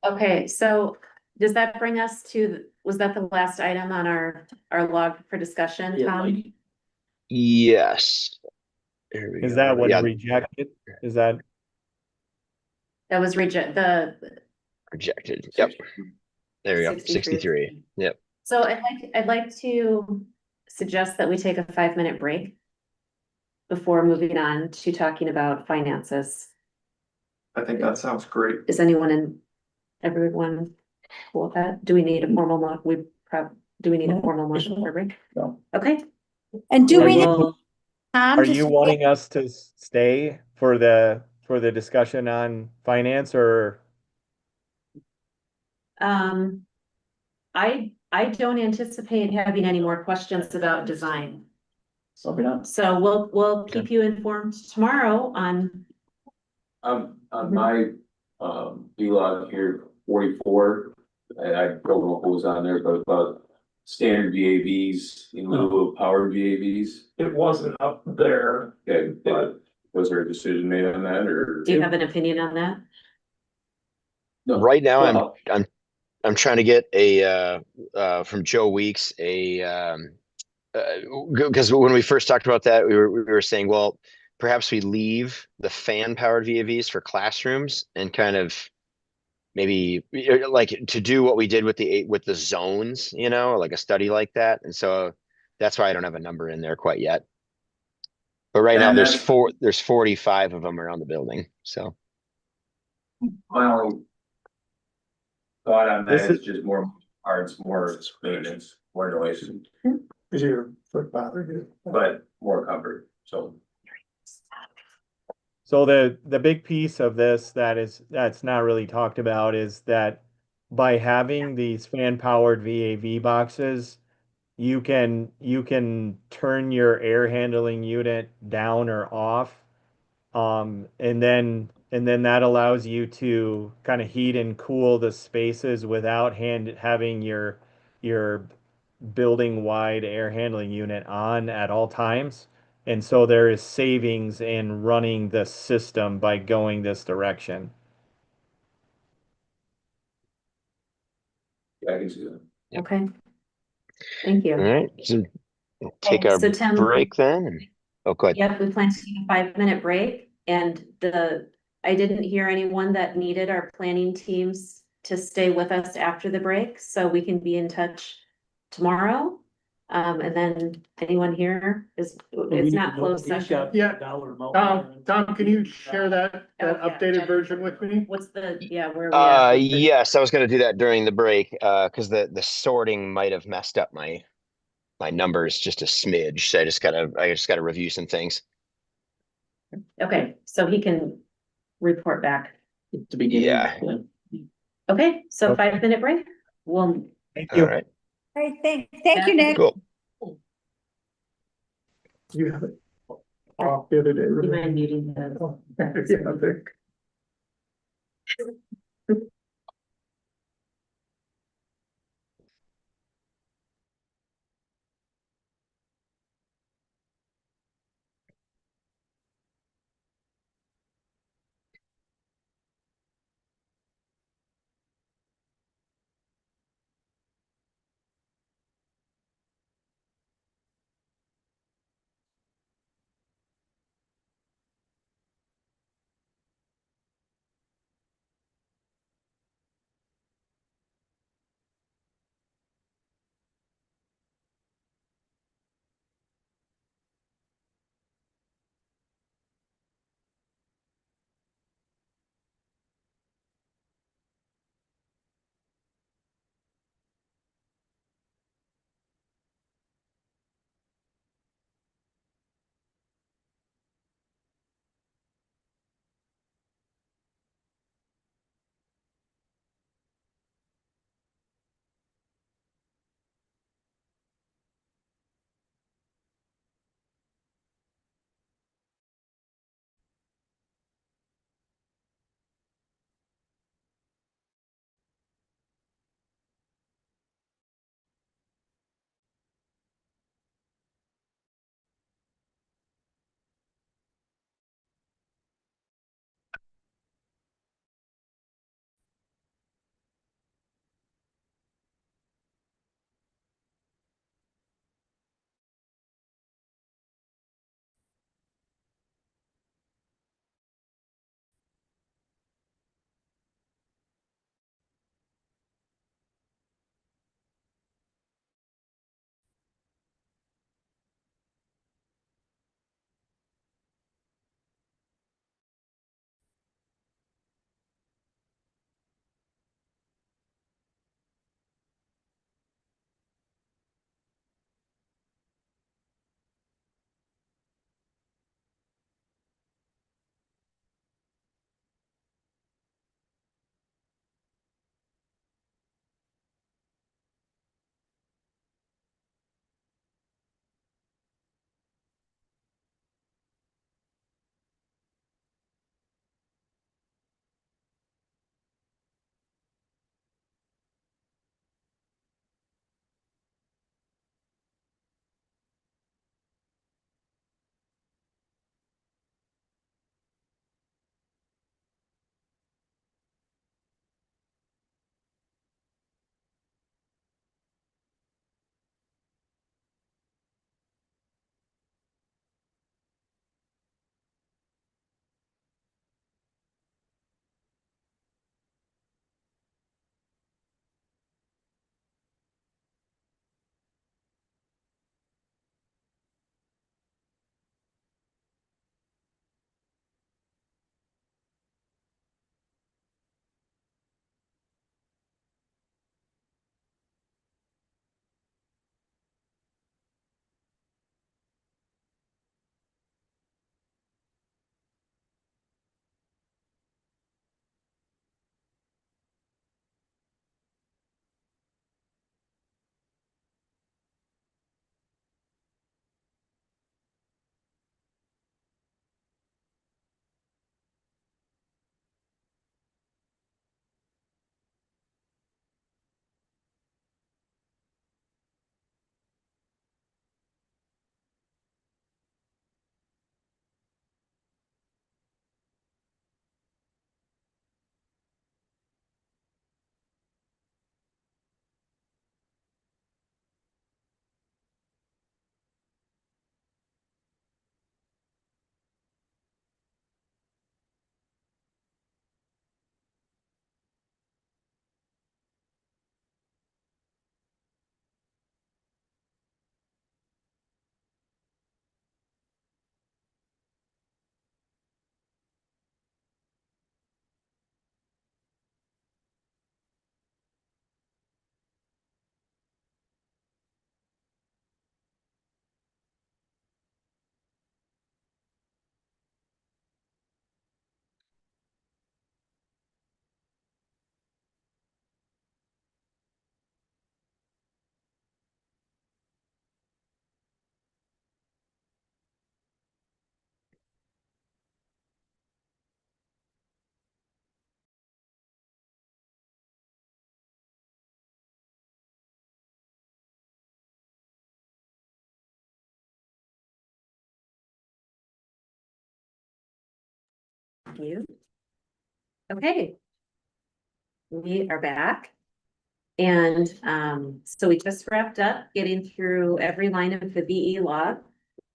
S1: Okay, so does that bring us to, was that the last item on our log for discussion,
S11: Yeah,
S1: Tom?
S11: like,
S2: Yes. There we
S6: Is
S2: go.
S6: that one
S2: Yeah,
S6: rejected? Is that,
S1: That was the
S2: rejected. Yep. There we go.
S1: 63.
S2: 63. Yep.
S1: So I'd like to suggest that we take a 5-minute break before moving on to talking about finances.
S8: I think that sounds great.
S1: Is everyone cool with that? Do we need a formal do we need a formal motion for a break?
S5: No.
S1: Okay.
S3: And do we,
S6: Well,
S3: Tom,
S6: are
S3: just-
S6: you wanting us to stay for the discussion on finance or?
S1: I don't anticipate having any more questions about design.
S5: Probably not.
S1: So we'll keep you informed tomorrow on,
S9: On my, vlog here, 44, and I don't know what was on there, but about standard VAVs in lieu of powered VAVs.
S8: It wasn't up there.
S9: Okay, but was there a decision made on that, or?
S1: do you have an opinion on that?
S9: No.
S2: Right now,
S9: Well,
S2: I'm trying to get from Joe Weeks because when we first talked about that, we were saying, well, perhaps we leave the fan powered VAVs for classrooms and kind of maybe like to do what we did with the zones, like a study like that. And so that's why I don't have a number in there quite yet. But right now
S9: And
S2: there's 45 of them around the building. So
S9: my only thought on
S6: This
S9: that
S6: is-
S9: is just more parts, more maintenance, more noise,
S8: Is your foot bothering you?
S9: but more comfort, so.
S6: So the big piece of this that's not really talked about is that by having these fan powered VAV boxes, you can turn your air handling unit down or off. And then that allows you to kind of heat and cool the spaces without having your building wide air handling unit on at all times. And so there is savings in running the system by going this direction.
S9: Yeah, I can see that.
S2: Yep.
S1: Okay, Thank you.
S2: All right, so we'll take
S1: Okay,
S2: our
S1: so Tim-
S2: break then. Oh, go ahead.
S1: Yep, we plan to take a 5-minute break and I didn't hear anyone that needed our planning teams to stay with us after the break, so we can be in touch tomorrow. And then anyone here it's not closed session.
S7: Yeah. Tom, can you share that
S1: Yeah,
S7: updated
S1: Jennifer.
S7: version with me?
S1: What's where are we at? with the-
S2: Yes, I was gonna do that during the break, because the sorting might have messed up my numbers just a smidge, so I just gotta review some things.
S1: Okay, so he can report back.
S11: At the beginning.
S2: Yeah.
S1: Okay, so
S6: Okay.
S1: 5-minute break. Well,
S6: Thank
S2: All
S6: you.
S2: right,
S3: All right, thank you, Nick.
S2: cool.
S7: You have it off the other day.
S1: you
S7: remember?
S1: mind muting the?
S7: Oh, yeah, there.
S1: Thank you. Okay. We are back. And so we just wrapped up getting through every line of the VE log.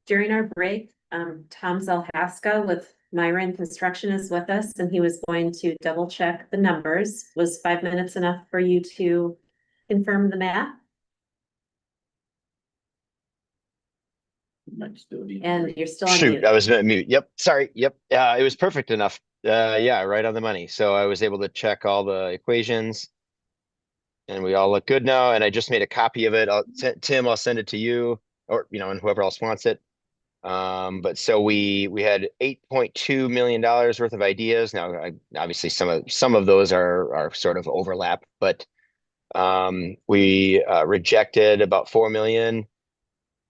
S1: During our break, Tom Zalhaska with Myron Construction is with us, and he was going to double check the numbers. Was 5 minutes enough for you to confirm the math? And you're still on
S2: Shoot,
S1: mute.
S2: I was on mute. Yep, sorry. Yep, it was perfect enough. Yeah, right on the money. So I was able to check all the equations. And we all look good now, and I just made a copy of it. Tim, I'll send it to you, or and whoever else wants it. But so we had $8.2 million worth of ideas. Now, obviously some of those are sort of overlap, but we rejected about 4 million,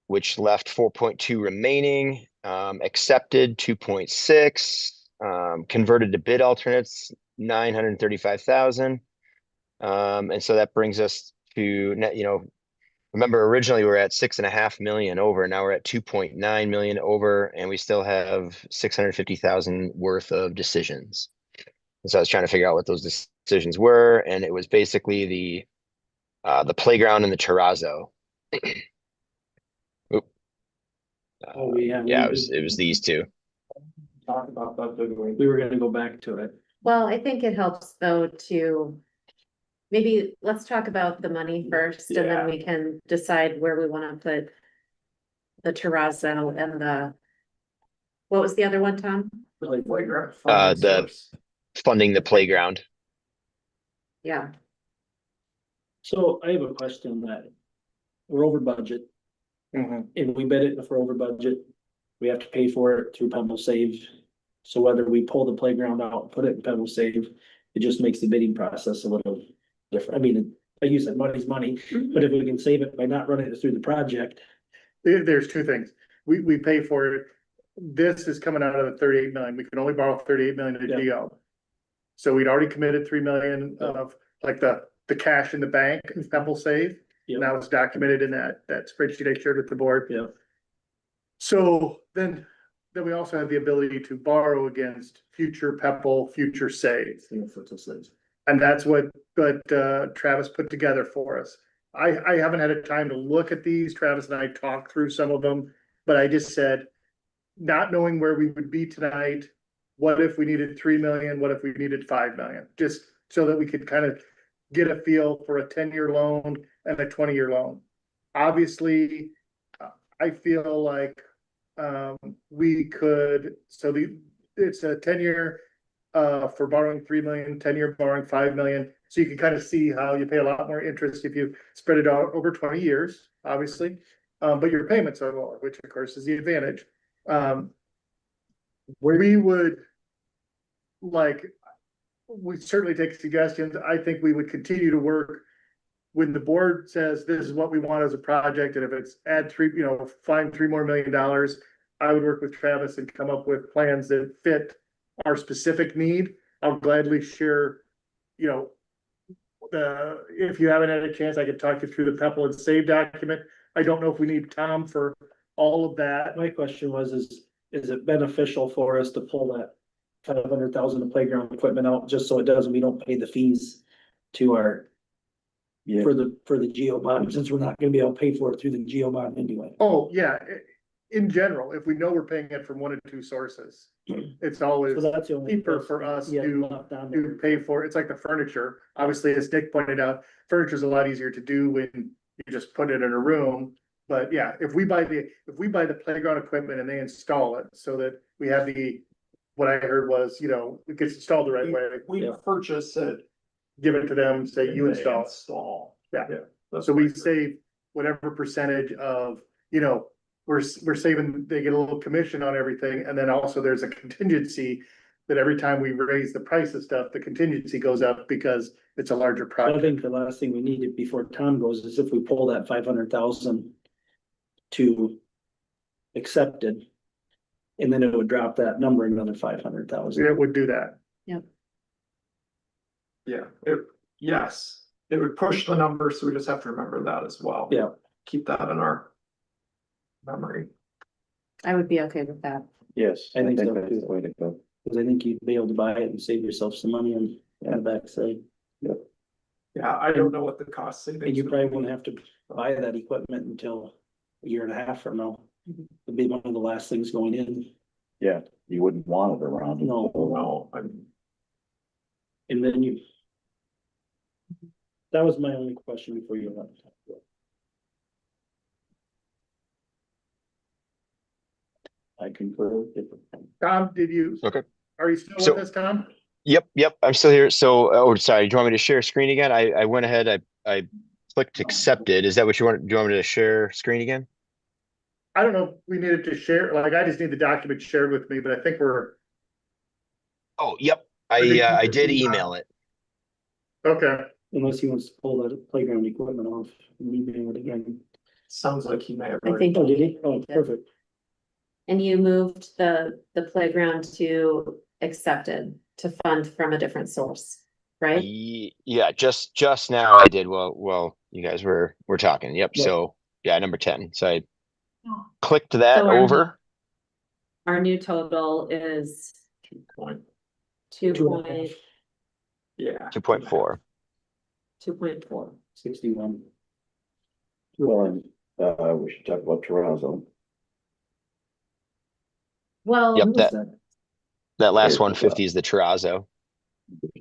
S2: which left 4.2 remaining. Accepted 2.6. Converted to bid alternates 935,000. And so that brings us to net, remember originally we were at 6.5 million over, now we're at 2.9 million over, and we still have 650,000 worth of decisions. And so I was trying to figure out what those decisions were, and it was basically the playground and the terrazzo. Yeah, it was these two.
S8: Talk about that, didn't we?
S11: We were gonna go back to it.
S1: Well, I think it helps though to maybe let's talk about the money first, and then we can decide where we want to put the terrazzo and what was the other one, Tom?
S8: Playground.
S2: Funding the playground.
S1: Yeah.
S11: So I have a question that we're over budget. If we bid it, if we're over budget, we have to pay for it through Pebble Save. So whether we pull the playground out, and put it in Pebble Save, it just makes the bidding process a little different. I mean, like you said, money's money, but if we can save it by not running it through the project.
S7: There's two things. We pay for it. This is coming out of the 38 million. We can only borrow 38 million to GO. So we'd already committed 3 million of like the cash in the bank in Pebble Save. Now it's documented in that spreadsheet I shared with the board. So then we also have the ability to borrow against future Pebble, future Save. And that's what Travis put together for us. I haven't had a time to look at these. Travis and I talked through some of them, but I just said, not knowing where we would be tonight, what if we needed 3 million? What if we needed 5 million? Just so that we could kind of get a feel for a 10-year loan and a 20-year loan. Obviously, I feel like we could, it's a 10-year for borrowing 3 million, 10-year borrowing 5 million. So you can kind of see how you pay a lot more interest if you spread it out over 20 years, obviously. But your payments are lower, which of course is the advantage. We would we certainly take suggestions. I think we would continue to work when the board says this is what we want as a project. And if it's find $3 more million, I would work with Travis and come up with plans that fit our specific need. I'll gladly share, if you haven't had a chance, I could talk you through the Pebble and Save document. I don't know if we need Tom for all of that.
S11: My question was, is it beneficial for us to pull that 500,000 of playground equipment out, just so we don't pay the fees to our for the geo bond, since we're not gonna be able to pay for it through the geo bond anyway?
S7: Oh, yeah. In general, if we know we're paying it from one or two sources, it's always
S11: So that's the only
S7: cheaper for us
S11: left down there.
S7: to pay for. It's like the furniture. Obviously, as Nick pointed out, furniture is a lot easier to do when you just put it in a room. But yeah, if we buy the playground equipment and they install it so that we have what I heard was, it gets installed the right way.
S8: We purchase it.
S7: Give it to them, say you install. Yeah. So we save whatever percentage of, we're saving, they get a little commission on everything. And then also there's a contingency that every time we raise the price of stuff, the contingency goes up because it's a larger
S11: I
S7: project.
S11: think the last thing we needed before Tom goes is if we pull that 500,000 to accepted, and then it would drop that number another 500,000.
S7: It would do that.
S8: Yes, it would push the number, so we just have to remember that as well.
S11: Yeah.
S8: Keep that in our memory.
S1: I would be okay with that.
S5: Yes,
S11: I think so
S5: that's
S11: too.
S5: the way to go.
S11: Cause I think you'd be able to buy it and save yourself some money on the backside.
S8: Yeah, I don't know what the cost savings.
S11: And you
S8: would
S11: probably
S8: be.
S11: wouldn't have to buy that equipment until a year and a half from now. It'd be one of the last things going in.
S5: Yeah, you wouldn't want it around.
S11: No.
S8: No, I mean,
S11: And then you. That was my only question before you left.
S5: I concur.
S7: Tom, did you?
S2: Okay.
S7: Are you still
S2: So-
S7: with us, Tom?
S2: Yep, I'm still here. So, oh, sorry, do you want me to share screen again? I went ahead, I clicked accepted. Is that what you want? Do you want me to share screen again?
S7: I don't know if we needed to share, like, I just need the document shared with me, but I think we're,
S2: Oh, yep,
S7: think
S2: I
S7: you
S2: did
S7: can-
S2: email it.
S7: okay.
S11: Unless he wants to pull that playground equipment off and email it again.
S8: sounds like he may have.
S1: I
S8: already-
S1: think,
S11: Oh, did he? Oh, perfect.
S1: and you moved the playground to accepted to fund from a different source, right?
S2: Yeah, just now I did. Well, you guys were talking. Yep.
S11: Yep.
S2: So yeah, number 10. So I clicked that
S1: So our-
S2: over.
S1: Our new total is
S8: 2.0.
S1: 2.4.
S8: Yeah.
S2: 2.4.
S11: 61.
S5: Well, and, we should talk about terrazzo.
S1: Well,
S2: Yep, that last
S5: There's
S2: 150 is the terrazzo.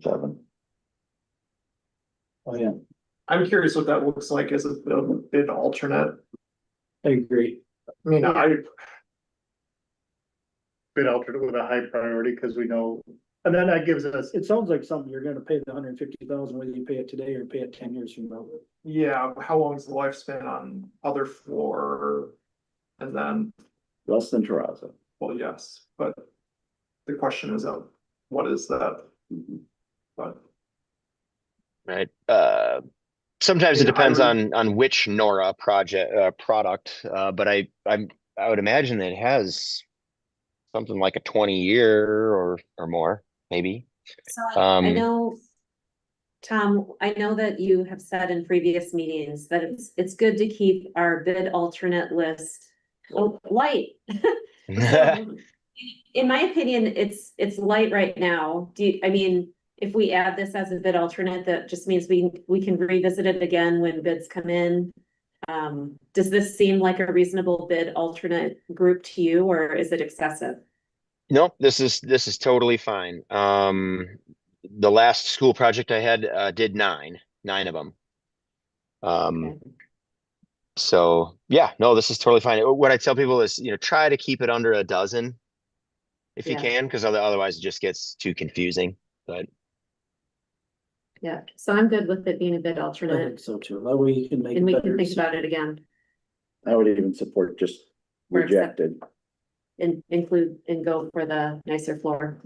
S5: 7.
S11: Oh, yeah,
S8: I'm curious what that looks like as a bid alternate.
S11: I agree.
S8: I mean,
S7: Bid alternate with a high priority, because we know, and then that gives us,
S11: It sounds like something you're gonna pay the 150,000, whether you pay it today or pay it 10 years from now.
S8: yeah, how long is the lifespan on other floor? And then,
S5: Less than terrazzo.
S8: well, yes, but the question is, what is that? But
S2: Right. Sometimes it
S8: Yeah, I
S2: depends
S8: would-
S2: on which Nora product. But I would imagine that it has something like a 20-year or more, maybe.
S1: so I
S2: Um,
S1: know, Tom, I know that you have said in previous meetings that it's good to keep our bid alternate list light. So, in my opinion, it's light right now. I mean, if we add this as a bid alternate, that just means we can revisit it again when bids come in. Does this seem like a reasonable bid alternate group to you, or is it excessive?
S2: No, this is totally fine. The last school project I had did nine of them.
S1: Okay.
S2: So yeah, no, this is totally fine. What I tell people is, try to keep it under a dozen if you
S1: Yeah.
S2: can, because otherwise it just gets too confusing. But
S1: Yeah, so I'm good with it being a bid
S11: I
S1: alternate,
S11: think so too. That way you can make.
S1: and we
S11: better
S1: can think about it
S11: decisions.
S1: again
S5: I would even support just
S1: Or accept-
S5: rejected.
S1: and include and go for the nicer floor.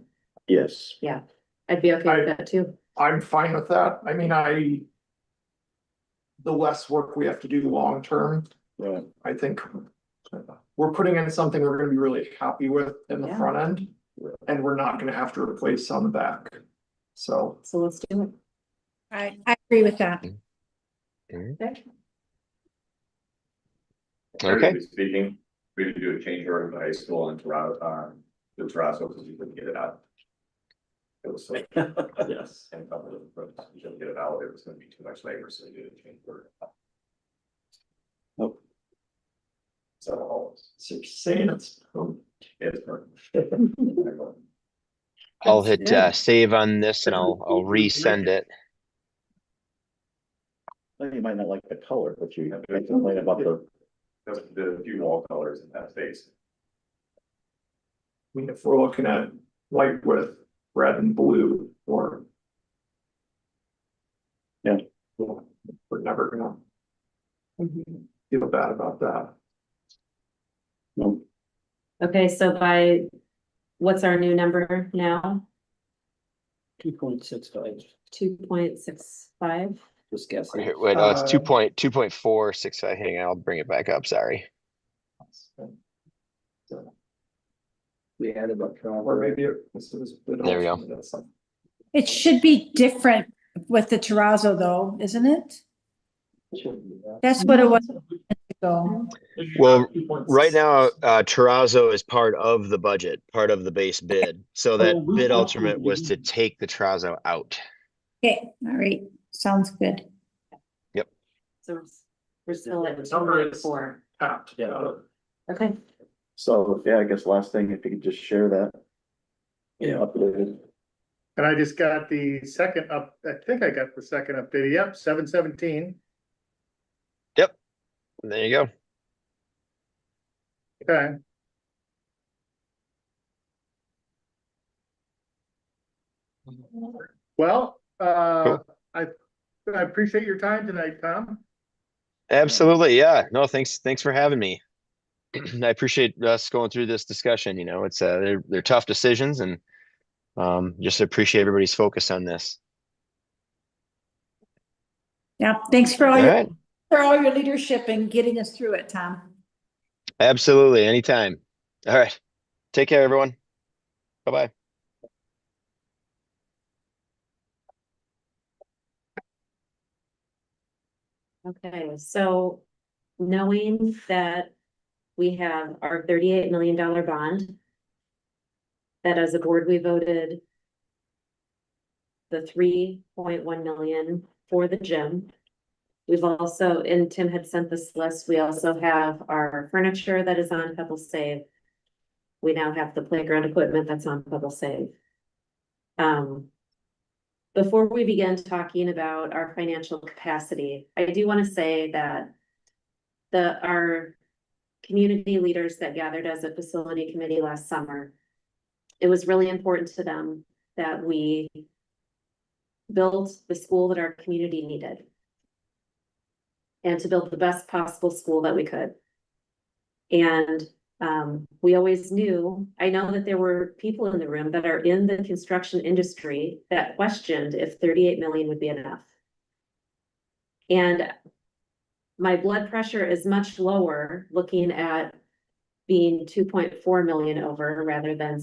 S5: Yes.
S1: Yeah, I'd be okay with that too.
S8: I'm fine with that. I mean, the less work we have to do long-term,
S5: Right.
S8: I think we're putting in something we're gonna be really happy with in the
S1: Yeah.
S8: front end, and we're not gonna have to replace on the back. So,
S1: So let's do it.
S3: I agree with that.
S1: Okay.
S2: okay,
S12: Speaking, we did do a change order in the high school and the terrazzo because we couldn't get it out. It was so. Yes. And we couldn't get it out, it was gonna be too much labor, so we did a change order.
S5: Nope.
S12: So.
S8: saying it's.
S12: It's.
S2: I'll
S1: That's
S2: hit
S1: good.
S2: save on this and I'll resend it.
S5: Well, you might not like the color, but you can't complain about
S12: The few wall colors in that space.
S8: I mean, if we're looking at white with red and blue, or.
S5: Yeah.
S8: We're never gonna feel bad about that.
S5: no,
S1: Okay, so what's our new number now?
S11: 2.65,
S1: 2.65?
S11: just guessing.
S2: Wait, no, it's
S8: Uh,
S2: 2.465. Hang on, I'll bring it back up. Sorry.
S11: We added about.
S8: Or maybe this is.
S2: There we go.
S3: It should be different with the terrazzo though, isn't it? That's what it was. So,
S2: Well, right now, terrazzo is part of the budget, part of the base bid. So that
S11: we
S2: bid
S11: also
S2: alternate was to
S11: didn't-
S2: take the terrazzo out.
S3: okay, all right, sounds good.
S1: So we're still at
S8: The number is
S1: 2.4.
S8: capped.
S11: Yeah.
S1: Okay,
S5: So, yeah, I guess last thing, if you could just share that.
S11: Yeah.
S5: Updated.
S7: And I just got the second up, I think I got the second update. Yep, 7/17.
S2: Yep. There you go.
S7: Okay. Well,
S2: Cool.
S7: I appreciate your time tonight, Tom.
S2: Absolutely. Yeah. No, thanks for having me. I appreciate us going through this discussion. You know, it's they're tough decisions, and just appreciate everybody's focus on this.
S3: Yeah, thanks for
S2: All right.
S3: for all your leadership and getting us through it, Tom.
S2: Absolutely. Anytime. All right. Take care, everyone. Bye-bye.
S1: okay, so knowing that we have our $38 million bond, that as a board, we voted the 3.1 million for the gym. We've also, and Tim had sent this list, we also have our furniture that is on Pebble Save. We now have the playground equipment that's on Pebble Save. Before we begin talking about our financial capacity, I do want to say that our community leaders that gathered as a facility committee last summer, it was really important to them that we build the school that our community needed and to build the best possible school that we could. And we always knew, I know that there were people in the room that are in the construction industry that questioned if 38 million would be enough. And my blood pressure is much lower looking at being 2.4 million over rather than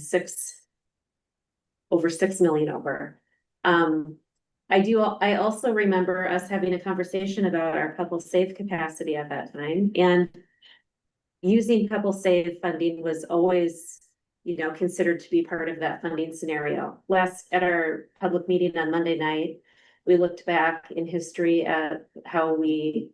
S1: over 6 million over. I also remember us having a conversation about our Pebble Safe capacity at that time, and using Pebble Save funding was always, considered to be part of that funding scenario. At our public meeting on Monday night, we looked back in history at how we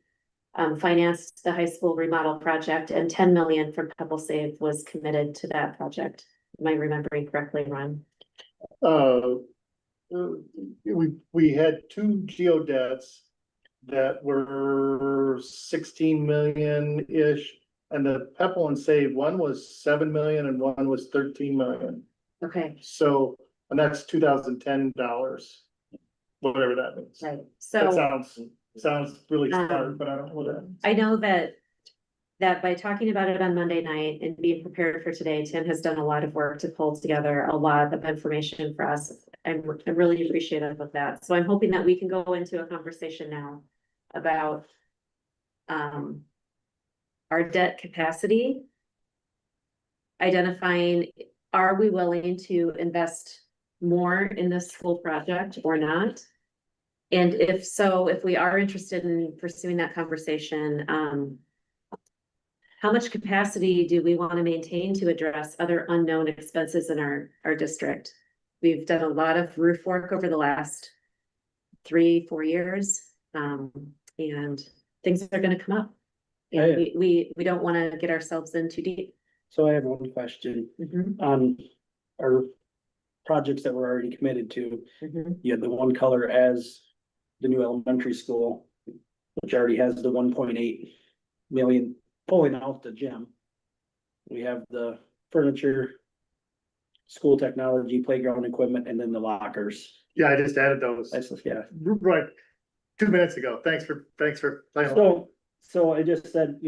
S1: financed the high school remodel project, and 10 million from Pebble Save was committed to that project. Am I remembering correctly, Ron?
S7: We had two geodets that were 16 million-ish. And the Pebble and Save, one was 7 million and one was 13 million.
S1: Okay,
S7: So, and that's $2010, whatever that means.
S1: right.
S7: That
S1: So
S7: sounds really smart, but I don't know what that means.
S1: I know that by talking about it on Monday night and being prepared for today, Tim has done a lot of work to pull together a lot of information for us. I'm really appreciative of that. So I'm hoping that we can go into a conversation now about our debt capacity, identifying, are we willing to invest more in this school project or not? And if so, if we are interested in pursuing that conversation, how much capacity do we want to maintain to address other unknown expenses in our district? We've done a lot of roof work over the last 3-4 years, and things are going to come up. And we don't want to get ourselves in too deep.
S11: So I have one question
S1: Mhm,
S11: on our projects that we're already committed to.
S1: mhm.
S11: You had the one color as the new elementary school, which already has the 1.8 million pulling out the gym. We have the furniture, school technology, playground equipment, and then the lockers.
S7: Yeah, I just added those.
S11: Yeah.
S7: Right, 2 minutes ago. Thanks for playing along.
S11: So I just said,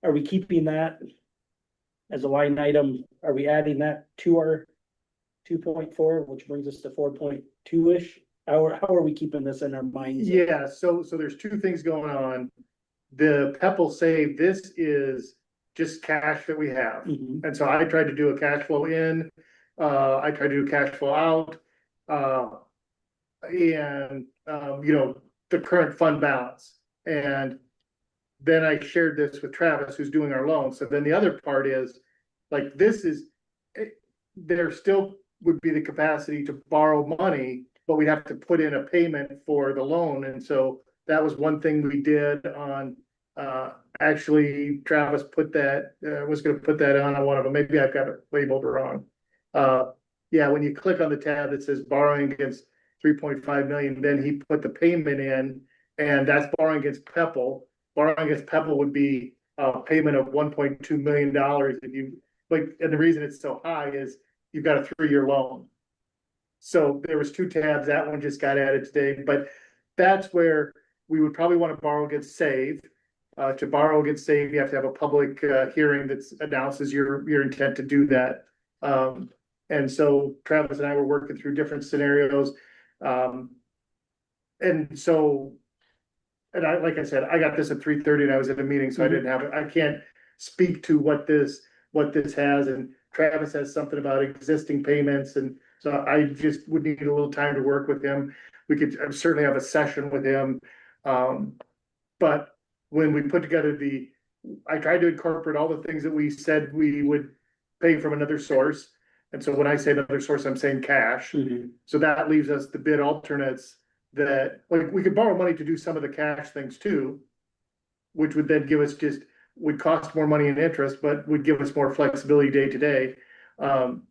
S11: are we keeping that as a line item? Are we adding that to our 2.4, which brings us to 4.2-ish? How are we keeping this in our minds?
S7: Yeah, so there's two things going on. The Pebble Save, this is just cash that we have.
S11: Mhm.
S7: And so I tried to do a cash flow in, I tried to do cash flow out. And the current fund balance. And then I shared this with Travis, who's doing our loan. So then the other part is, like, this is, there still would be the capacity to borrow money, but we'd have to put in a payment for the loan. And so that was one thing we did on, actually, Travis put that, was gonna put that on one of them. Maybe I've got it labeled wrong. Yeah, when you click on the tab that says borrowing against 3.5 million, then he put the payment in, and that's borrowing against Pepple. Borrowing against Pepple would be a payment of $1.2 million if you, like, and the reason it's so high is you've got a 3-year loan. So there was 2 tabs, that one just got added today, but that's where we would probably want to borrow against save. To borrow against save, you have to have a public hearing that announces your intent to do that. And so Travis and I were working through different scenarios. And so, and I, like I said, I got this at 3:30 and I was at a meeting, so I didn't have it. I can't speak to what this has, and Travis has something about existing payments, and so I just would need a little time to work with him. We could certainly have a session with him. But when we put together I tried to incorporate all the things that we said we would pay from another source. And so when I say another source, I'm saying cash. So that leaves us the bid alternates that, like, we could borrow money to do some of the cash things too, which would then give us would cost more money in interest, but would give us more flexibility day to day.
S11: So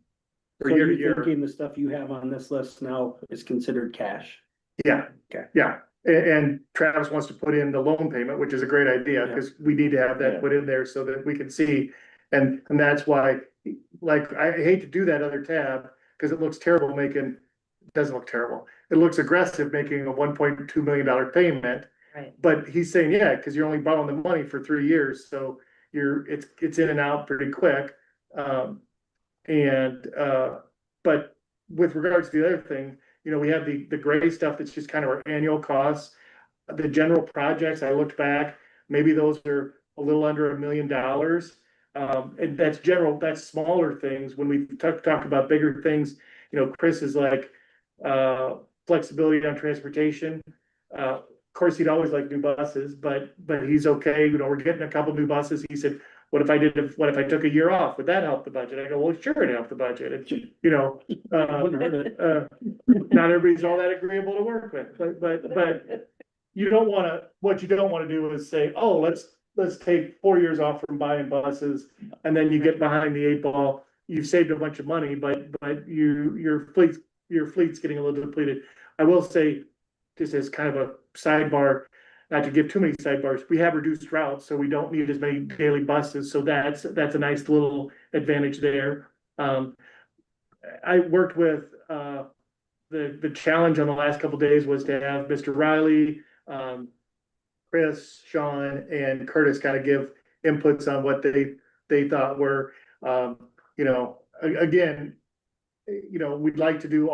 S7: year to
S11: you're
S7: year.
S11: thinking the stuff you have on this list now is considered cash?
S7: Yeah.
S11: Okay.
S7: Yeah, and Travis wants to put in the loan payment, which is a great idea, because we need to have that put in there so that we can see. And that's why, like, I hate to do that other tab, because it looks terrible it doesn't look terrible. It looks aggressive making a $1.2 million payment.
S1: Right.
S7: But he's saying, yeah, because you're only borrowing the money for 3 years, so it's in and out pretty quick. But with regards to the other thing, we have the gray stuff that's just kind of our annual costs. The general projects, I looked back, maybe those are a little under $1 million. And that's smaller things. When we talk about bigger things, Chris is like, flexibility on transportation. Of course, he'd always like new buses, but he's okay. We're getting a couple new buses. He said, what if I took a year off? Would that help the budget? I go, well, sure, it'd help the budget.
S11: Wouldn't hurt it.
S7: Not everybody's all that agreeable to work with, but you don't wanna, what you don't wanna do is say, oh, let's take 4 years off from buying buses, and then you get behind the 8 ball. You've saved a bunch of money, but your fleet's getting a little depleted. I will say, just as kind of a sidebar, not to give too many sidebars, we have reduced routes, so we don't need as many daily buses, so that's a nice little advantage there. I worked with, the challenge on the last couple of days was to have Mr. Riley, Chris, Sean, and Curtis kind of give inputs on what they thought were, again, we'd like to do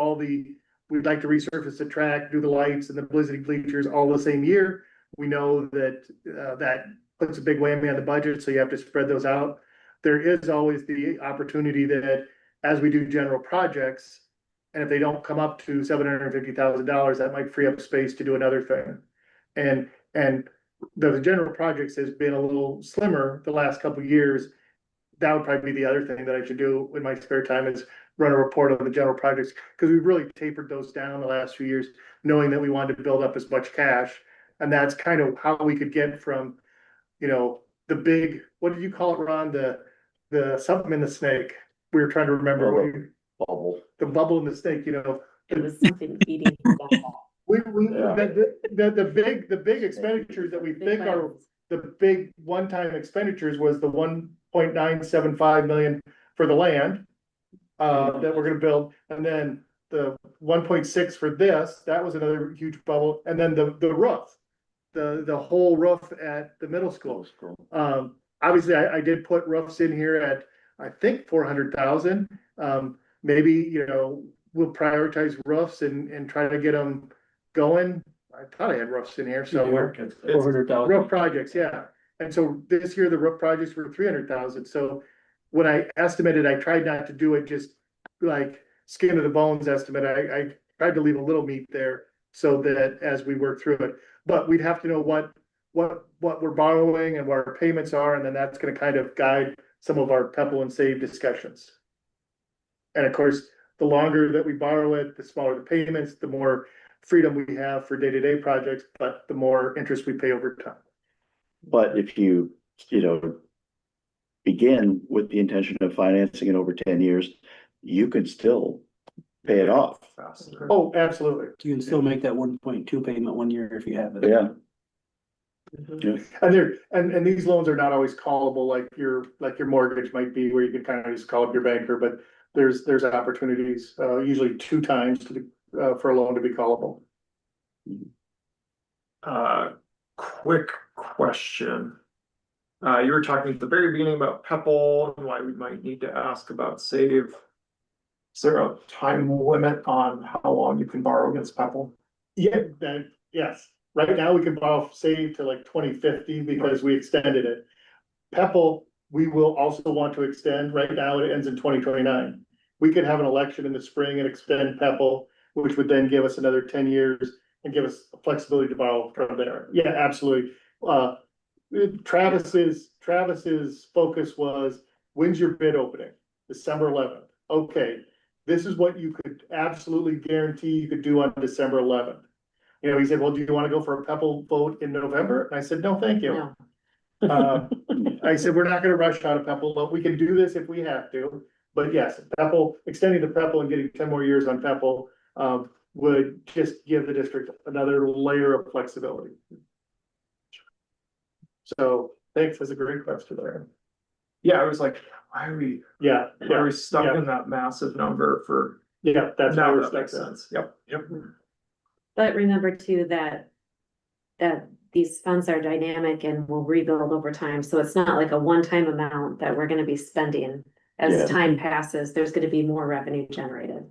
S7: we'd like to resurface the track, do the lights and the blizzard bleachers all the same year. We know that that puts a big whammy on the budget, so you have to spread those out. There is always the opportunity that as we do general projects, and if they don't come up to $750,000, that might free up space to do another thing. And the general projects has been a little slimmer the last couple of years. That would probably be the other thing that I should do in my spare time, is run a report on the general projects, because we've really tapered those down the last few years, knowing that we wanted to build up as much cash. And that's kind of how we could get from, the big, what did you call it, Ron? The something in the snake. We were trying to remember.
S12: Bubble.
S7: The bubble in the snake,
S1: It was something feeding.
S7: The big expenditures that we think are the big one-time expenditures was the 1.975 million for the land that we're gonna build, and then the 1.6 for this, that was another huge bubble, and then the roof, the whole roof at the middle school. Obviously, I did put roofs in here at, I think, 400,000. Maybe, we'll prioritize roofs and try to get them going. I thought I had roofs in here somewhere.
S11: 400,000.
S7: Roof projects, yeah. And so this year, the roof projects were 300,000. So when I estimated, I tried not to do it just like skin to the bones estimate. I tried to leave a little meat there so that as we work through it. But we'd have to know what what we're borrowing and what our payments are, and then that's gonna kind of guide some of our Pebble and Save discussions. And of course, the longer that we borrow it, the smaller the payments, the more freedom we have for day-to-day projects, but the more interest we pay over time.
S5: But if you begin with the intention of financing it over 10 years, you can still pay it off.
S8: Faster.
S7: Oh, absolutely.
S11: You can still make that 1.2 payment 1 year if you have it.
S5: Yeah.
S7: And these loans are not always callable like your mortgage might be, where you can kind of just call up your banker, but there's opportunities, usually 2 times for a loan to be callable.
S8: Quick question. You were talking at the very beginning about Pebble and why we might need to ask about Save. Is there a time limit on how long you can borrow against Pebble?
S7: Yeah, yes. Right now, we can borrow Save to like 2050 because we extended it. Pebble, we will also want to extend. Right now, it ends in 2029. We could have an election in the spring and extend Pebble, which would then give us another 10 years and give us flexibility to borrow from there. Yeah, absolutely. Travis's focus was, when's your bid opening? December 11th. Okay, this is what you could absolutely guarantee you could do on December 11th. You know, he said, well, do you want to go for a Pebble vote in November? And I said, no, thank you.
S1: No.
S7: I said, we're not gonna rush out of Pebble, but we can do this if we have to. But yes, Pebble, extending the Pebble and getting 10 more years on Pebble, would just give the district another layer of flexibility. So thanks, that's a great question there.
S8: Yeah, I was like, why are we stuck in that massive number for?
S7: Yeah, that's
S8: now
S7: why
S8: that makes sense. Yep.
S1: But remember too, that these funds are dynamic and will rebuild over time, so it's not like a one-time amount that we're gonna be spending.
S5: Yeah.
S1: As time passes, there's gonna be more revenue generated.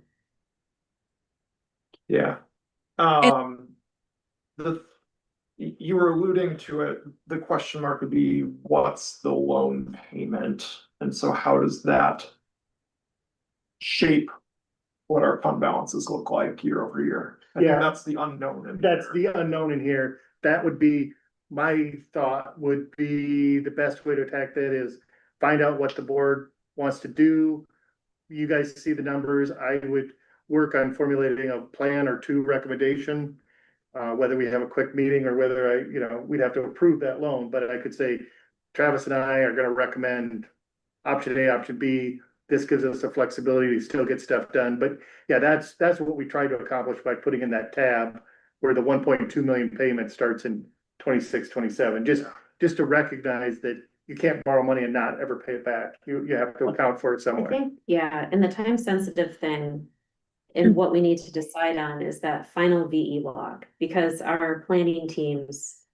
S8: Yeah. You were alluding to it, the question mark would be, what's the loan payment? And so how does that shape what our fund balances look like year over year? I think that's the unknown.
S7: That's the unknown in here. That would be, my thought would be the best way to attack that is find out what the board wants to do. You guys see the numbers. I would work on formulating a plan or 2 recommendation. Whether we have a quick meeting or whether we'd have to approve that loan, but I could say Travis and I are gonna recommend option A, option B. This gives us the flexibility to still get stuff done, but yeah, that's what we tried to accomplish by putting in that tab where the 1.2 million payment starts in 26, 27, just to recognize that you can't borrow money and not ever pay it back. You have to account for it
S1: I
S7: somewhere.
S1: think, yeah, and the time sensitive thing and what we need to decide on is that final VE log, because our planning teams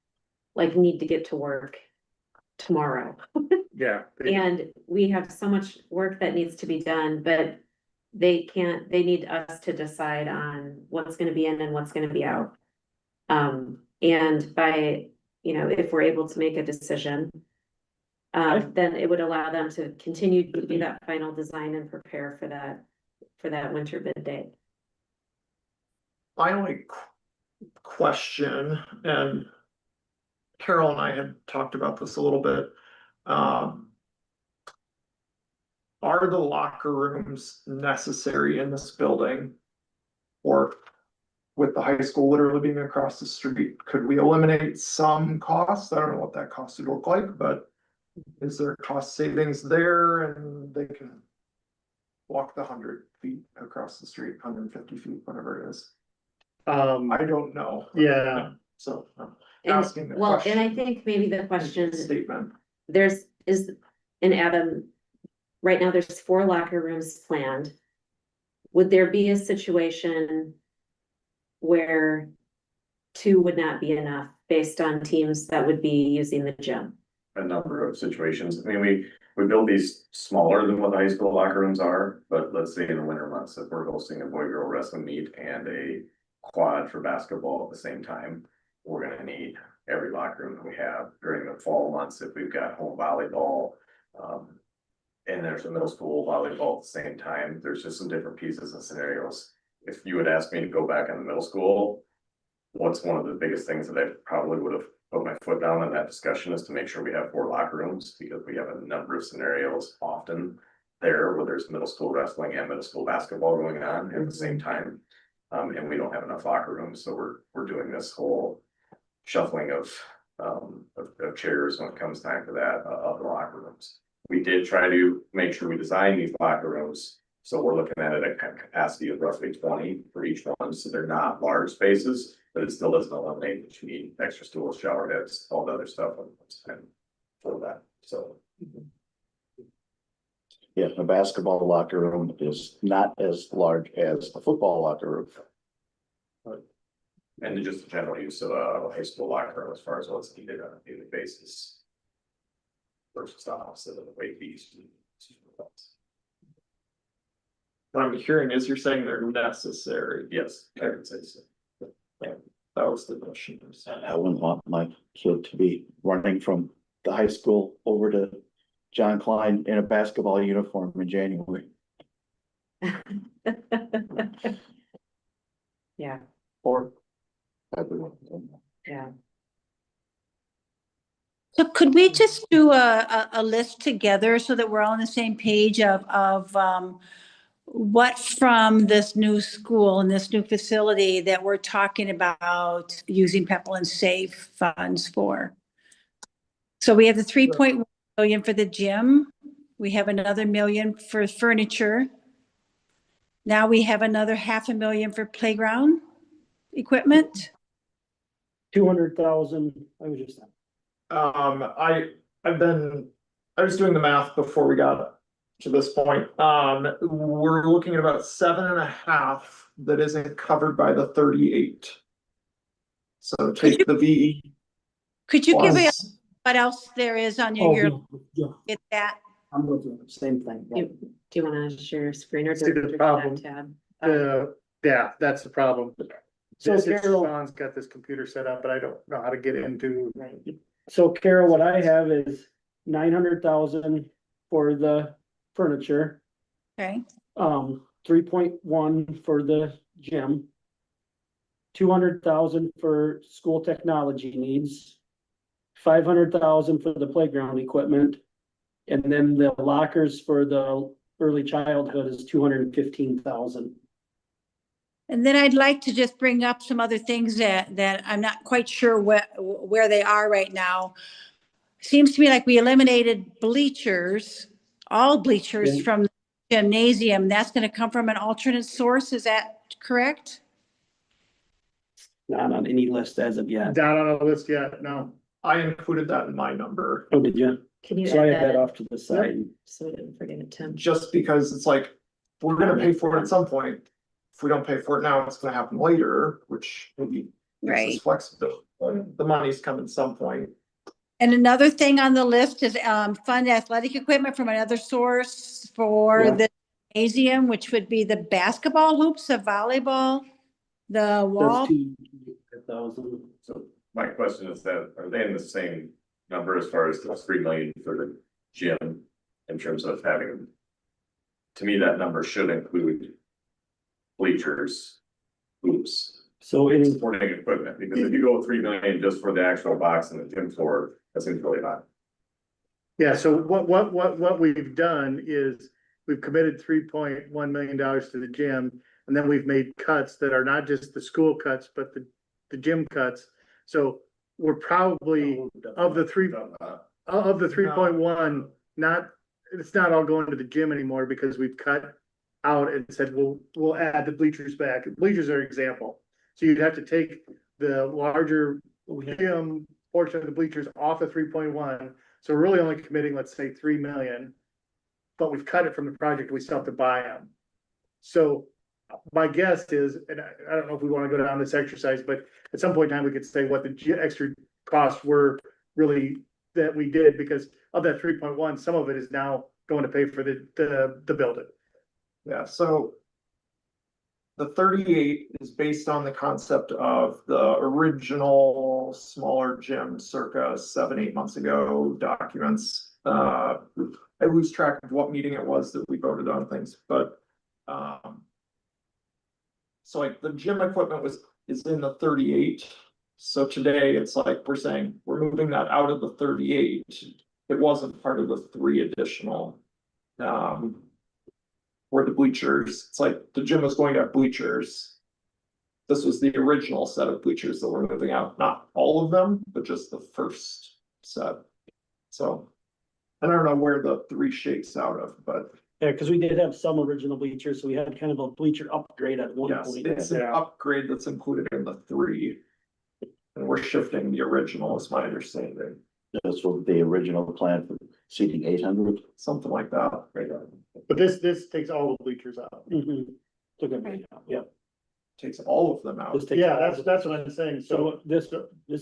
S1: like need to get to work tomorrow.
S7: Yeah.
S1: And we have so much work that needs to be done, but they need us to decide on what's gonna be in and what's gonna be out. And by, if we're able to make a decision, then it would allow them to continue to do that final design and prepare for that winter bid date.
S8: My only question, and Carol and I had talked about this a little bit. Are the locker rooms necessary in this building? Or with the high school literally being across the street, could we eliminate some costs? I don't know what that cost would look like, but is there cost savings there and they can walk the 100 feet across the street, 150 feet, whatever it is? I don't know.
S7: Yeah.
S8: So I'm
S1: And,
S8: asking the
S1: well,
S8: question.
S1: and I think maybe the question
S8: Statement.
S1: in Adam, right now there's 4 locker rooms planned. Would there be a situation where 2 would not be enough based on teams that would be using the gym?
S12: A number of situations. I mean, we build these smaller than what the high school locker rooms are, but let's say in the winter months, if we're hosting a boy-girl wrestling meet and a quad for basketball at the same time, we're gonna need every locker room that we have. During the fall months, if we've got home volleyball, and there's a middle school volleyball at the same time, there's just some different pieces and scenarios. If you would ask me to go back on the middle school, what's one of the biggest things that I probably would have put my foot down in that discussion is to make sure we have 4 locker rooms, because we have a number of scenarios often there where there's middle school wrestling and middle school basketball going on at the same time. And we don't have enough locker rooms, so we're doing this whole shuffling of chairs when it comes time for that, of the locker rooms. We did try to make sure we design these locker rooms, so we're looking at a capacity of roughly 20 for each one, so they're not large spaces, but it still doesn't eliminate that you need extra stools, shower heads, all the other stuff and for that, so.
S5: Yeah, a basketball locker room is not as large as a football locker room.
S12: And just the general use of a high school locker room as far as what's needed on a daily basis. Versus the opposite of the way these.
S8: What I'm hearing is you're saying they're necessary.
S12: Yes, I would say so.
S8: That was the question.
S5: I wouldn't want my kid to be running from the high school over to John Klein in a basketball uniform in January.
S1: Yeah,
S5: Or everyone.
S1: yeah.
S3: So could we just do a list together so that we're all on the same page of what from this new school and this new facility that we're talking about using Pepple and Save funds for? So we have the 3.1 million for the gym. We have another million for furniture. Now we have another $500,000 for playground equipment.
S11: 200,000, I was just.
S8: I was doing the math before we got to this point. We're looking at about 7.5 that isn't covered by the 38. So take the VE.
S3: Could you give me
S8: plus-
S3: what else there is on
S11: Oh,
S3: your,
S11: yeah,
S3: get that?
S11: I'm looking at the same thing.
S1: Do you want to share your screen or?
S7: See, the
S1: do that
S7: problem.
S1: tab?
S7: Yeah, that's the problem.
S11: So
S7: This is,
S11: Carol,
S7: Sean's got this computer set up, but I don't know how to get into.
S11: so Carol, what I have is 900,000 for the furniture,
S3: Okay,
S11: 3.1 for the gym. 200,000 for school technology needs. 500,000 for the playground equipment. And then the lockers for the early childhood is 215,000.
S3: and then I'd like to just bring up some other things that I'm not quite sure where they are right now. Seems to me like we eliminated bleachers, all bleachers
S11: Yeah.
S3: from the gymnasium. That's gonna come from an alternate source, is that correct?
S11: Not on any list as of yet.
S7: Not on a list yet, no.
S8: I included that in my number,
S11: Oh, did you?
S1: Can you
S11: So I
S1: add
S11: have that
S1: that
S11: off to the side.
S1: so we didn't forget it, Tim?
S8: just because it's like, we're gonna pay for it at some point. If we don't pay for it now, it's gonna happen later, which maybe makes
S3: Right.
S8: us flexible. The money's coming some point.
S3: And another thing on the list is fund athletic equipment from another source for
S11: Yeah.
S3: the gymnasium, which would be the basketball hoops, the volleyball, the wall.
S11: That's 200,000.
S12: So my question is that, are they in the same number as far as the 3 million for the gym? In terms of having, to me, that number should include bleachers, hoops,
S11: So any,
S12: supporting equipment, because if you go 3 million just for the actual box and the gym floor, that seems really high.
S7: Yeah, so what we've done is we've committed $3.1 million to the gym. And then we've made cuts that are not just the school cuts, but the gym cuts. So we're probably of the 3.1, it's not all going to the gym anymore because we've cut out and said, we'll add the bleachers back. Bleachers are an example. So you'd have to take the larger gym portion of the bleachers off of 3.1. So we're really only committing, let's say 3 million, but we've cut it from the project. We still have to buy them. So my guess is, and I don't know if we want to go down this exercise, but at some point in time, we could say what the extra costs were really that we did, because of that 3.1, some of it is now going to pay for the building.
S8: Yeah, so the 38 is based on the concept of the original smaller gym circa 7-8 months ago documents. I lose track of what meeting it was that we voted on things, but so like the gym equipment is in the 38. So today, it's like, we're saying, we're moving that out of the 38. It wasn't part of the 3 additional. Where the bleachers, it's like the gym was going to have bleachers. This was the original set of bleachers that we're moving out, not all of them, but just the first set. So I don't know where the 3 shakes out of, but
S11: Yeah, because we did have some original bleachers, so we had kind of a bleacher upgrade at one
S8: yes,
S11: point.
S8: it's an upgrade that's included in the 3. And we're shifting the original, is my understanding,
S5: That's what the original plan for seating 800.
S8: something like that, right?
S7: But this takes all the bleachers out.
S11: Mhm. Took it, yeah.
S8: Takes all of them out.
S11: This takes
S7: Yeah,
S11: all
S7: that's what I'm saying.
S11: So this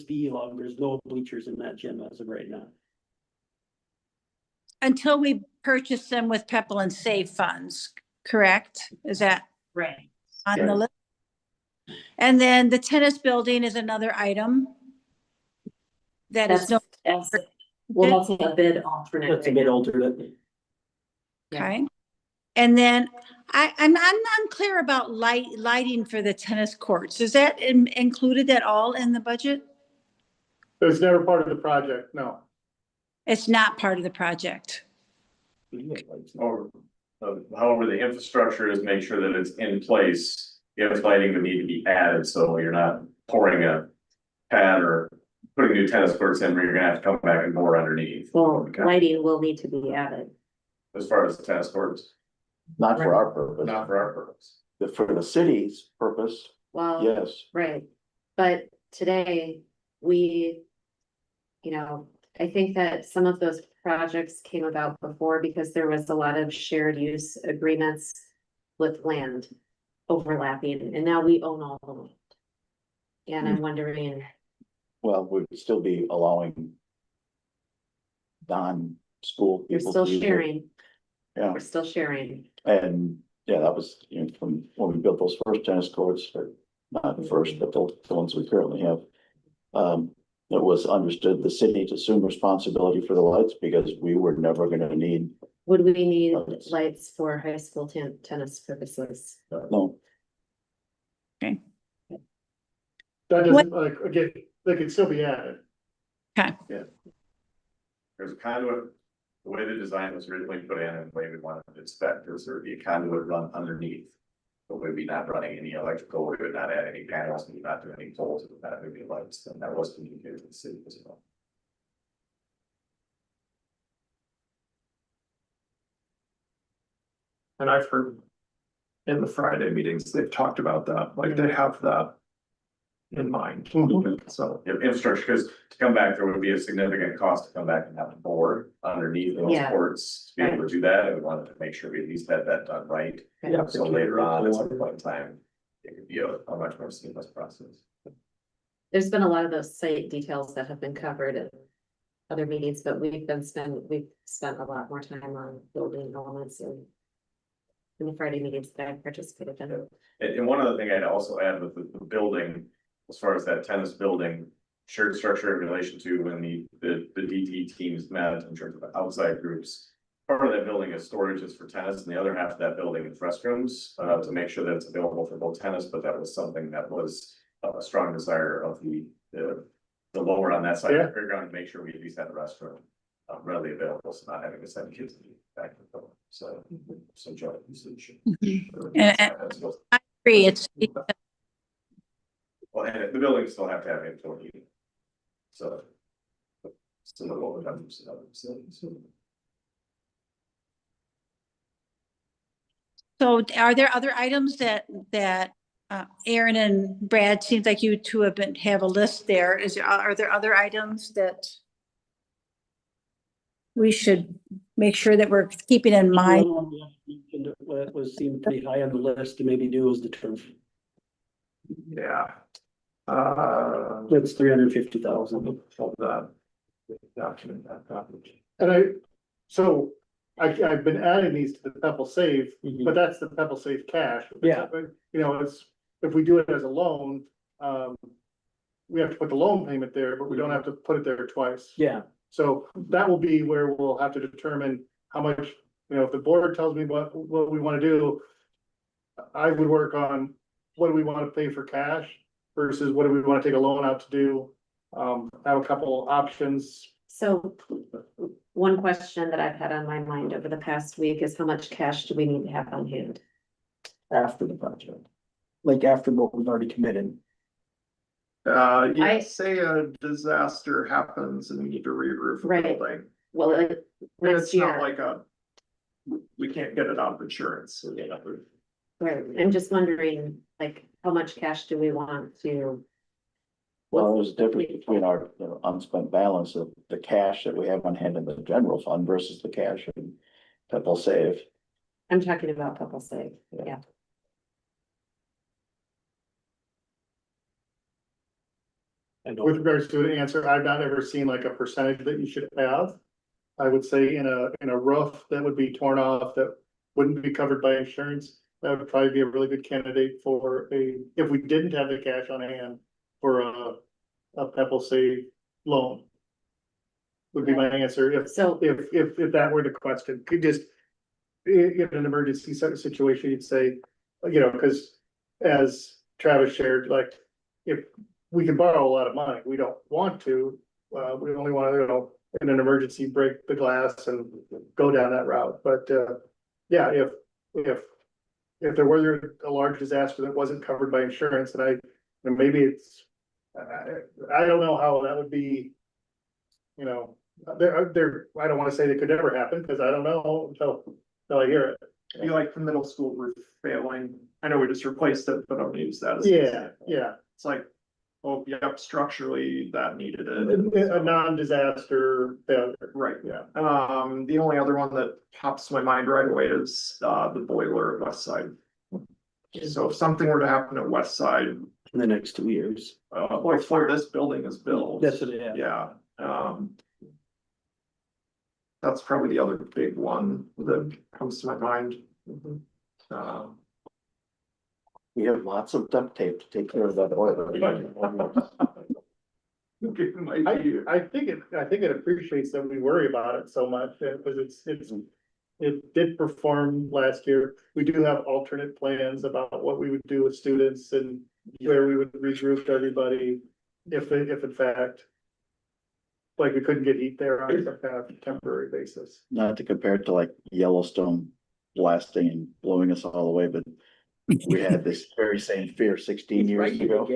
S11: VE log, there's no bleachers in that gym as of right now.
S3: Until we purchase them with Pepple and Save funds, correct? Is that
S1: Right.
S3: on the list? And then the tennis building is another item. That is no,
S1: Well, that's a bid alternate.
S11: That's a
S1: right
S11: bit
S1: now.
S11: alternate.
S3: okay. And then I'm unclear about lighting for the tennis courts. Is that included at all in the budget?
S7: It was never part of the project, no.
S3: It's not part of the project.
S12: Or, however, the infrastructure is make sure that it's in place. If lighting would need to be added, so you're not pouring a pad or putting new tennis courts in where you're gonna have to come back and bore underneath.
S1: Well, lighting will need to be added.
S12: As far as the tennis courts,
S5: Not for our purpose,
S12: not for our purpose.
S5: but for the city's purpose,
S1: Well,
S5: yes.
S1: right, but today, we, I think that some of those projects came about before because there was a lot of shared use agreements with land overlapping, and now we own all the land. And I'm wondering,
S5: Well, we'd still be allowing non-school
S1: you're
S5: people.
S1: still
S5: to use it.
S1: sharing,
S5: Yeah,
S1: we're still sharing.
S5: and yeah, that was, from when we built those first tennis courts, or not the first, but the ones we currently have. It was understood the city to assume responsibility for the lights because we were never gonna need,
S1: Would we need
S5: Lights.
S1: lights for high school tennis purposes?
S5: no.
S7: That doesn't, like, again, they could still be added.
S12: There's a conduit, the way the design was originally put in and the way we wanted it spec, there's there would be a conduit run underneath. But we'd be not running any electrical, we would not add any panels, we would not do any poles, with that would be lights, and that was communicated to the city as well.
S8: And I've heard in the Friday meetings, they've talked about that, like they have that in mind. So,
S12: If infrastructure, because to come back, there would be a significant cost to come back and have a board underneath those
S1: Yeah.
S12: courts to be able to do that, and we wanted to make sure we at least had that done right.
S8: yeah.
S12: So later on, at some point in time, it could be a much more seamless process.
S1: There's been a lot of those site details that have been covered at other meetings, but we've spent a lot more time on building elements and in the Friday meetings that I participated in.
S12: And one other thing I'd also add with the building, as far as that tennis building, shared structure in relation to when the DT teams met in terms of the outside groups. Part of that building is storages for tennis, and the other half of that building is restrooms, to make sure that it's available for both tennis, but that was something that was a strong desire of the lower on that side of the playground, to make sure we at least had a restroom readily available, so not having to send kids back to the building, so joint usage.
S3: And I agree, it's,
S12: Well, and the buildings still have to have indoor heating. So. Similar to what we've done for other facilities.
S3: so are there other items that Aaron and Brad, seems like you two have a list there. Are there other items that we should make sure that we're keeping in mind?
S11: What was seemed pretty high on the list to maybe do is the turf.
S8: Yeah.
S11: That's 350,000.
S8: Hold that. Document that package.
S7: And I've been adding these to the Pepple Save, but that's the Pepple Save cash.
S11: Yeah.
S7: It's, if we do it as a loan, we have to put the loan payment there, but we don't have to put it there twice.
S11: Yeah,
S7: So that will be where we'll have to determine how much, if the board tells me what we wanna do, I would work on what do we wanna pay for cash, versus what do we wanna take a loan out to do? I have a couple options.
S1: So one question that I've had on my mind over the past week is how much cash do we need to have on hand?
S11: After the project, like after what we've already committed.
S8: Yeah, say a disaster happens and we need to re-roof the
S1: Right.
S8: building.
S1: Well,
S8: And
S1: next
S8: it's not
S1: year,
S8: like we can't get it out of insurance. So, yeah.
S1: right, I'm just wondering, like, how much cash do we want to?
S5: Well, there's a difference between our unspent balance of the cash that we have on hand in the general fund versus the cash in Pebble Save.
S1: I'm talking about Pebble Save, yeah.
S7: With regards to the answer, I've not ever seen like a percentage that you should have. I would say in a roof that would be torn off, that wouldn't be covered by insurance, that would probably be a really good candidate for if we didn't have the cash on hand for a Pebble Save loan. Would be my answer,
S1: So,
S7: if that were the question, could just, in an emergency situation, you'd say, cause as Travis shared, like, if we can borrow a lot of money, we don't want to, we only wanna, in an emergency, break the glass and go down that route, but, yeah, if there was a large disaster that wasn't covered by insurance, and maybe it's, I don't know how that would be, I don't wanna say that could never happen, cause I don't know until I hear it.
S8: Be like the middle school roof failing. I know we just replaced it, but I'll use that as.
S7: Yeah,
S8: It's like, oh, yep, structurally that needed it.
S7: a non-disaster failure.
S8: Right.
S7: Yeah.
S8: The only other one that pops to my mind right away is, the boiler at West Side. So if something were to happen at West Side,
S11: In the next 2 years.
S8: before this building is built.
S11: That's what, yeah.
S8: Yeah, that's probably the other big one that comes to my mind.
S5: We have lots of duct tape to take care of that boiler.
S7: I think it appreciates that we worry about it so much, because it did perform last year. We do have alternate plans about what we would do with students and where we would re-roof everybody, if in fact, like, we couldn't get heat there on some kind of temporary basis.
S5: Not to compare it to like Yellowstone blasting and blowing us all away, but we had this very same fear 16 years ago.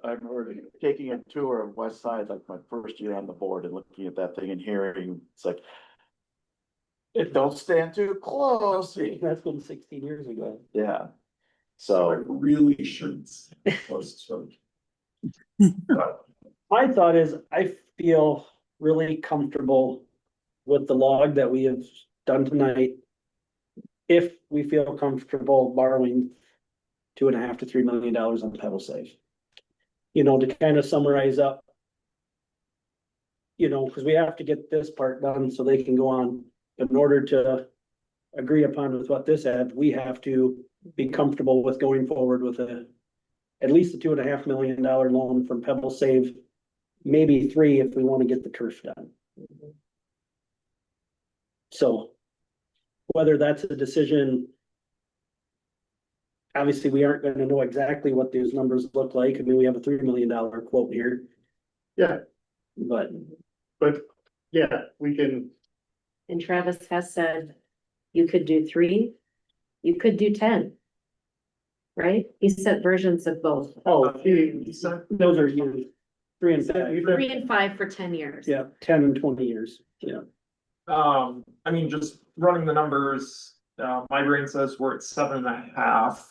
S5: I remember taking a tour of West Side, like my first year on the board, and looking at that thing and hearing, it's like, don't stand too close.
S11: That's been 16 years ago.
S5: Yeah.
S8: So I
S5: So
S8: really shouldn't.
S11: My thought is, I feel really comfortable with the log that we have done tonight. If we feel comfortable borrowing $2.5 to $3 million on Pebble Save. To kind of summarize up. Because we have to get this part done so they can go on. In order to agree upon with what this adds, we have to be comfortable with going forward with at least a $2.5 million loan from Pebble Save. Maybe 3 if we want to get the turf done. So whether that's a decision. Obviously, we aren't gonna know exactly what those numbers look like. I mean, we have a $3 million quote here,
S7: Yeah,
S11: but
S7: but yeah, we can,
S1: and Travis has said, you could do 3, you could do 10. Right? He said versions of both,
S11: those are years. 3 and 5.
S1: 3 and 5 for 10 years.
S11: Yeah, 10 and 20 years. Yeah.
S8: I mean, just running the numbers, my brain says we're at 7.5.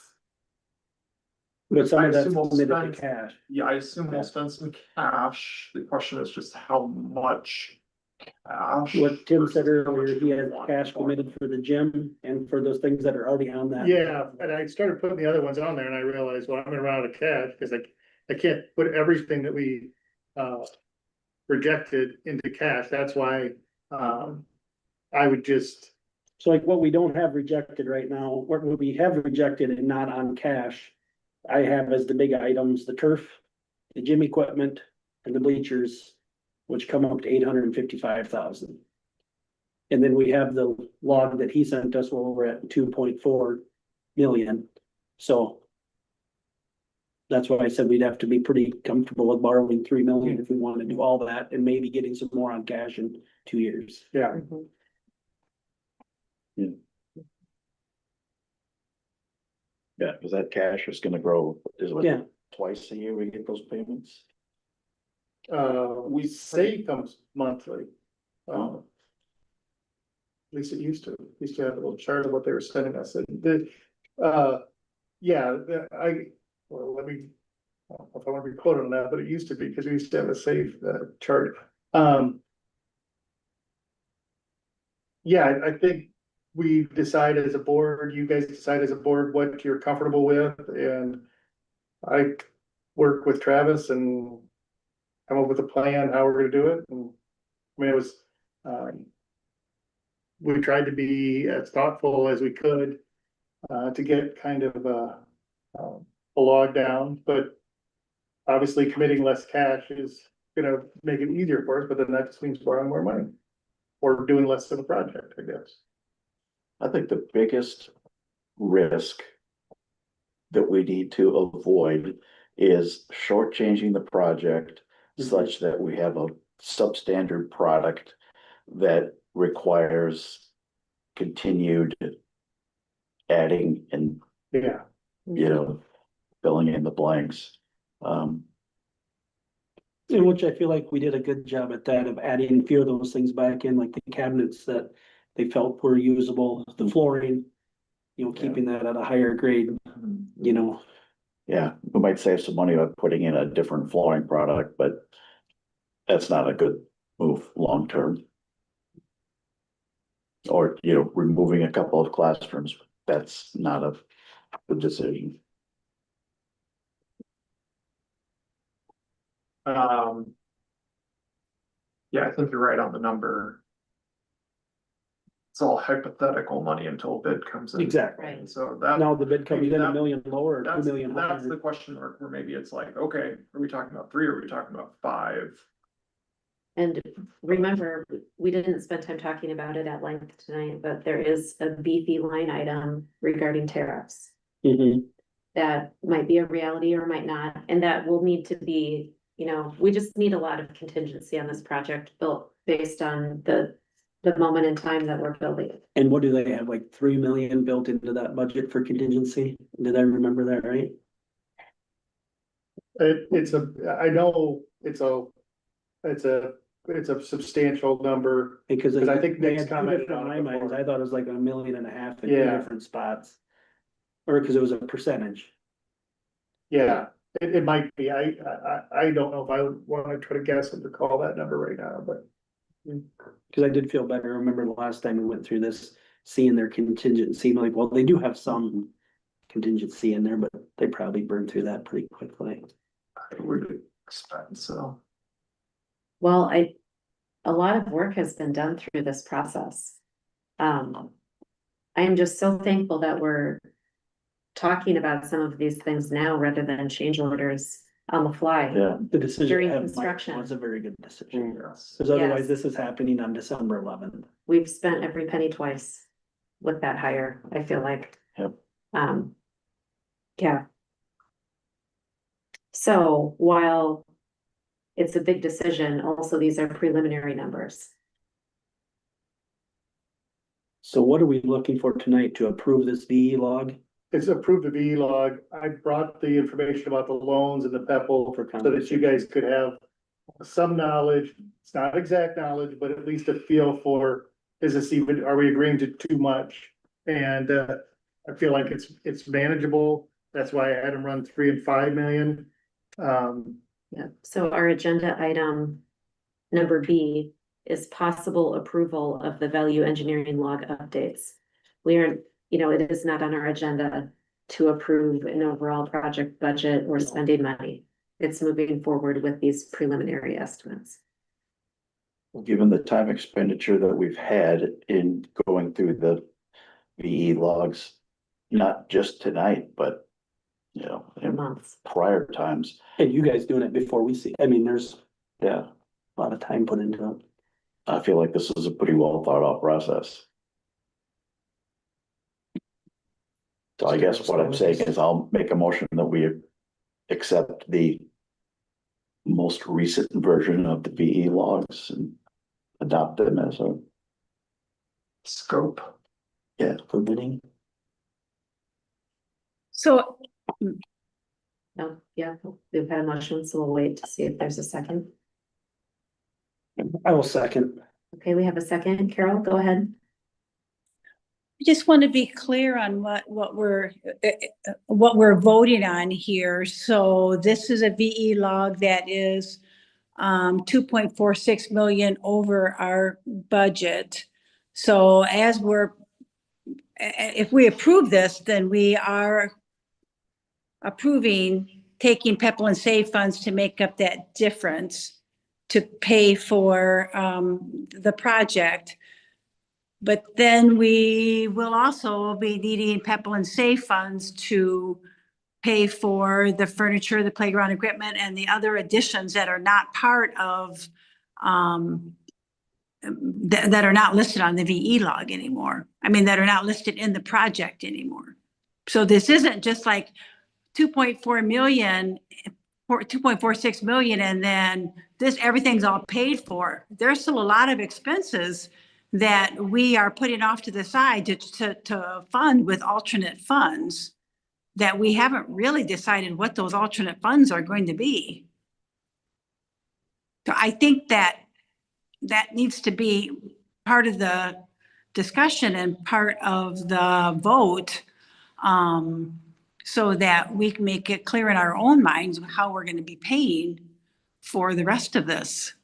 S11: But some
S8: I
S11: of that's
S8: assume we'll
S11: committed
S8: spend-
S11: to cash.
S8: Yeah, I assume we'll spend some cash. The question is just how much cash.
S11: What Tim said
S8: versus how
S11: earlier,
S8: much
S11: he
S8: we
S11: has
S8: want
S11: cash
S8: for.
S11: committed for the gym and for those things that are already on that.
S7: yeah, and I started putting the other ones on there, and I realized, well, I'm gonna run out of cash, because I can't put everything that we rejected into cash. That's why I would just,
S11: So like what we don't have rejected right now, what we have rejected and not on cash. I have as the big items, the turf, the gym equipment and the bleachers, which come up to $855,000. And then we have the log that he sent us where we're at 2.4 million. So. That's why I said we'd have to be pretty comfortable with borrowing 3 million if we want to do all that and maybe getting some more on cash in 2 years.
S7: Yeah,
S5: Yeah, because that cash is gonna grow, is
S11: Yeah.
S5: it twice a year we get those payments?
S7: we say comes monthly. At least it used to, have a little chart of what they were sending us, and well, let me. I don't know if I want to be quoted on that, but it used to be, because we used to have a safe chart. Yeah, I think we decide as a board, you guys decide as a board what you're comfortable with, and I work with Travis and come up with a plan, how we're gonna do it, and I mean, it was, we tried to be as thoughtful as we could, to get kind of a log down, but obviously committing less cash is gonna make it easier for us, but then that just means borrowing more money. Or doing less of a project, I guess.
S5: I think the biggest risk that we need to avoid is shortchanging the project such that we have a substandard product that requires continued adding and,
S7: Yeah,
S5: filling in the blanks.
S11: In which I feel like we did a good job at that, of adding a few of those things back in, like the cabinets that they felt were usable, the flooring. Keeping that at a higher grade,
S5: Yeah, we might save some money by putting in a different flooring product, but that's not a good move long term. Or, removing a couple of classrooms, that's not a good decision.
S8: Yeah, I think you're right on the number. It's all hypothetical money until bid comes in.
S11: Exactly.
S1: Right.
S8: So that.
S11: Now the bid comes
S8: maybe
S11: in
S8: that-
S11: $1 million lower or 2
S8: That's,
S11: million
S8: that's the
S11: higher.
S8: question mark, where maybe it's like, okay, are we talking about 3 or are we talking about 5?
S1: And remember, we didn't spend time talking about it at length tonight, but there is a beefy line item regarding tariffs.
S11: Mhm.
S1: That might be a reality or might not, and that will need to be, we just need a lot of contingency on this project built based on the moment in time that we're building.
S11: And what do they have, like 3 million built into that budget for contingency? Did I remember that right?
S7: I know it's a substantial number.
S11: Because
S7: I think
S11: they
S7: Nick's
S11: had two
S7: commented
S11: different
S7: on it
S11: line items.
S7: before.
S11: I thought it was like 1.5 million in two
S7: Yeah.
S11: different spots. Or because it was a percentage.
S7: Yeah, it might be, I don't know if I would wanna try to guess and recall that number right now, but.
S11: Cause I did feel better. I remember the last time we went through this, seeing their contingency, like, well, they do have some contingency in there, but they probably burned through that pretty quickly.
S8: I would expect so.
S1: Well, a lot of work has been done through this process. I am just so thankful that we're talking about some of these things now rather than change orders on the fly.
S5: Yeah,
S11: The decision
S1: During
S11: to have Mike
S1: construction.
S11: was a very good decision.
S8: Yes.
S11: Cause otherwise
S1: Yes.
S11: this is happening on December 11th.
S1: We've spent every penny twice with that hire, I feel like.
S5: Yep.
S1: Yeah. So while it's a big decision, also these are preliminary numbers.
S11: So what are we looking for tonight to approve this VE log?
S7: It's approved the VE log. I brought the information about the loans and the PEPAL
S11: For
S7: so that you guys could have some knowledge. It's not exact knowledge, but at least a feel for, is this even, are we agreeing to too much? And I feel like it's manageable. That's why I had them run 3 and 5 million.
S1: Yeah, so our agenda item number B is possible approval of the value engineering log updates. We aren't, it is not on our agenda to approve an overall project budget or spending money. It's moving forward with these preliminary estimates.
S5: given the time expenditure that we've had in going through the VE logs, not just tonight, but in
S1: Months.
S5: prior times,
S11: And you guys doing it before we see, there's
S5: yeah,
S11: a lot of time put into it.
S5: I feel like this is a pretty well thought out process. So I guess what I'm saying is I'll make a motion that we accept the most recent version of the VE logs and adopt them as a,
S8: Scope.
S5: yeah, for bidding.
S3: So
S1: No, yeah, we've had a motion, so we'll wait to see if there's a second.
S11: I will second.
S1: Okay, we have a second. Carol, go ahead.
S3: I just want to be clear on what we're voting on here. So this is a VE log that is 2.46 million over our budget. So if we approve this, then we are approving taking Pepple and Save funds to make up that difference to pay for the project. But then we will also be needing Pepple and Save funds to pay for the furniture, the playground equipment, and the other additions that are not part of, that are not listed on the VE log anymore. I mean, that are not listed in the project anymore. So this isn't just like 2.4 million, or 2.46 million, and then everything's all paid for. There's still a lot of expenses that we are putting off to the side to fund with alternate funds that we haven't really decided what those alternate funds are going to be. So I think that needs to be part of the discussion and part of the vote, so that we can make it clear in our own minds how we're going to be paying for the rest of this.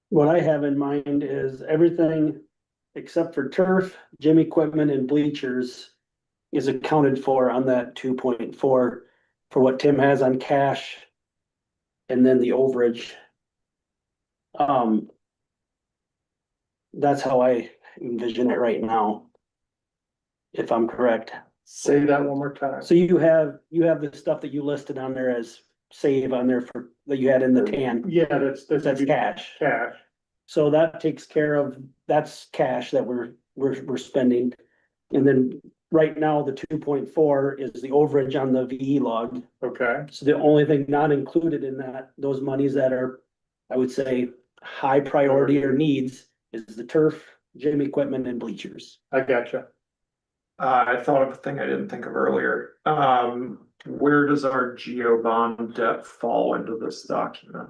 S11: What I have in mind is everything except for turf, gym equipment and bleachers is accounted for on that 2.4 for what Tim has on cash. And then the overage. That's how I envision it right now. If I'm correct.
S8: Say that one more time.
S11: So you have the stuff that you listed on there as save on there for, that you had in the tan.
S7: Yeah, that's
S11: cash.
S7: cash.
S11: So that takes care of, that's cash that we're spending. And then right now, the 2.4 is the overage on the VE log.
S7: Okay,
S11: So the only thing not included in that, those monies that are, I would say, high priority or needs is the turf, gym equipment and bleachers.
S7: I gotcha.
S8: I thought of a thing I didn't think of earlier. Where does our geo bond debt fall into this document?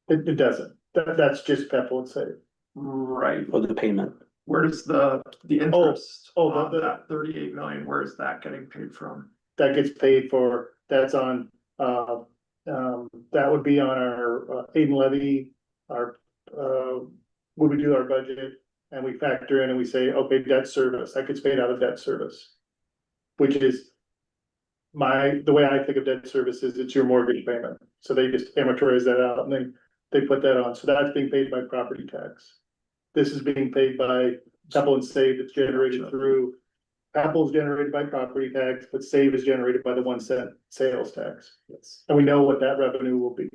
S7: It doesn't. That's just Pepple and Save.
S8: Right,
S11: For the payment.
S8: where does the interest
S7: oh,
S8: on
S7: the-
S8: that 38 million, where is that getting paid from?
S7: That gets paid for, that's on, that would be on our aid and levy, our, when we do our budget. And we factor in and we say, okay, debt service, that gets paid out of debt service. Which is the way I think of debt service is it's your mortgage payment. So they just amortize that out and then they put that on. So that's being paid by property tax. This is being paid by Pepple and Save that's generated through, Pepple is generated by property tax, but Save is generated by the 1 cent sales tax.
S8: Yes.
S7: And we know what that revenue will be.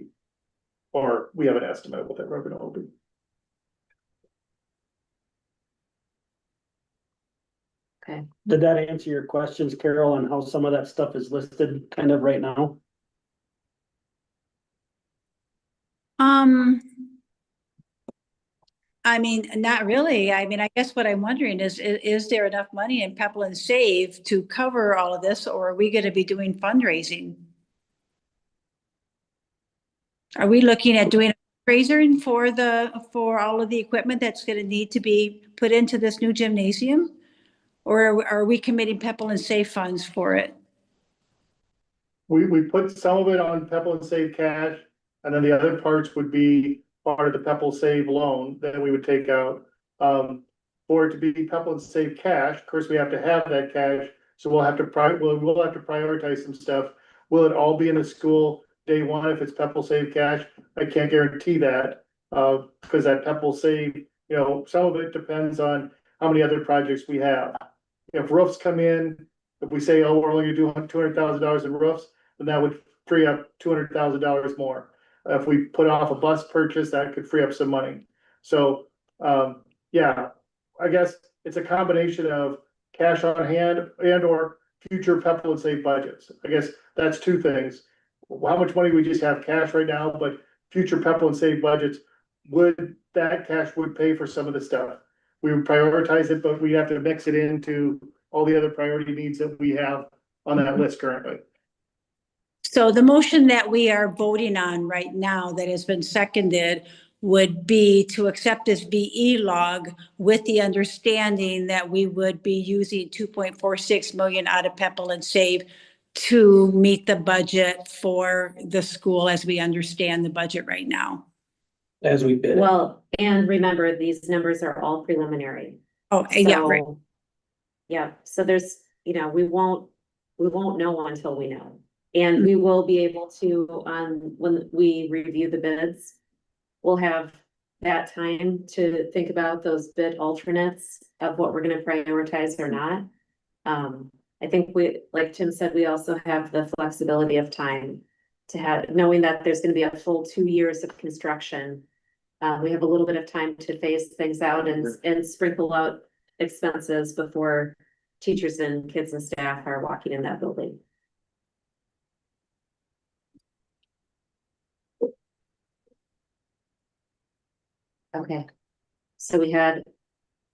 S7: Or we have an estimate of what that revenue will be.
S1: Okay.
S11: Did that answer your questions, Carol, on how some of that stuff is listed kind of right now?
S3: I mean, not really. I mean, I guess what I'm wondering is there enough money in Pepple and Save to cover all of this, or are we gonna be doing fundraising? Are we looking at doing a fundraiser for all of the equipment that's gonna need to be put into this new gymnasium? Or are we committing Pepple and Save funds for it?
S7: We put some of it on Pepple and Save cash, and then the other parts would be part of the Pepple Save loan that we would take out. For it to be Pepple and Save cash, of course, we have to have that cash, so we'll have to prioritize some stuff. Will it all be in the school day one if it's Pepple Save cash? I can't guarantee that, because that Pepple Save, some of it depends on how many other projects we have. If roofs come in, if we say, oh, we're only gonna do $200,000 in roofs, then that would free up $200,000 more. If we put off a bus purchase, that could free up some money. So, yeah, I guess it's a combination of cash on hand and or future Pepperell and Save budgets. I guess that's two things. How much money we just have cash right now, but future Pepperell and Save budgets, would that cash would pay for some of the stuff. We would prioritize it, but we have to mix it into all the other priority needs that we have on that list currently.
S3: So the motion that we are voting on right now that has been seconded would be to accept this VE log with the understanding that we would be using 2.46 million out of Pepperell and Save to meet the budget for the school as we understand the budget right now.
S11: As we bid it.
S1: Well, and remember, these numbers are all preliminary.
S3: Oh, yeah, right.
S1: So, yeah, so there's, you know, we won't know until we know. And we will be able to, when we review the bids, we'll have that time to think about those bid alternates of what we're gonna prioritize or not. I think we, like Tim said, we also have the flexibility of time to have, knowing that there's gonna be a full 2 years of construction. We have a little bit of time to phase things out and sprinkle out expenses before teachers and kids and staff are walking in that building. Okay, so we had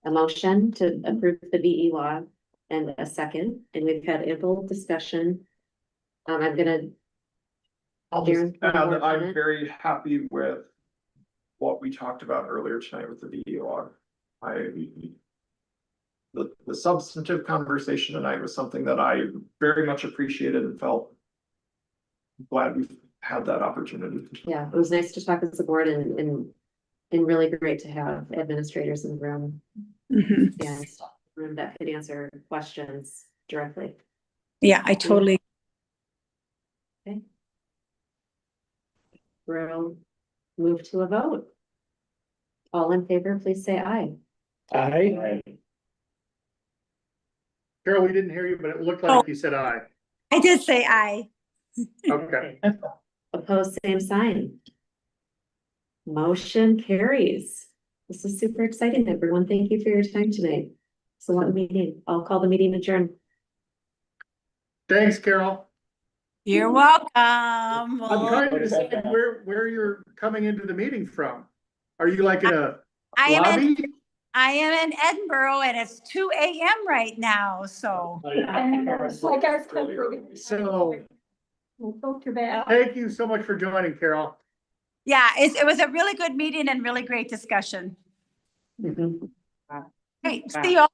S1: a motion to approve the VE law and a second, and we've had ample discussion. I'm gonna.
S8: I'll just
S1: Darren,
S8: add
S1: one
S8: that
S1: more
S8: I'm
S1: comment?
S8: very happy with what we talked about earlier tonight with the VE log. The substantive conversation tonight was something that I very much appreciated and felt glad we've had that opportunity.
S1: Yeah, it was nice to talk as a board and really great to have administrators in the room
S3: Mhm.
S1: and room that could answer questions directly.
S3: Yeah, I totally.
S1: Okay. We'll move to a vote. All in favor, please say aye.
S11: Aye.
S7: Carol, we didn't hear you, but it looked
S3: Oh.
S7: like you said aye.
S3: I did say aye.
S7: Okay.
S1: Opposed, same sign. Motion carries. This is super exciting, everyone. Thank you for your time tonight. It's a long meeting. I'll call the meeting adjourned.
S7: Thanks, Carol.
S3: You're welcome.
S7: I'm
S3: Well,
S7: trying to decide where you're coming into the meeting from. Are you like in a
S3: I am in,
S7: lobby?
S3: I am in Edinburgh and it's 2 a.m. right now, so.
S7: So,
S3: Go to bed.
S7: thank you so much for joining, Carol.
S3: Yeah, it was a really good meeting and really great discussion.
S1: Mhm.
S3: Great, see you all.